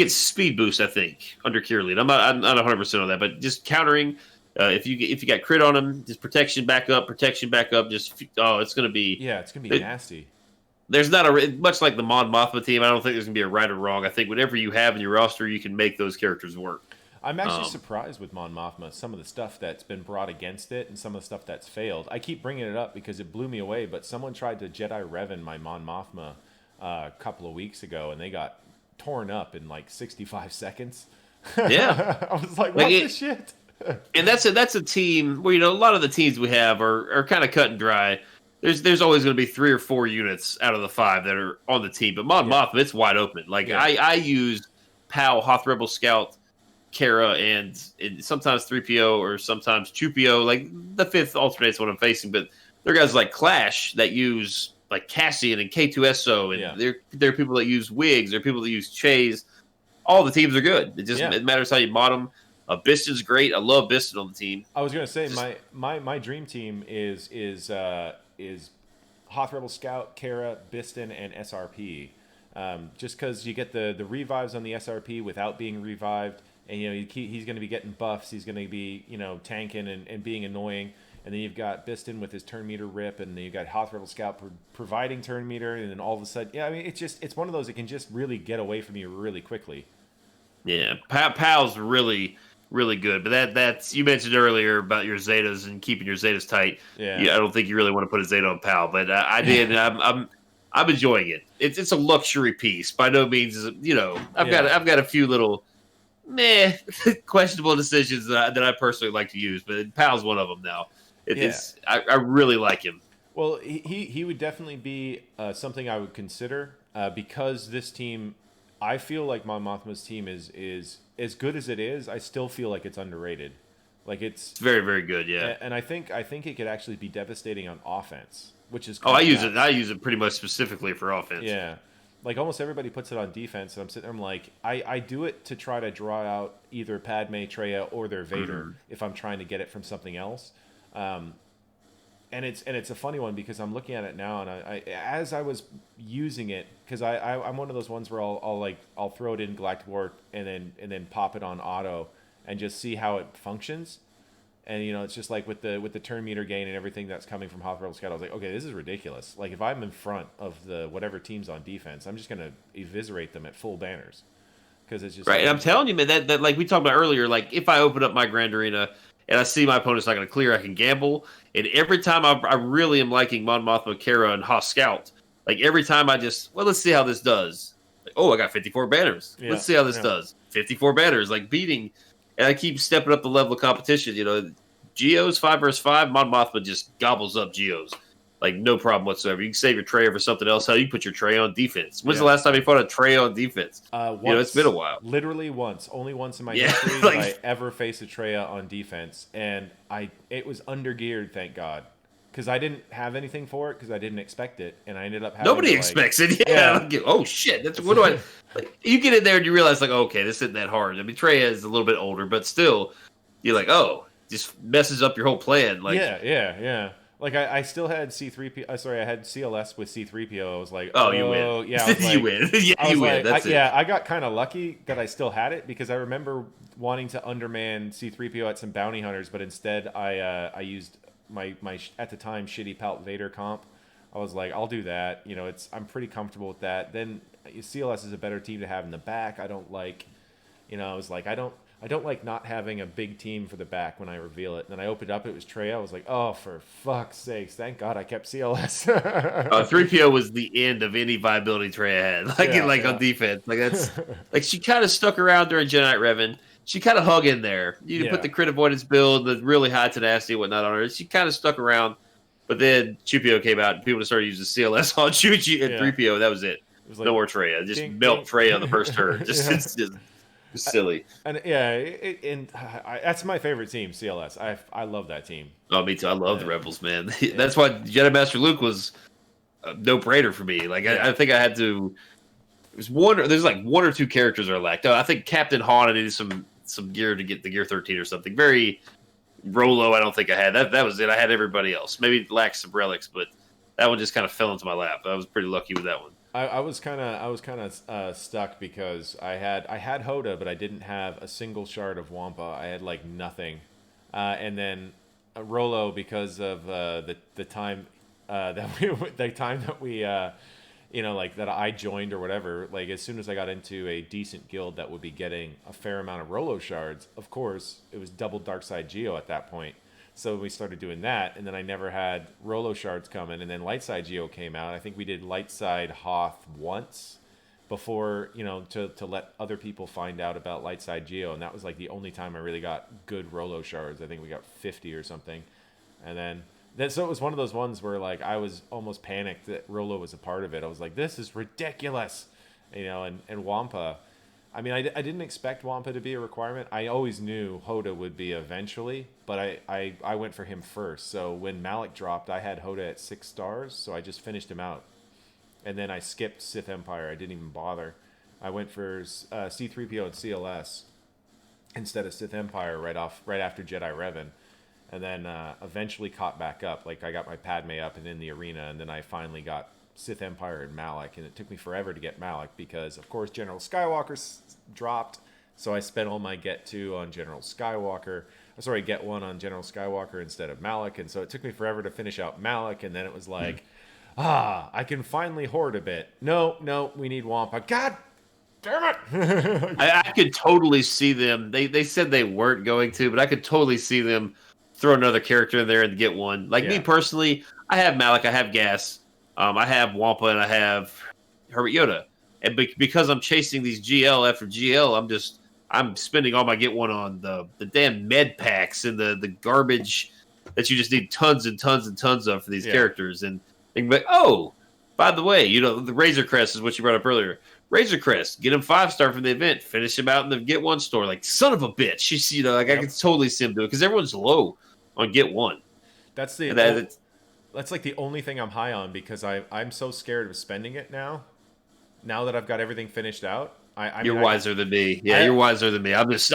S2: speed boost. I think under Kira lead, I'm not 100% on that, but just countering. If you got crit on him, just protection back up. Just it's gonna be
S1: nasty.
S2: There's not much like the Mon Mothma team. I don't think there's gonna be a right or wrong. I think whatever you have in your roster, you can make those characters work.
S1: I'm actually surprised with Mon Mothma, some of the stuff that's been brought against it and some of the stuff that's failed. I keep bringing it up because it blew me away, but someone tried to Jedi Revan my Mon Mothma a couple of weeks ago, and they got torn up in like 65 seconds.
S2: Yeah.
S1: I was like, what the shit?
S2: And that's a team where, a lot of the teams we have are kind of cut and dry. There's always going to be 3 or 4 units out of the 5 that are on the team, but Mon Mothma, it's wide open. Like I use POW, Hoth Rebel Scout, Kara, and sometimes 3PO or sometimes 2PO. Like the 5th alternates what I'm facing, but there are guys like Clash that use like Cassian and K2SO, and there are people that use Wigs, there are people that use Chase. All the teams are good. It matters how you mod them. Biston's great. I love Biston on the team.
S1: I was gonna say my dream team is Hoth Rebel Scout, Kara, Biston, and SRP. Just because you get the revives on the SRP without being revived. And, he's going to be getting buffs. He's going to be, tanking and being annoying. And then you've got Biston with his turn meter rip. And then you've got Hoth Rebel Scout providing turn meter. And then all of a sudden, it's one of those that can just really get away from you really quickly.
S2: Yeah, POW's really, really good. But that's you mentioned earlier about your Zetas and keeping your Zetas tight. Yeah, I don't think you really want to put a Zeta on POW. But I did. And I'm enjoying it. It's a luxury piece. By no means, I've got a few little questionable decisions that I personally like to use, but POW's one of them now. I really like him.
S1: Well, he would definitely be something I would consider because this team, I feel like Mon Mothma's team is as good as it is. I still feel like it's underrated. Like it's
S2: very, very good, yeah.
S1: And I think it could actually be devastating on offense, which is
S2: I use it pretty much specifically for offense.
S1: Yeah. Like almost everybody puts it on defense, and I'm sitting there, I'm like, I do it to try to draw out either Padme, Traya, or their Vader if I'm trying to get it from something else. And it's a funny one because I'm looking at it now, and I as I was using it, because I'm one of those ones where I'll throw it in Galactic War and then pop it on auto and just see how it functions. And it's just like with the turn meter gain and everything that's coming from Hoth Rebel Scout, I was like, okay, this is ridiculous. Like if I'm in front of the whatever team's on defense, I'm just gonna eviscerate them at full banners because it's just
S2: right. And I'm telling you, man, that like we talked about earlier, like if I open up my Grand Arena and I see my opponent's not gonna clear, I can gamble. And every time I really am liking Mon Mothma, Kara, and Hoth Scout. Like every time I just let's see how this does. Like, I got 54 banners. Yeah, let's see how this does. 54 banners, like beating. And I keep stepping up the level of competition. Geos 5 versus 5, Mon Mothma just gobbles up Geos. Like, no problem whatsoever. You can save your Trey for something else. How you put your Trey on defense? When's the last time you fought a Trey on defense?
S1: Once,
S2: it's been a while.
S1: Literally once. Only once in my history did I ever face a Traya on defense. And it was undergeared, thank God. Because I didn't have anything for it because I didn't expect it. And I ended up having
S2: Nobody expects it. Yeah. Oh, shit. What do I... you get in there and you realize, okay, this isn't that hard. I mean, Traya is a little bit older, but still, you're like, just messes up your whole plan. Like,
S1: yeah. Like I still had C3PO. Sorry, I had CLS with C3PO. I was like,
S2: you win.
S1: Yeah, like,
S2: you win. You win. That's it.
S1: Yeah, I got kind of lucky that I still had it because I remember wanting to underman C3PO at some bounty hunters, but instead I used my at the time shitty Palt Vader comp. I was like, I'll do that. I'm pretty comfortable with that. Then CLS is a better team to have in the back. I don't like, I was like, I don't like not having a big team for the back when I reveal it. And then I opened up, it was Trey. I was like, oh, for fuck's sakes. Thank God I kept CLS.
S2: 3PO was the end of any viability Trey had. On defense. Like that's like she kind of stuck around during Jedi Knight Revan. She kind of hung in there. You put the crit avoidance build, the really high tenacity and whatnot on her. She kind of stuck around. But then Chupio came out, and people started using CLS on Chuchi and 3PO. That was it. It was like, no more Traya. Just melt Traya on the first turn. It's just silly.
S1: That's my favorite team, CLS. I love that team.
S2: Oh, me too. I love the Rebels, man. That's why Jedi Master Luke was a no-brainer for me. Like I think I had to. There's like one or two characters I lacked. Oh, I think Captain Han, I needed some gear to get the gear 13 or something. Very Rolo, I don't think I had. That was it. I had everybody else. Maybe lacked some relics, but that one just kind of fell into my lap. I was pretty lucky with that one.
S1: I was kind of stuck because I had Hoda, but I didn't have a single shard of Wampa. I had like nothing, and then Rolo because of the time that we like that I joined or whatever. Like as soon as I got into a decent guild that would be getting a fair amount of Rolo shards, of course it was double Darkside Geo at that point. So we started doing that, and then I never had Rolo shards coming, and then Lightside Geo came out. I think we did Lightside Hoth once before, to let other people find out about Lightside Geo, and that was like the only time I really got good Rolo shards. I think we got 50 or something, and then so it was one of those ones where like I was almost panicked that Rolo was a part of it. I was like, this is ridiculous, and Wampa. I mean, I didn't expect Wampa to be a requirement. I always knew Hoda would be eventually, but I went for him first. So when Malik dropped, I had Hoda at 6 stars, so I just finished him out. And then I skipped Sith Empire. I didn't even bother. I went for C-3PO and CLS instead of Sith Empire right after Jedi Revan. And then eventually caught back up. Like I got my Padme up and in the arena, and then I finally got Sith Empire and Malik, and it took me forever to get Malik because, of course, General Skywalker dropped, so I spent all my get 2 on General Skywalker. Sorry, get 1 on General Skywalker instead of Malik, and so it took me forever to finish out Malik, and then it was like, I can finally hoard a bit. No, we need Wampa. God damn it!
S2: I could totally see them. They said they weren't going to, but I could totally see them throw another character in there and get one. Like me personally, I have Malik, I have Gas. I have Wampa and I have Herbert Yoda, and because I'm chasing these GL after GL, I'm spending all my get one on the damn med packs and the garbage that you just need tons and tons and tons of for these characters. And but by the way, the Razor Crest is what you brought up earlier. Razor Crest, get him 5-star from the event, finish him out in the get one store. Like son of a bitch, I could totally see him do it because everyone's low on get one.
S1: That's like the only thing I'm high on because I'm so scared of spending it now. Now that I've got everything finished out,
S2: you're wiser than me. Yeah, you're wiser than me. I'm just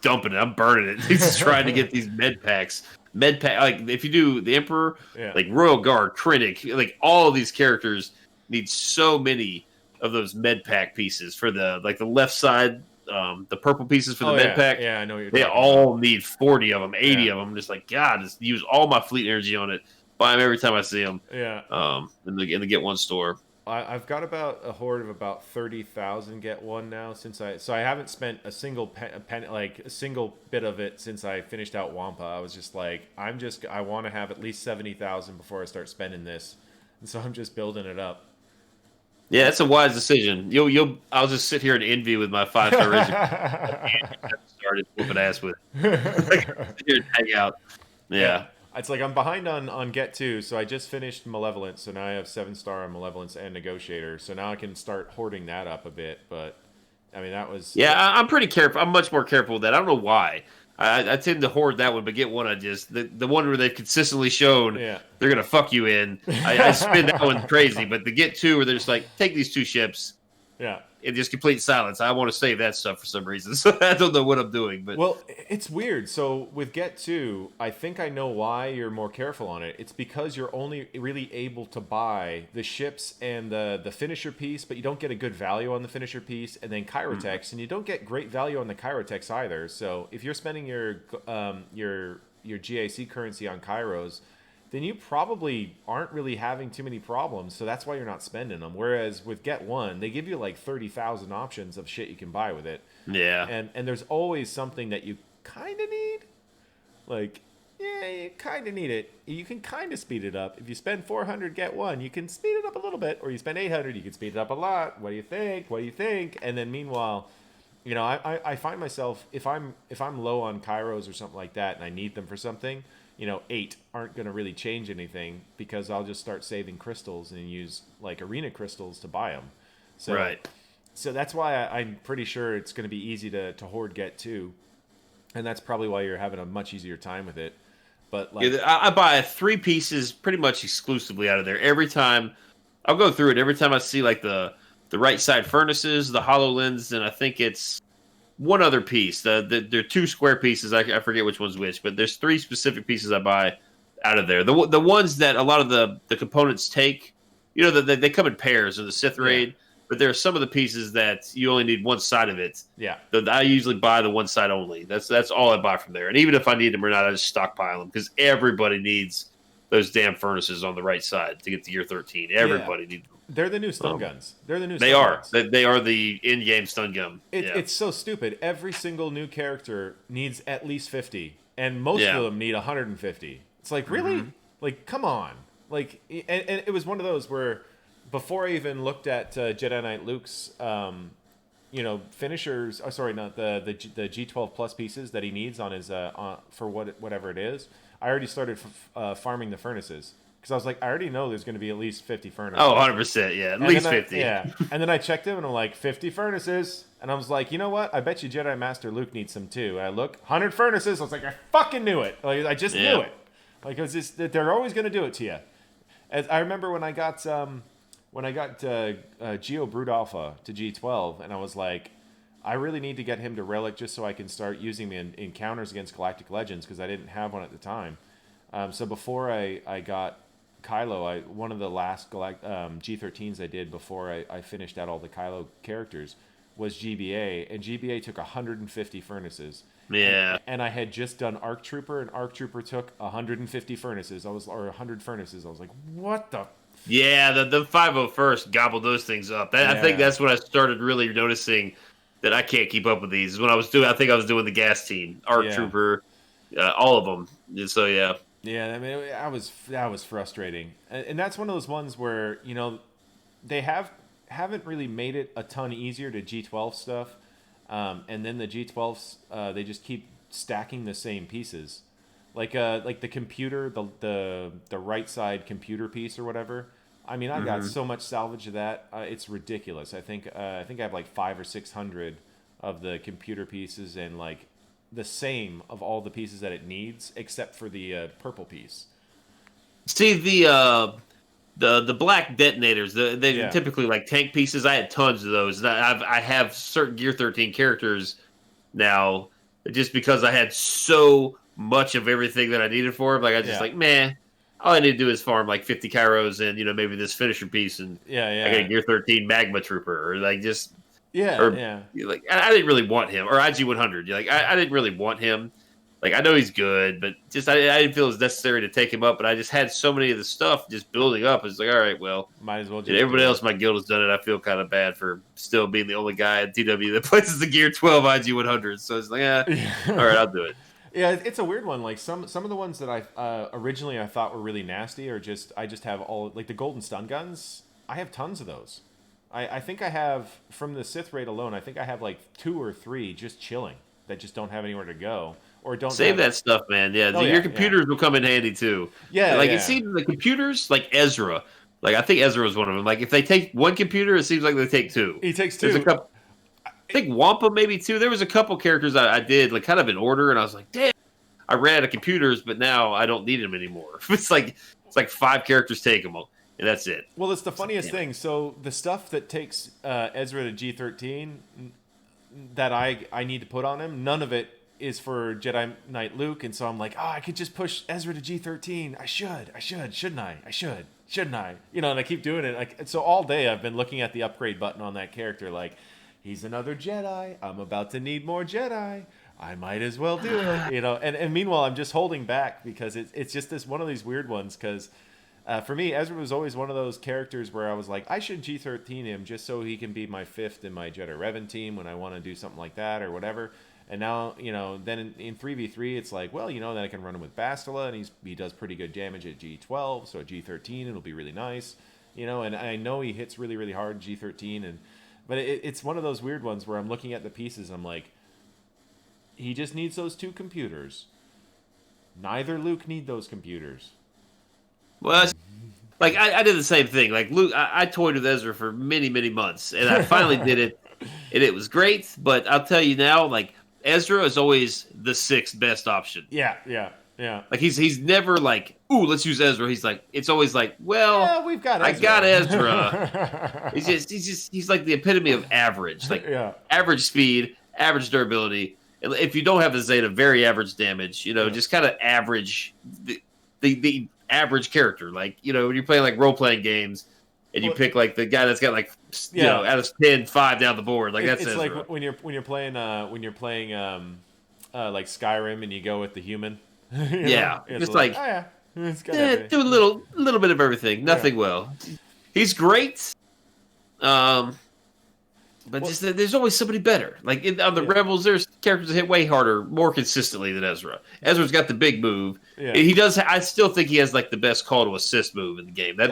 S2: dumping it. I'm burning it. He's trying to get these med packs. Like if you do the Emperor, like Royal Guard, Krennic, like all of these characters need so many of those med pack pieces for the left side. The purple pieces for the med pack.
S1: Yeah, I know what you're
S2: They all need 40 of them, 80 of them. I'm just like, God, just use all my fleet energy on it. Buy them every time I see them.
S1: Yeah.
S2: In the get one store.
S1: I've got about a hoard of about 30,000 get one now so I haven't spent a single a single bit of it since I finished out Wampa. I was just like, I want to have at least 70,000 before I start spending this, and so I'm just building it up.
S2: Yeah, that's a wise decision. I'll just sit here and envy with my 5-star Razor. Started whooping ass with. Sit here and hang out. Yeah.
S1: It's like I'm behind on Get 2, so I just finished Malevolence, so now I have 7-star on Malevolence and Negotiator, so now I can start hoarding that up a bit, but, I mean, that was...
S2: Yeah, I'm pretty careful. I'm much more careful with that. I don't know why. I tend to hoard that one, but Get one, the one where they've consistently shown they're going to fuck you in, I spin that one crazy, but the Get 2 where they're just like, take these 2 ships.
S1: Yeah.
S2: In just complete silence. I want to save that stuff for some reason. So I don't know what I'm doing. But
S1: well, it's weird. So with Get 2, I think I know why you're more careful on it. It's because you're only really able to buy the ships and the finisher piece, but you don't get a good value on the finisher piece, and then Kyrotex, and you don't get great value on the Kyrotex either. So if you're spending your GAC currency on Kyros, then you probably aren't really having too many problems, so that's why you're not spending them. Whereas with Get 1, they give you like 30,000 options of shit you can buy with it.
S2: Yeah.
S1: And there's always something that you kind of need. Like, you kind of need it. You can kind of speed it up. If you spend 400, Get 1, you can speed it up a little bit. Or you spend 800, you can speed it up a lot. What do you think? And then meanwhile, You know, I find myself if I'm low on Kairos or something like that and I need them for something, you know, 8 aren't going to really change anything because I'll just start saving crystals and use like arena crystals to buy them. So,
S2: Right.
S1: So that's why I'm pretty sure it's going to be easy to hoard get too, and that's probably why you're having a much easier time with it. But like,
S2: Yeah, I buy 3 pieces pretty much exclusively out of there every time. I'll go through it every time I see like the right side furnaces, the HoloLens, and I think it's one other piece. There are 2 square pieces. I forget which one's which, but there's 3 specific pieces I buy out of there. The ones that a lot of the components take, you know, they come in pairs in the Sith raid. But there are some of the pieces that you only need one side of it.
S1: Yeah.
S2: I usually buy the one side only. That's all I buy from there. And even if I need them or not, I just stockpile them because everybody needs those damn furnaces on the right side to get to year 13. Everybody needs them.
S1: They're the new stun guns. They're the new.
S2: They
S1: stun
S2: are.
S1: Guns.
S2: They are the in-game stun gun.
S1: It's so stupid. Every single new character needs at least 50, and most of them need 150. It's like really, like come on, like and it was one of those where. Before I even looked at Jedi Knight Luke's, you know, finishers. Oh, sorry, not the G12 plus pieces that he needs on his for whatever it is. I already started farming the furnaces because I was like, I already know there's going to be at least 50 furnaces.
S2: Oh, 100%, yeah, at least 50.
S1: Yeah, and then I checked them and I'm like 50 furnaces, and I was like, you know what? I bet you Jedi Master Luke needs some too. And I look 100 furnaces. I was like, I fucking knew it. Like I just knew it. Like it was just they're always going to do it to you. As I remember when I got Geo Brood Alpha to G12, and I was like, I really need to get him to Relic just so I can start using him in encounters against Galactic Legends because I didn't have one at the time. So before I got Kylo, one of the last G13s I did before I finished out all the Kylo characters was GBA, and GBA took 150 furnaces.
S2: Yeah.
S1: And I had just done Arc Trooper, and Arc Trooper took 150 furnaces. or 100 furnaces. I was like, what the...
S2: Yeah, the 501st gobbled those things up. I think that's when I started really noticing that I can't keep up with these. When I was doing the gas team, Arc Trooper, all of them. So yeah.
S1: Yeah, I mean, that was frustrating, and that's one of those ones where you know they haven't really made it a ton easier to G12 stuff, and then the G12s they just keep stacking the same pieces. Like the computer, the right side computer piece or whatever. I mean, I got so much salvage of that. It's ridiculous. I think I have like 500 or 600 of the computer pieces and like the same of all the pieces that it needs, except for the purple piece.
S2: See the black detonators. They're typically like tank pieces. I had tons of those. I have certain Gear 13 characters now just because I had so much of everything that I needed for him. Like I just like, man, all I need to do is farm like 50 Kairos and maybe this finisher piece, and I got a Gear 13 Magma Trooper, or like just like I didn't really want him, or IG 100. Like I didn't really want him. Like I know he's good, but just I didn't feel it was necessary to take him up. But I just had so many of the stuff just building up. It's like, all right, well,
S1: might as well.
S2: Everybody else in my guild has done it. I feel kind of bad for still being the only guy at TW that places the Gear 12 IG 100. So it's like, all right, I'll do it.
S1: Yeah, it's a weird one. Like some of the ones that I originally I thought were really nasty, or I just have all like the golden stun guns. I have tons of those. I think I have from the Sith raid alone. I think I have like 2 or 3 just chilling that just don't have anywhere to go or don't
S2: save that stuff, man. Yeah, your computers will come in handy too.
S1: Yeah,
S2: like it seems the computers like Ezra. Like I think Ezra was one of them. Like if they take one computer, it seems like they take 2.
S1: He takes 2.
S2: There's a couple. I think Wampa maybe 2. There was a couple characters I did like kind of in order, and I was like, damn, I ran out of computers, but now I don't need them anymore. It's like 5 characters take them, and that's it.
S1: Well, it's the funniest thing. So the stuff that takes Ezra to G13 that I need to put on him, none of it is for Jedi Knight Luke, and so I'm like, I could just push Ezra to G13. Shouldn't I? You know, and I keep doing it. Like, so all day I've been looking at the upgrade button on that character, like, he's another Jedi. I'm about to need more Jedi. I might as well do it. You know, and meanwhile I'm just holding back because it's just this one of these weird ones because for me, Ezra was always one of those characters where I was like, I should G13 him just so he can be my 5th in my Jedi Revan team when I want to do something like that or whatever. And now, then in 3v3, it's like, well, then I can run him with Bastila, and he does pretty good damage at G12, so at G13 it'll be really nice. And I know he hits really, really hard at G13, But it's one of those weird ones where I'm looking at the pieces. I'm like, he just needs those 2 computers. Neither Luke need those computers.
S2: Well, like I did the same thing. Like Luke, I toyed with Ezra for many, many months, and I finally did it, and it was great. But I'll tell you now, like Ezra is always the 6th best option.
S1: Yeah.
S2: Like he's never like, ooh, let's use Ezra. He's like, it's always like, well,
S1: yeah, we've got Ezra.
S2: I got Ezra. he's like the epitome of average, like average speed, average durability. If you don't have the Zeta, very average damage. Just kind of average the average character. Like when you're playing like role playing games, and you pick like the guy that's got like out of 10, 5 down the board. Like that's
S1: it's
S2: Ezra.
S1: like when you're playing like Skyrim and you go with the human.
S2: It's like
S1: it's
S2: do a little bit of everything. Nothing well. He's great. But just there's always somebody better. Like on the Rebels, there's characters that hit way harder, more consistently than Ezra. Ezra's got the big move. Yeah. He does. I still think he has like the best call to assist move in the game. That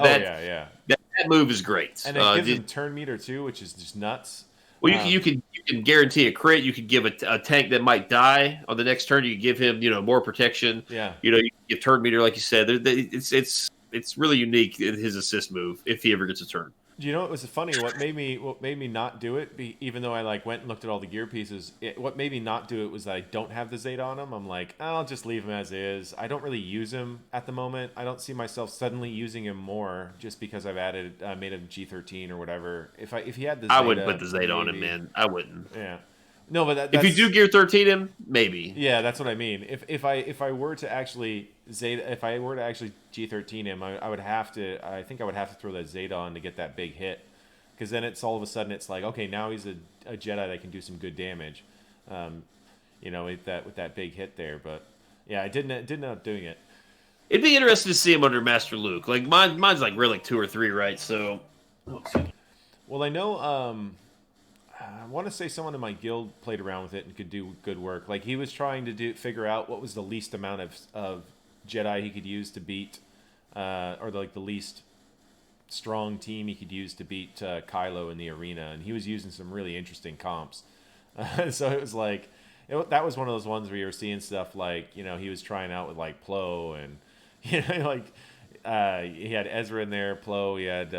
S2: move is great.
S1: And it gives him turn meter too, which is just nuts.
S2: Well, you can guarantee a crit. You can give a tank that might die on the next turn. You can give him more protection.
S1: Yeah.
S2: You can give turn meter, like you said. It's really unique in his assist move if he ever gets a turn.
S1: You know, it was funny. What made me not do it, even though I like went and looked at all the gear pieces. What made me not do it was that I don't have the Zeta on him. I'm like, I'll just leave him as is. I don't really use him at the moment. I don't see myself suddenly using him more just because I've made him G13 or whatever. If he had the Zeta,
S2: I wouldn't put the Zeta on him, man. I wouldn't.
S1: Yeah. No, but
S2: if you do gear 13 him, maybe.
S1: Yeah, that's what I mean. If I were to actually Zeta, if I were to actually G13 him, I would have to. I think I would have to throw that Zeta on to get that big hit, because then it's all of a sudden it's like, okay, now he's a Jedi that can do some good damage, with that big hit there. But yeah, I didn't end up doing it.
S2: It'd be interesting to see him under Master Luke. Like mine's like relic 2 or 3, right? So,
S1: well, I know. I want to say someone in my guild played around with it and could do good work. Like he was trying to figure out what was the least amount of Jedi he could use to beat, or the least strong team he could use to beat Kylo in the arena, and he was using some really interesting comps. So it was like that was one of those ones where you were seeing stuff like he was trying out with like Plo, and he had Ezra in there, Plo. He had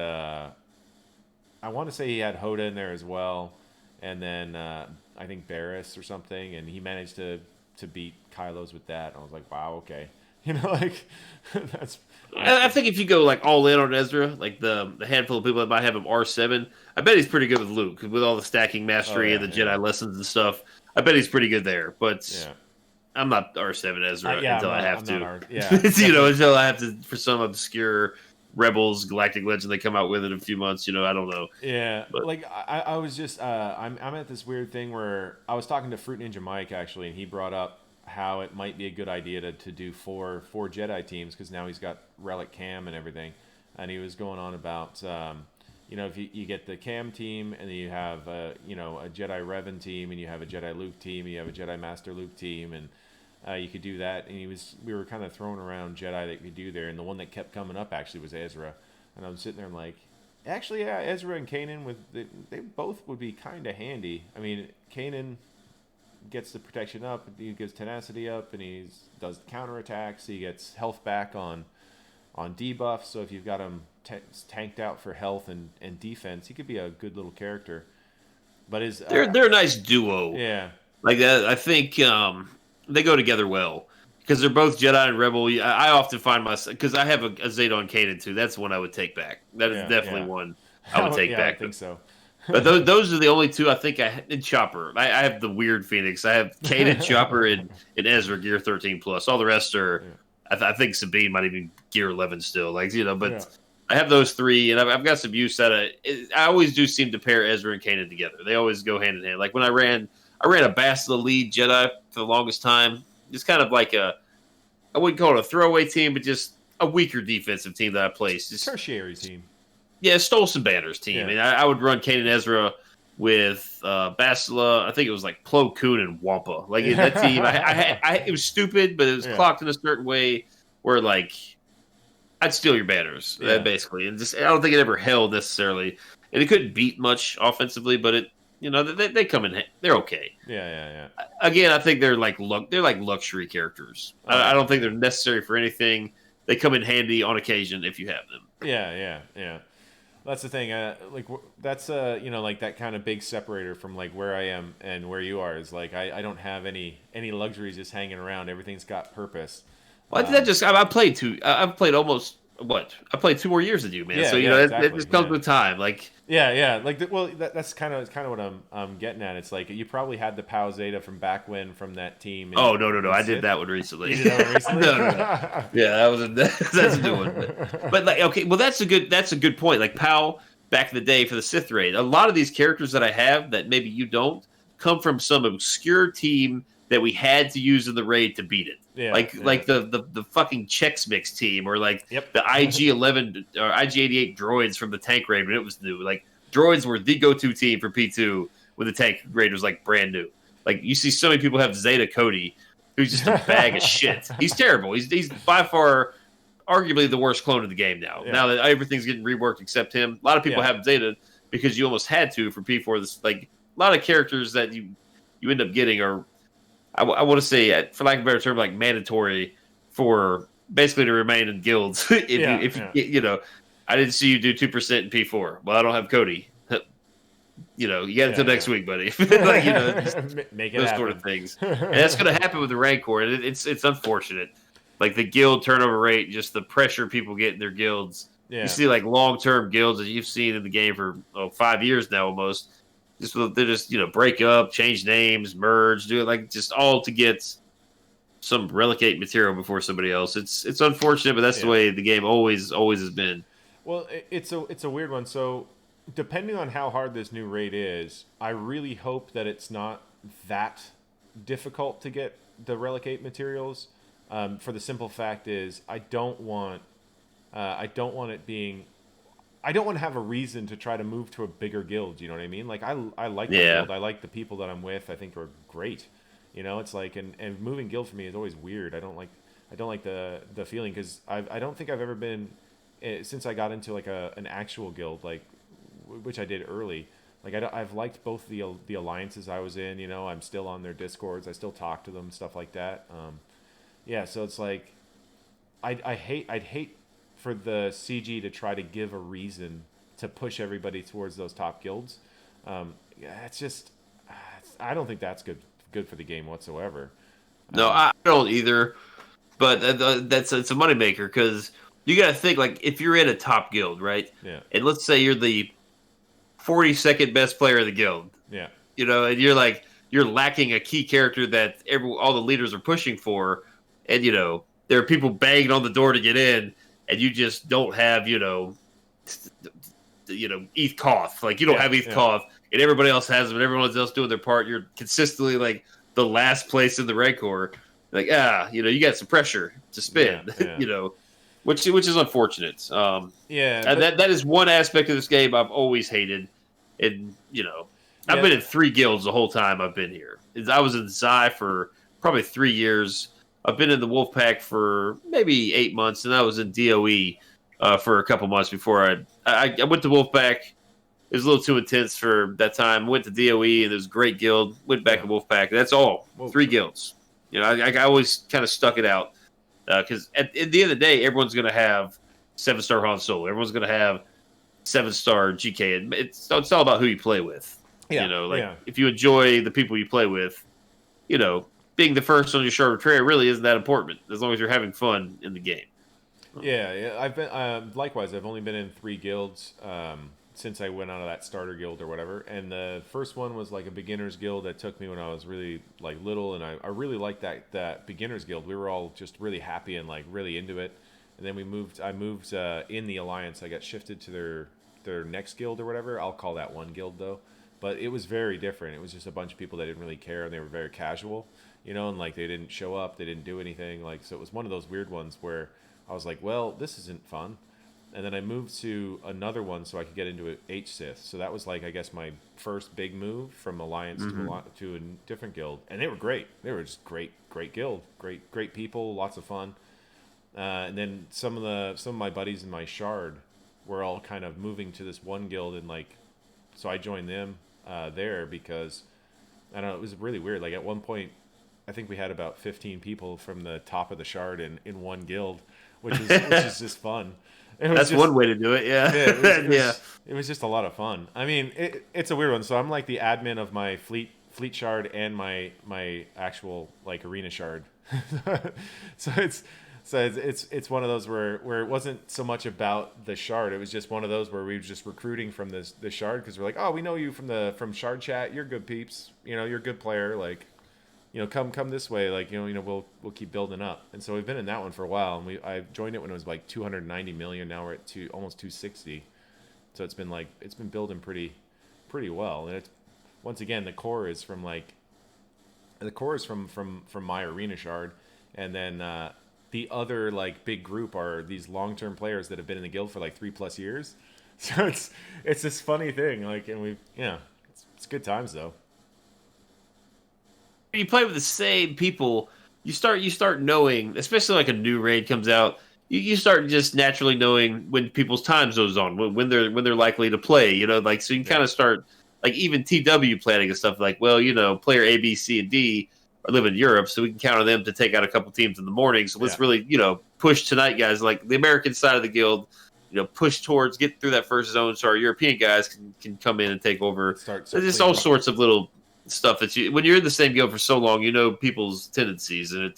S1: I want to say he had Hoda in there as well. And then I think Barriss or something, and he managed to beat Kylo's with that. I was like, wow, okay, that's.
S2: I think if you go like all in on Ezra, like the handful of people that might have him R7, I bet he's pretty good with Luke with all the stacking mastery and the Jedi lessons and stuff. I bet he's pretty good there, but I'm not R7 Ezra until I have to. Until I have to for some obscure Rebels Galactic Legend they come out with in a few months. I don't know.
S1: Yeah, but like I was just I'm at this weird thing where I was talking to Fruit Ninja Mike actually, and he brought up how it might be a good idea to do four Jedi teams, because now he's got Relic Cam and everything, and he was going on about if you get the Cam team, and then you have a Jedi Revan team, and you have a Jedi Luke team, and you have a Jedi Master Luke team, and you could do that, and we were kind of throwing around Jedi that you could do there, and the one that kept coming up actually was Ezra, and I was sitting there and like, actually, yeah, Ezra and Kanan they both would be kind of handy. I mean, Kanan gets the protection up, he gets tenacity up, and he does counterattacks. He gets health back on debuff, so if you've got him tanked out for health and defense, he could be a good little character. But
S2: they're a nice duo.
S1: Yeah,
S2: like that. I think they go together well because they're both Jedi and Rebel. I often find myself, because I have a Zeta on Kanan too. That's one I would take back. That is definitely one I would take back.
S1: I think so.
S2: But those are the only two I think in Chopper. I have the weird Phoenix. I have Kanan, Chopper, and Ezra Gear 13 plus. All the rest are. Yeah. I think Sabine might even Gear 11 still. But I have those three, and I've got some use out of it. I always do seem to pair Ezra and Kanan together. They always go hand in hand. Like when I ran a Bastila lead Jedi for the longest time. Just kind of like I wouldn't call it a throwaway team, but just a weaker defensive team that I placed. Just
S1: tertiary team.
S2: Yeah, stole some banners team. Yeah. And I would run Kanan Ezra with Bastila. I think it was like Plo Koon and Wampa. Like that team, it was stupid, but it was clocked in a certain way where like I'd steal your banners basically, and just I don't think it ever held necessarily. and they couldn't beat much offensively, but they come in, they're okay.
S1: Yeah.
S2: Again, I think they're like luxury characters. I don't think they're necessary for anything. They come in handy on occasion if you have them.
S1: Yeah. That's the thing. That's like that kind of big separator from like where I am and where you are is like I don't have any luxuries just hanging around. Everything's got purpose.
S2: Well, I've played I've played almost I played 2 more years than you, man.
S1: Yeah,
S2: so
S1: exactly.
S2: it just comes with time. Like
S1: like that's kind of what I'm getting at. It's like you probably had the POW Zeta from back when from that team.
S2: Oh no! I did that one recently.
S1: You did that one recently?
S2: No. Yeah, that's a new one. But like, okay, well, that's a good point. Like POW back in the day for the Sith raid, a lot of these characters that I have that maybe you don't come from some obscure team that we had to use in the raid to beat it.
S1: Yeah,
S2: like the fucking Chex Mix team, or like the IG-11 or IG-88 droids from the tank raid when it was new. Like droids were the go-to team for P2 when the tank raid was like brand new. Like you see so many people have Zeta Cody, who's just a bag of shit. He's terrible. He's by far arguably the worst clone of the game now. Yeah. Now that everything's getting reworked except him. A lot of people have Zeta because you almost had to for P4. This like a lot of characters that you end up getting are, I want to say, for lack of a better term, like mandatory for basically to remain in guilds. I didn't see you do 2% in P4. Well, I don't have Cody. You got until next week, buddy. Like,
S1: make it
S2: those
S1: happen.
S2: Sort of things, and that's going to happen with the Rancor. And it's unfortunate, like the guild turnover rate, just the pressure people get in their guilds. Yeah. You see like long-term guilds that you've seen in the game for 5 years now, almost. They just break up, change names, merge, do it like just all to get some relicate material before somebody else. It's unfortunate, but that's the way the game always has been.
S1: Well, it's a weird one. So depending on how hard this new raid is, I really hope that it's not that difficult to get the relicate materials. For the simple fact is, I don't want it being. I don't want to have a reason to try to move to a bigger guild. You know what I mean? Like I like the guild. I like the people that I'm with. I think are great. It's like and moving guild for me is always weird. I don't like the feeling because I don't think I've ever been since I got into like an actual guild like which I did early. Like I've liked both the alliances I was in. I'm still on their discords. I still talk to them, stuff like that. So it's like I'd hate for the CG to try to give a reason to push everybody towards those top guilds. It's just I don't think that's good for the game whatsoever.
S2: No, I don't either. But it's a moneymaker because you got to think like if you're in a top guild, right?
S1: Yeah.
S2: And let's say you're the 42nd best player of the guild.
S1: Yeah.
S2: And you're lacking a key character that all the leaders are pushing for, and there are people banging on the door to get in. And you just don't have, ETH Koth. Like, you don't have ETH Koth, and everybody else has them, and everyone else doing their part. You're consistently, like, the last place in the Rancor. Like, you got some pressure to spin, which is unfortunate. And that is one aspect of this game I've always hated. And, I've been in 3 guilds the whole time I've been here. I was in Zai for probably 3 years. I've been in the Wolfpack for maybe 8 months, and I was in DOE for a couple months before I went to Wolfpack. It was a little too intense for that time. Went to DOE, and it was a great guild. Went back to Wolfpack. That's all. 3 guilds. I always kind of stuck it out because at the end of the day, everyone's going to have 7-star Han Solo. Everyone's going to have 7-star GK. It's all about who you play with. If you enjoy the people you play with, being the first on your shard of trail really isn't that important as long as you're having fun in the game.
S1: Yeah. I've been likewise. I've only been in 3 guilds since I went out of that starter guild or whatever. And the first one was like a beginner's guild that took me when I was really like little, and I really liked that beginner's guild. We were all just really happy and like really into it. And then I moved in the alliance. I got shifted to their next guild or whatever. I'll call that one guild though. But it was very different. It was just a bunch of people that didn't really care, and they were very casual. And like they didn't show up, they didn't do anything. Like, so it was one of those weird ones where I was like, well, this isn't fun. And then I moved to another one so I could get into HSith. So that was like, I guess, my first big move from Alliance to a different guild. And they were great. They were just great guild, great people, lots of fun. And then some of my buddies in my shard were all kind of moving to this one guild in like so I joined them there because I don't know, it was really weird. Like at one point, I think we had about 15 people from the top of the shard in one guild, which is just fun.
S2: That's one way to do it. Yeah.
S1: It was just a lot of fun. I mean, it's a weird one. So I'm like the admin of my fleet shard and my actual like arena shard. so it's one of those where it wasn't so much about the shard. It was just one of those where we were just recruiting from the shard because we're like, oh, we know you from Shard Chat. You're good peeps. You're a good player. Like, come this way. Like, we'll keep building up. And so we've been in that one for a while. And I joined it when it was like 290 million. Now we're at almost 260. So it's been building pretty well. And it's, once again, the core is from my arena shard, and then the other like big group are these long-term players that have been in the guild for like 3+ years. So it's this funny thing. Like, and it's good times though.
S2: You play with the same people, you start knowing, especially like a new raid comes out, you start just naturally knowing when people's time zones on, when they're likely to play, like, so you can kind of start like even TW planning and stuff like, well, player A, B, C, and D live in Europe, so we can count on them to take out a couple teams in the morning. So let's really, push tonight, guys. Like the American side of the guild, push towards get through that first zone, so our European guys can come in and take over. So just all sorts of little stuff that when you're in the same guild for so long, people's tendencies, and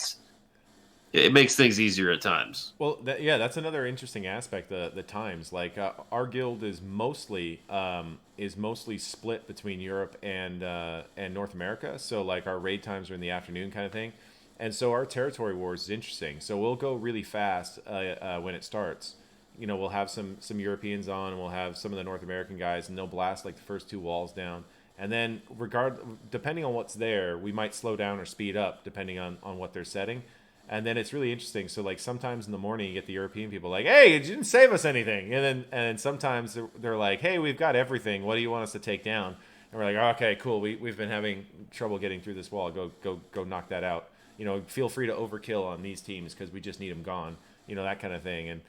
S2: it makes things easier at times.
S1: Well, that's another interesting aspect. The times, like our guild is mostly split between Europe and North America. So like our raid times are in the afternoon kind of thing, and so our territory wars is interesting. So we'll go really fast when it starts. We'll have some Europeans on, and we'll have some of the North American guys, and they'll blast like the first 2 walls down. And then depending on what's there, we might slow down or speed up depending on what they're setting. And then it's really interesting. So like sometimes in the morning you get the European people like, hey, you didn't save us anything. And then sometimes they're like, hey, we've got everything. What do you want us to take down? And we're like, oh, okay, cool. We've been having trouble getting through this wall. Go knock that out. Feel free to overkill on these teams because we just need them gone. That kind of thing.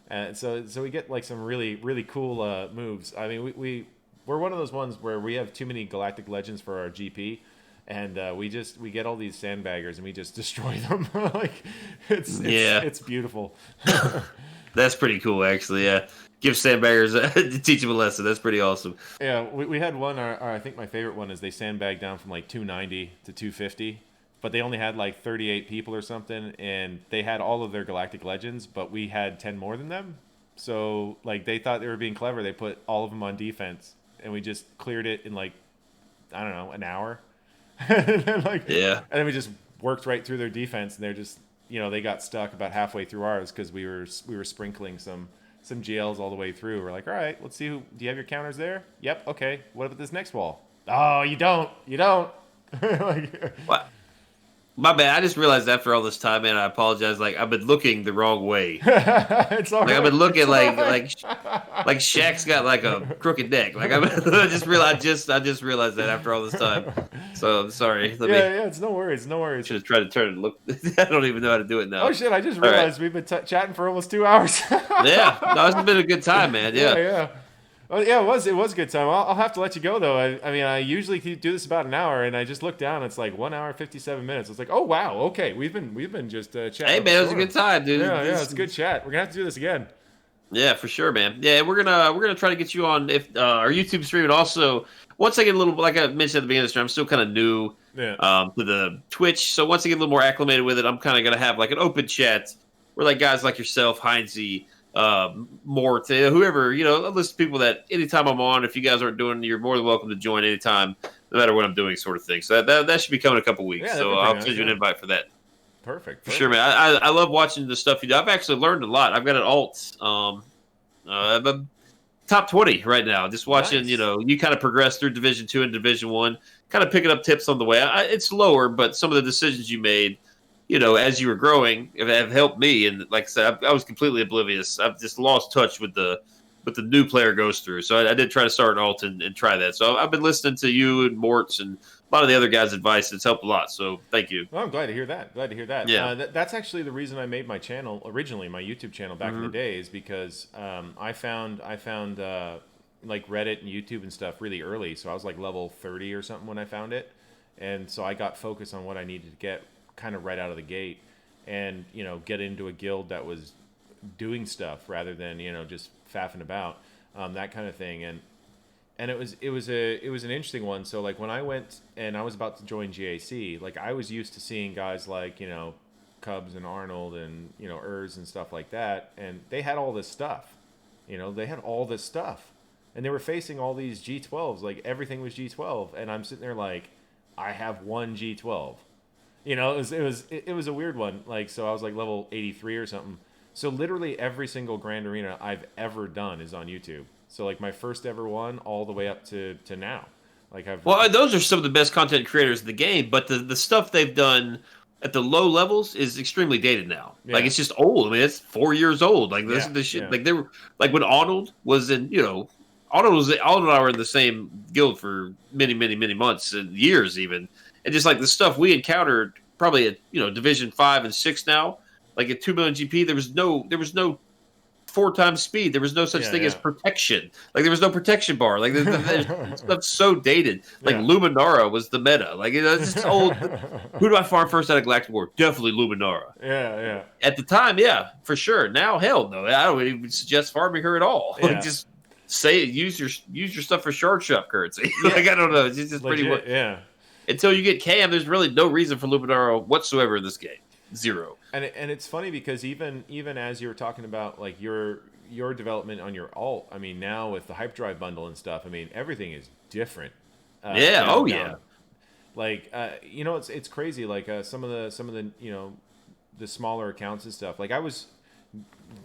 S1: And so we get like some really, really cool moves. I mean, we're one of those ones where we have too many Galactic Legends for our GP. And we get all these sandbaggers and we just destroy them. Like it's beautiful.
S2: That's pretty cool, actually. Yeah, give sandbaggers teach them a lesson. That's pretty awesome.
S1: Yeah, we had one. I think my favorite one is they sandbagged down from like 290 to 250, but they only had like 38 people or something, and they had all of their Galactic Legends, but we had 10 more than them. So like they thought they were being clever. They put all of them on defense, and we just cleared it in like, I don't know, an hour. And then we just worked right through their defense, and they're just they got stuck about halfway through ours because we were sprinkling some GLs all the way through. We're like, all right, let's see, do you have your counters there? Yep. Okay, what about this next wall? Oh, you don't
S2: What? My bad. I just realized after all this time, man, I apologize. Like I've been looking the wrong way.
S1: It's all right.
S2: I've been looking like Shaq's got like a crooked neck. Like I just realized that after all this time. So I'm sorry.
S1: It's no worries.
S2: Should have tried to turn it. Look, I don't even know how to do it now.
S1: Oh shit! I just realized we've been chatting for almost 2 hours.
S2: Yeah, no, it's been a good time, man. Yeah.
S1: Well, yeah, it was a good time. I'll have to let you go though. I mean, I usually do this about an hour, and I just looked down. It's like 1 hour 57 minutes. It's like, oh wow, okay, we've been just chatting.
S2: Hey man, it was a good time, dude.
S1: Yeah, it's a good chat. We're gonna have to do this again.
S2: Yeah, for sure, man. Yeah, we're gonna try to get you on if our YouTube stream, and also once I get a little, like I mentioned at the beginning of the stream, I'm still kind of new to the Twitch. So once I get a little more acclimated with it, I'm kind of gonna have like an open chat where like guys like yourself, Heinze, Mort, whoever, a list of people that anytime I'm on, if you guys aren't doing, you're more than welcome to join anytime, no matter what I'm doing, sort of thing. So that should be coming in a couple weeks. So I'll send you an invite for that.
S1: Perfect.
S2: Sure, man. I love watching the stuff you do. I've actually learned a lot. I've got an alt, I'm top 20 right now. Just watching, you kind of progress through Division 2 and Division 1, kind of picking up tips on the way. It's lower, but some of the decisions you made, as you were growing, have helped me. And like I said, I was completely oblivious. I've just lost touch with the new player goes through. So I did try to start an alt and try that. So I've been listening to you and Mort's and a lot of the other guys' advice. It's helped a lot. So thank you.
S1: Well, I'm glad to hear that.
S2: Yeah.
S1: That's actually the reason I made my channel originally, my YouTube channel back in the day, is because I found like Reddit and YouTube and stuff really early. So I was like level 30 or something when I found it. And so I got focused on what I needed to get kind of right out of the gate and, get into a guild that was doing stuff rather than, just faffing about, that kind of thing. And it was an interesting one. So like when I went and I was about to join GAC, like I was used to seeing guys like, Cubs and Arnold and, Urs and stuff like that. And they had all this stuff, they had all this stuff and they were facing all these G12s, like everything was G12. And I'm sitting there like, I have one G12, it was a weird one. Like, so I was like level 83 or something. So literally every single Grand Arena I've ever done is on YouTube. So like my first ever one all the way up to now. Like
S2: those are some of the best content creators in the game, but the stuff they've done at the low levels is extremely dated now. Yeah. Like it's just old. I mean, it's 4 years old. Like this is the shit. Yeah. Like they were like when Arnold was in, Arnold and I were in the same guild for many, many, many months and years even. And just like the stuff we encountered probably at, Division 5 and 6 now, like at 2 million GP, there was no 4 times speed. There was no such thing as protection. Like there was no protection bar. Like stuff's so dated. Like Luminara was the meta. Like it's just old. Who do I farm first out of Galactic War? Definitely Luminara.
S1: Yeah. At
S2: the time, for sure. Now, hell no. I don't even suggest farming her at all.
S1: Yeah.
S2: Like just use your stuff for shard shop currency. Like I don't know. It's just
S1: legit,
S2: pretty much. Until you get Cam, there's really no reason for Luminara whatsoever in this game. Zero.
S1: And it's funny because even as you were talking about like your development on your alt, I mean now with the hyperdrive bundle and stuff, I mean everything is different.
S2: Yeah.
S1: Like it's crazy. Like some of the the smaller accounts and stuff. Like I was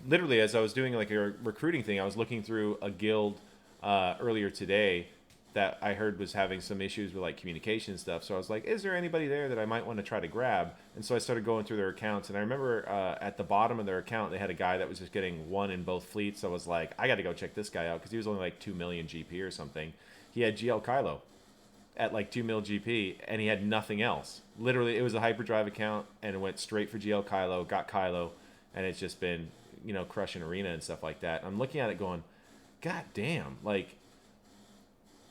S1: literally as I was doing like a recruiting thing, I was looking through a guild earlier today that I heard was having some issues with like communication and stuff. So I was like, is there anybody there that I might want to try to grab? And so I started going through their accounts. And I remember at the bottom of their account, they had a guy that was just getting 1 in both fleets. So I was like, I got to go check this guy out because he was only like 2 million GP or something. He had GL Kylo at like 2 mil GP and he had nothing else. Literally, it was a hyperdrive account and it went straight for GL Kylo, got Kylo, and it's just been, crushing arena and stuff like that. I'm looking at it going, God damn, like,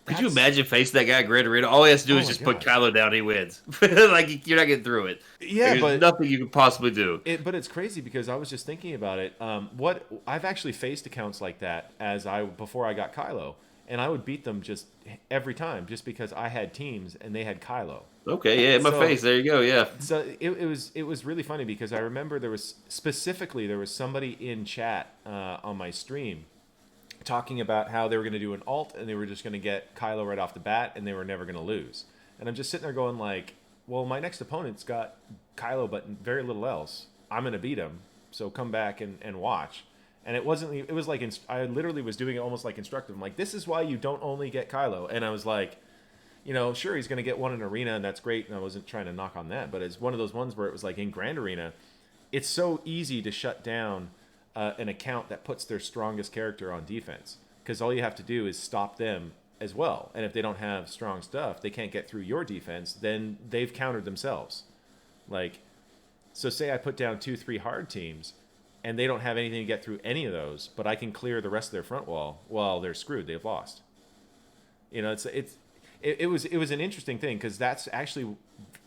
S2: could you imagine facing that guy Grand Arena? All he has to do is just put Kylo down, he wins. Like you're not getting through it.
S1: Yeah,
S2: there's nothing you could possibly do.
S1: But it's crazy because I was just thinking about it. What I've actually faced accounts like that before I got Kylo, and I would beat them just every time just because I had teams and they had Kylo.
S2: Okay, yeah, in my face. There you go. Yeah.
S1: So it was really funny because I remember there was somebody in chat on my stream talking about how they were going to do an alt and they were just going to get Kylo right off the bat and they were never going to lose. And I'm just sitting there going like, well, my next opponent's got Kylo but very little else. I'm going to beat him. So come back and watch. And it was like, I literally was doing it almost like instructive. I'm like, this is why you don't only get Kylo. And I was like, sure, he's going to get one in arena and that's great. And I wasn't trying to knock on that, but it's one of those ones where it was like in Grand Arena, it's so easy to shut down an account that puts their strongest character on defense because all you have to do is stop them as well. And if they don't have strong stuff, they can't get through your defense, then they've countered themselves. Like, so say I put down 2-3 hard teams and they don't have anything to get through any of those, but I can clear the rest of their front wall. Well, they're screwed. They've lost. It was an interesting thing because that's actually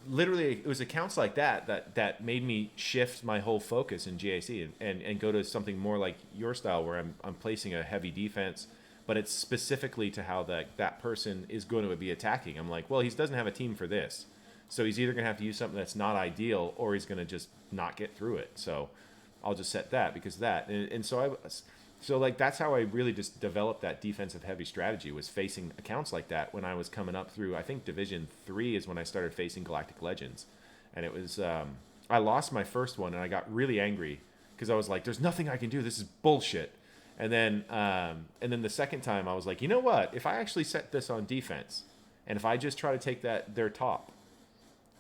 S1: literally it was accounts like that made me shift my whole focus in GAC and go to something more like your style where I'm placing a heavy defense, but it's specifically to how that person is going to be attacking. I'm like, well, he doesn't have a team for this, so he's either going to have to use something that's not ideal or he's going to just not get through it. So I'll just set that because of that, and so like that's how I really just developed that defensive heavy strategy, was facing accounts like that when I was coming up through, I think Division 3 is when I started facing Galactic Legends. And it was, I lost my first one and I got really angry because I was like, there's nothing I can do. This is bullshit. And then the second time I was like, you know what? If I actually set this on defense and if I just try to take their top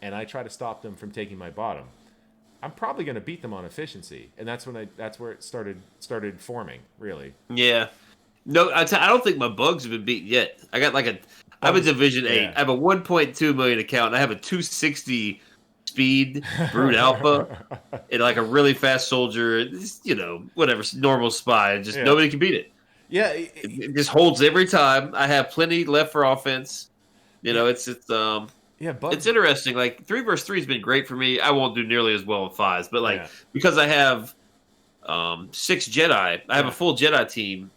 S1: and I try to stop them from taking my bottom, I'm probably going to beat them on efficiency, and that's where it started forming, really.
S2: Yeah, no, I don't think my bugs have been beat yet. I got I have a Division 8. I have a 1.2 million account. And I have a 260 speed brute alpha, and like a really fast soldier. Whatever, normal spy. Just nobody can beat it.
S1: Yeah,
S2: it just holds every time. I have plenty left for offense. It's interesting. Like 3 versus 3 has been great for me. I won't do nearly as well with 5s, but because I have 6 Jedi, I have a full Jedi team,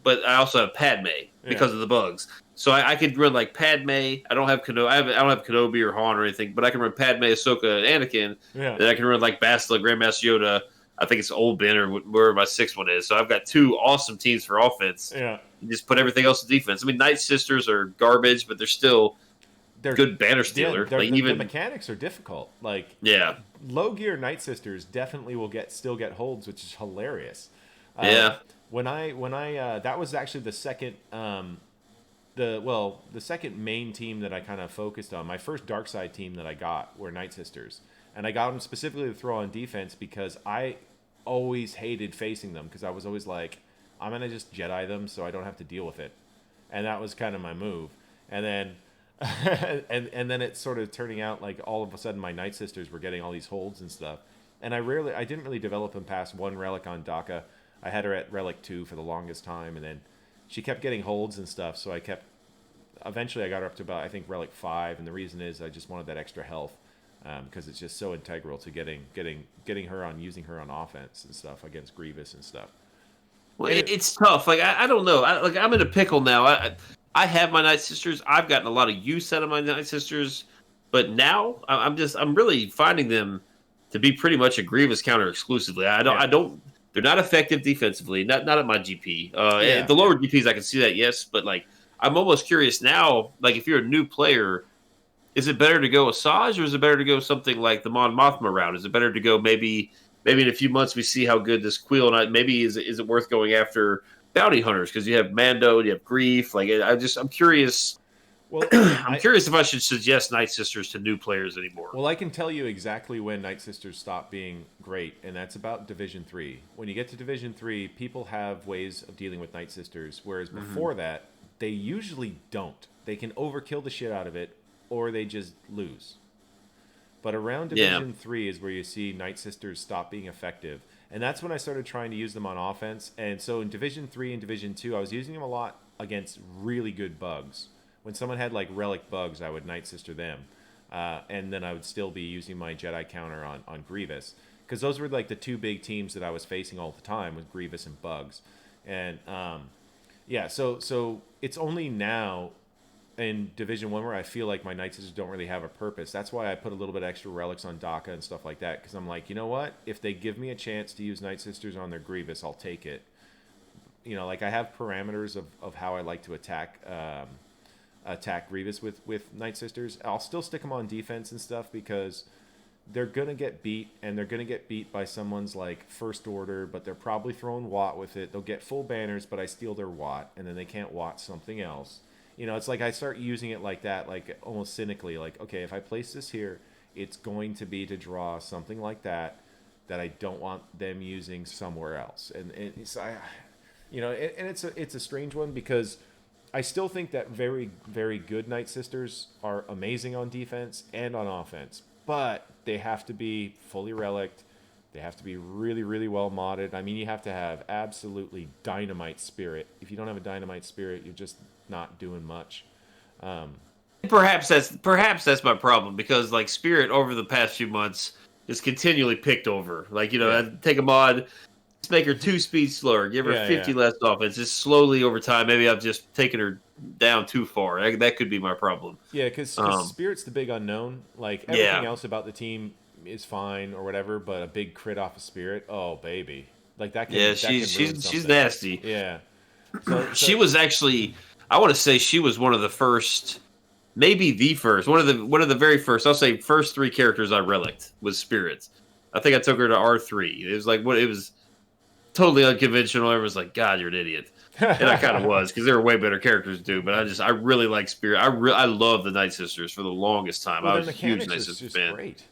S2: but I also have Padme because of the bugs. So I could run like Padme. I don't have Kenobi or Han or anything, but I can run Padme, Ahsoka, and Anakin. Yeah. And I can run like Bastila, Grandmaster Yoda. I think it's Old Ben or where my 6th one is. So I've got 2 awesome teams for offense. Yeah. You just put everything else to defense. I mean, Night Sisters are garbage, but they're good banner stealer.
S1: The mechanics are difficult. Like low gear Night Sisters definitely will still get holds, which is hilarious. When I that was actually the second the second main team that I kind of focused on. My first dark side team that I got were Night Sisters, and I got them specifically to throw on defense because I always hated facing them because I was always like, I'm gonna just Jedi them so I don't have to deal with it, and that was kind of my move. And then and then it's sort of turning out like all of a sudden my Night Sisters were getting all these holds and stuff, and I didn't really develop them past 1 relic on Daka. I had her at relic 2 for the longest time, and then she kept getting holds and stuff, so eventually I got her up to about, I think, relic 5, and the reason is I just wanted that extra health, because it's just so integral to getting her on, using her on offense and stuff against Grievous and stuff.
S2: Well, it's tough. Like I don't know. I'm in a pickle now. I have my Night Sisters. I've gotten a lot of use out of my Night Sisters, but now I'm really finding them to be pretty much a Grievous counter exclusively. They're not effective defensively. Not at my GP. The lower GPs I can see that, yes, but like I'm almost curious now. Like if you're a new player, is it better to go Asajj or is it better to go something like the Mon Mothma route? Is it better to go maybe in a few months we see how good this Queel and maybe is it worth going after bounty hunters because you have Mando, you have Grief. Like I'm curious. Well, I'm curious if I should suggest Night Sisters to new players anymore.
S1: Well, I can tell you exactly when Night Sisters stop being great, and that's about Division 3. When you get to Division 3, people have ways of dealing with Night Sisters, whereas before that, they usually don't. They can overkill the shit out of it, or they just lose. But around Division 3 is where you see Night Sisters stop being effective, and that's when I started trying to use them on offense. And so in Division 3 and Division 2, I was using them a lot against really good bugs. When someone had like relic bugs, I would Night Sister them, and then I would still be using my Jedi counter on Grievous, because those were like the 2 big teams that I was facing all the time, with Grievous and bugs. And so it's only now in Division 1 where I feel like my Night Sisters don't really have a purpose. That's why I put a little bit extra relics on Daka and stuff like that, because I'm like, you know what? If they give me a chance to use Night Sisters on their Grievous, I'll take it. Like I have parameters of how I like to attack Grievous with Night Sisters. I'll still stick them on defense and stuff because they're gonna get beat, and they're gonna get beat by someone's like First Order, but they're probably throwing Watt with it. They'll get full banners, but I steal their Watt, and then they can't Watt something else. It's like I start using it like that, like almost cynically, like, okay, if I place this here, it's going to be to draw something like that I don't want them using somewhere else. And it's a strange one because I still think that very, very good Night Sisters are amazing on defense and on offense, but they have to be fully relicked. They have to be really, really well modded. I mean, you have to have absolutely dynamite spirit. If you don't have a dynamite spirit, you're just not doing much.
S2: Perhaps that's my problem, because like spirit over the past few months is continually picked over. Like, I take a mod, just make her 2 speed slower, give her 50 less offense. Just slowly over time, maybe I've just taken her down too far. That could be my problem.
S1: Yeah, because spirit's the big unknown. Like everything else about the team is fine or whatever, but a big crit off of spirit, oh baby, like that.
S2: She's nasty.
S1: Yeah. So
S2: she was actually, I want to say she was one of the first, maybe the first, one of the very first. I'll say first 3 characters I relicked was spirits. I think I took her to R3. It was like it was totally unconventional. Everyone's like, God, you're an idiot. And I kind of was, because there were way better characters to do. But I really like Spirit. I love the Night Sisters for the longest time.
S1: Well,
S2: I was a huge Night Sisters fan.
S1: Great.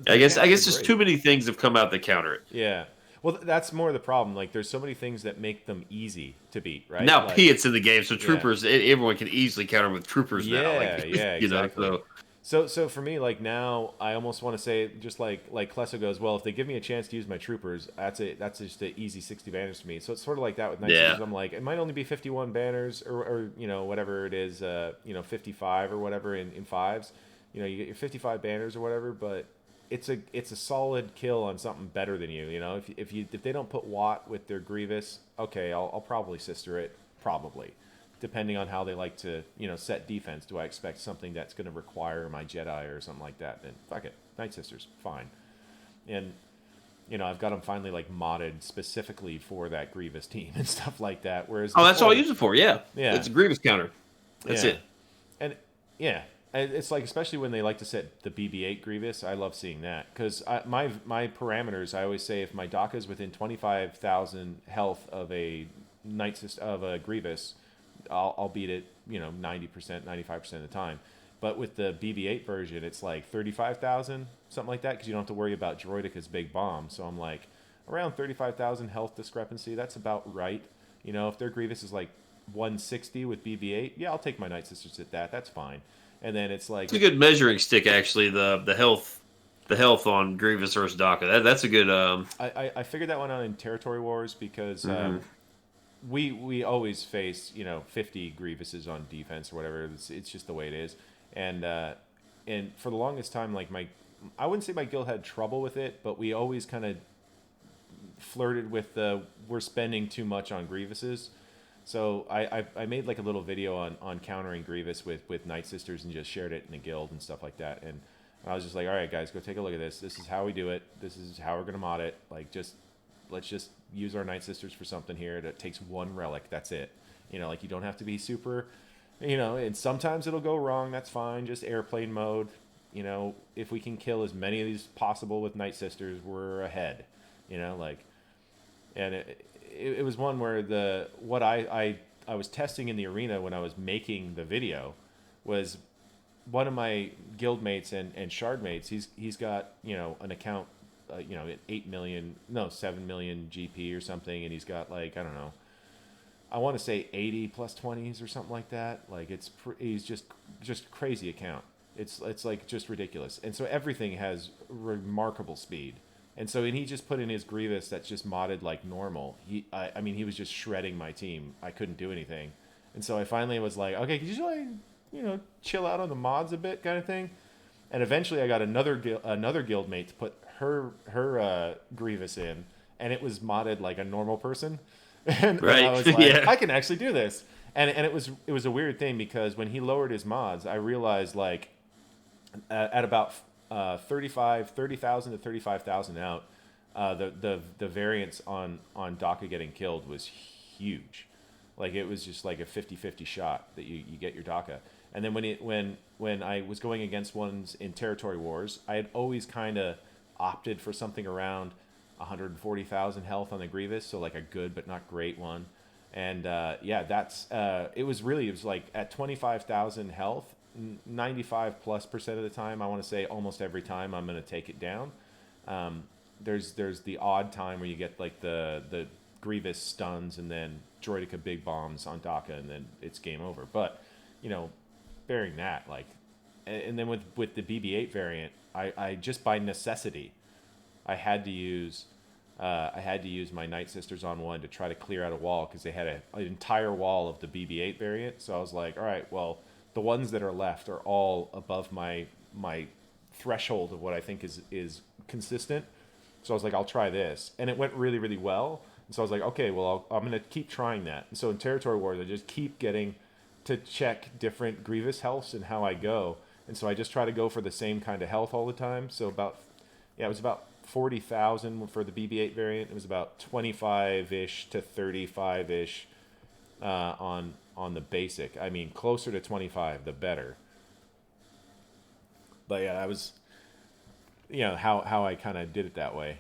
S2: I guess just too many things have come out that counter it.
S1: Yeah. Well, that's more the problem. Like, there's so many things that make them easy to beat, right?
S2: Now, Piet's in the game, so Troopers, everyone can easily counter with Troopers now.
S1: Exactly. So for me, like now, I almost want to say just like Klesso goes, well, if they give me a chance to use my troopers, that's just an easy 60 banners to me. So it's sort of like that with Night Sisters. I'm like, it might only be 51 banners or whatever it is, 55 or whatever in fives. You get your 55 banners or whatever, but it's a solid kill on something better than you. If they don't put Watt with their Grievous, okay, I'll probably sister it, probably. Depending on how they like to, set defense. Do I expect something that's going to require my Jedi or something like that? Then fuck it, Night Sisters, fine. And I've got them finally like modded specifically for that Grievous team and stuff like that. Whereas
S2: that's all I use it for. Yeah,
S1: yeah,
S2: it's a Grievous counter. That's it.
S1: And yeah, it's like especially when they like to set the BB-8 Grievous, I love seeing that because my parameters. I always say if my DACA is within 25,000 health of a Grievous, I'll beat it, 90%, 95% of the time. But with the BB-8 version, it's like 35,000, something like that, because you don't have to worry about Droidica's big bomb. So I'm like, around 35,000 health discrepancy, that's about right. If their Grievous is like 160 with BB-8, yeah, I'll take my Night Sisters at that. That's fine. And then it's like...
S2: It's a good measuring stick, actually, the health on Grievous versus DACA. That's a good...
S1: I figured that one out in Territory Wars because... We always face 50 Grievouses on defense or whatever. It's just the way it is, and for the longest time, like I wouldn't say my guild had trouble with it, but we always kind of flirted with we're spending too much on Grievouses. So I made like a little video on countering Grievous with Night Sisters and just shared it in the guild and stuff like that. And I was just like, all right, guys, go take a look at this. This is how we do it. This is how we're gonna mod it. Like let's just use our Night Sisters for something here that takes one relic. That's it. You don't have to be super, and sometimes it'll go wrong. That's fine. Just airplane mode. If we can kill as many of these possible with Night Sisters, we're ahead. And it was one where what I was testing in the arena when I was making the video was one of my guild mates and shard mates. He's got, an account, 7 million GP or something, and he's got like, I don't know, I want to say 80 plus 20s or something like that. Like he's just crazy account. It's like just ridiculous. And so everything has remarkable speed. And so he just put in his Grievous that's just modded like normal. He was just shredding my team. I couldn't do anything. And so I finally was like, okay, could you chill out on the mods a bit, kind of thing. And eventually I got another guild mate to put her Grievous in, and it was modded like a normal person. And I was like, yeah. I can actually do this. And it was a weird thing because when he lowered his mods, I realized like at about 30,000 to 35,000 out, the variance on DACA getting killed was huge. Like it was just like a 50-50 shot that you get your DACA. And then when I was going against ones in Territory Wars, I had always kind of opted for something around 140,000 health on the Grievous, so like a good but not great one. And that's it was like at 25,000 health, 95+% of the time, I want to say almost every time, I'm going to take it down. There's the odd time where you get like the Grievous stuns and then Droidica big bombs on DACA, and then it's game over. But bearing that, like, and then with the BB-8 variant, I just by necessity, I had to use my Night Sisters on one to try to clear out a wall because they had an entire wall of the BB-8 variant. So I was like, all right, well, the ones that are left are all above my threshold of what I think is consistent. So I was like, I'll try this, and it went really, really well. And so I was like, okay, well, I'm gonna keep trying that. And so in Territory Wars, I just keep getting to check different Grievous healths and how I go. And so I just try to go for the same kind of health all the time. So it was about 40,000 for the BB-8 variant. It was about 25-ish to 35-ish on the basic. I mean, closer to 25, the better. But yeah, that was how I kind of did it that way.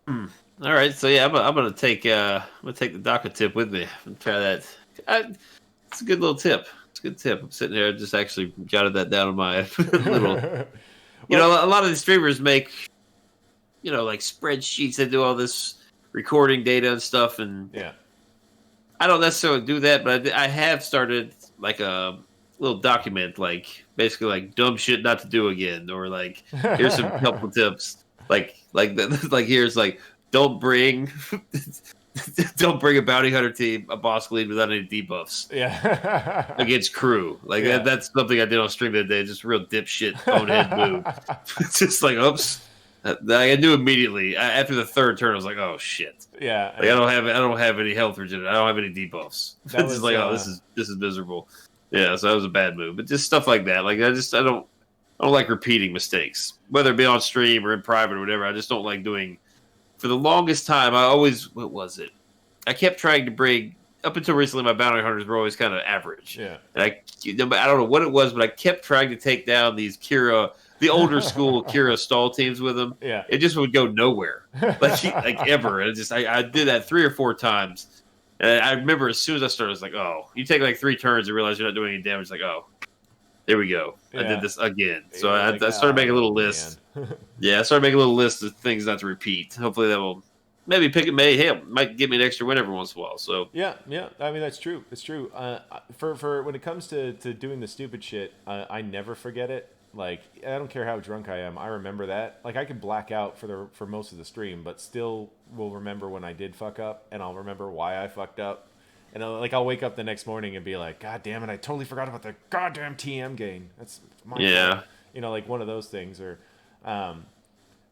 S2: All right, so yeah, I'm gonna take the DACA tip with me and try that. It's a good little tip. It's a good tip. I'm sitting there, just actually jotted that down on my little. A lot of these streamers make, like spreadsheets. They do all this recording data and stuff, and
S1: yeah,
S2: I don't necessarily do that, but I have started like a little document, like basically like dumb shit not to do again, or like here's some helpful tips, like here's like don't bring a bounty hunter team a boss lead without any debuffs.
S1: Yeah.
S2: Against crew, like that's something I did on stream the other day. Just a real dipshit bonehead move. It's just like oops. I knew immediately after the third turn. I was like, "Oh shit!"
S1: Yeah,
S2: like, I don't have any health regen. I don't have any debuffs. It's just like, oh, this is miserable. Yeah, so that was a bad move. But just stuff like that. Like I don't like repeating mistakes, whether it be on stream or in private or whatever. I just don't like doing. For the longest time, what was it? I kept trying to bring up until recently. My bounty hunters were always kind of average.
S1: Yeah,
S2: and I don't know what it was, but I kept trying to take down these the older school Kira stall teams with him.
S1: Yeah.
S2: It just would go nowhere, like ever. And I did that 3 or 4 times. And I remember as soon as I started, I was like, oh, you take like 3 turns and realize you're not doing any damage. Like, oh, there we go. Yeah. I did this again. So I started making a little list. Yeah, I started making a little list of things not to repeat. Hopefully that will maybe might give me an extra win every once in a while. So
S1: yeah. I mean, that's true. It's true. For when it comes to doing the stupid shit, I never forget it. Like, I don't care how drunk I am. I remember that. Like, I could black out for most of the stream, but still will remember when I did fuck up, and I'll remember why I fucked up. And I'll wake up the next morning and be like, God damn it, I totally forgot about the goddamn TM gain. That's my fault. You know, like one of those things. Or,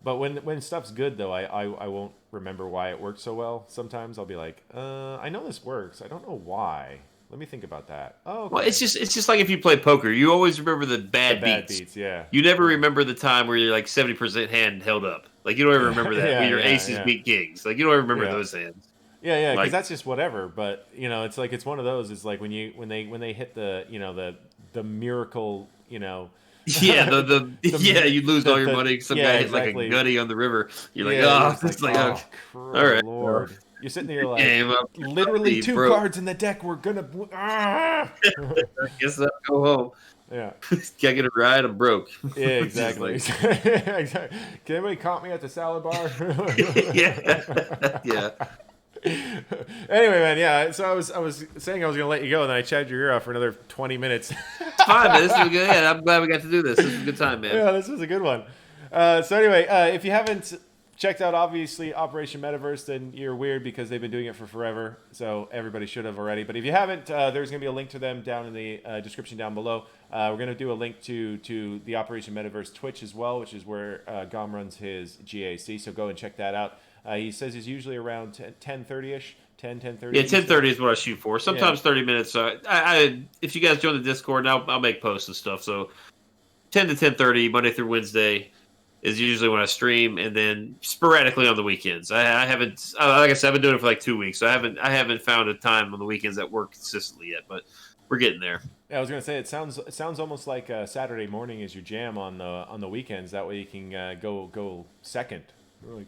S1: but when stuff's good though, I won't remember why it worked so well. Sometimes I'll be like, I know this works. I don't know why. Let me think about that. Oh, okay.
S2: Well, it's just like if you play poker, you always remember the bad beats.
S1: Yeah.
S2: You never remember the time where you're like 70% hand held up. Like you don't ever remember that. Where your aces beat kings. Like you don't ever remember those hands.
S1: Yeah, because that's just whatever. But you know, it's like it's one of those. It's like when they hit the miracle. You know.
S2: Yeah, you lose all your money. Some guy hit like a gutty on the river. You're like, it's like, oh,
S1: all right, Lord. You're sitting there like, literally 2 cards in the deck. We're gonna.
S2: I guess I'll go home.
S1: Yeah.
S2: Can't get a ride. I'm broke.
S1: Yeah, exactly. Exactly. Can anybody comp me at the salad bar?
S2: Yeah.
S1: Anyway, man, yeah. So I was saying I was gonna let you go, and then I chatted your ear off for another 20 minutes.
S2: Fine, man. This was good. Yeah, I'm glad we got to do this. This was a good time, man.
S1: Yeah, this was a good one. So anyway, if you haven't checked out, obviously, Operation Metaverse, then you're weird because they've been doing it for forever. So everybody should have already. But if you haven't, there's going to be a link to them down in the description down below. We're going to do a link to the Operation Metaverse Twitch as well, which is where GOM runs his GAC. So go and check that out. He says he's usually around 10:30ish. 10:30.
S2: Yeah, 10:30 is what I shoot for. Sometimes 30 minutes. I if you guys join the Discord, now I'll make posts and stuff. So 10 to 10:30, Monday through Wednesday, is usually when I stream, and then sporadically on the weekends. I haven't, like I said, I've been doing it for like 2 weeks, so I haven't found a time on the weekends that work consistently yet, but we're getting there.
S1: Yeah, I was gonna say it sounds almost like Saturday morning is your jam on the weekends. That way you can go second. Really.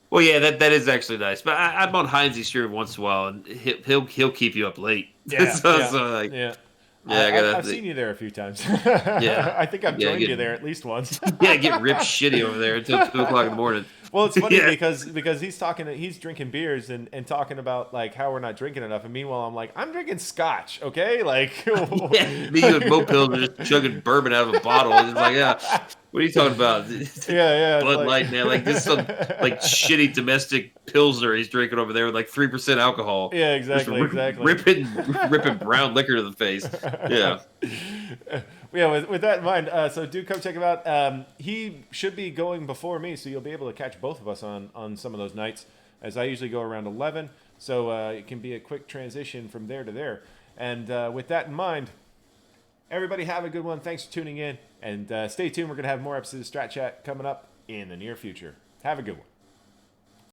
S2: Well, yeah, that is actually nice, but I'm on Heinz's stream once in a while, and he'll keep you up late.
S1: Yeah,
S2: yeah.
S1: I've seen you there a few times. Yeah, I think I've joined you there at least once.
S2: Yeah, get ripped shitty over there until 2:00 in the morning.
S1: Well, it's funny because he's drinking beers and talking about like how we're not drinking enough, and meanwhile I'm like, I'm drinking scotch, okay? Like,
S2: me and Mo Pills are just chugging bourbon out of a bottle. It's like, what are you talking about? Bud Light, man. Like this some like shitty domestic pilsner he's drinking over there with like 3% alcohol.
S1: Yeah, exactly.
S2: Ripping brown liquor to the face. Yeah.
S1: Yeah, with that in mind, so do come check him out. He should be going before me, so you'll be able to catch both of us on some of those nights, as I usually go around 11. So it can be a quick transition from there to there. And with that in mind, everybody have a good one. Thanks for tuning in. And stay tuned. We're going to have more episodes of Strat Chat coming up in the near future. Have a good one.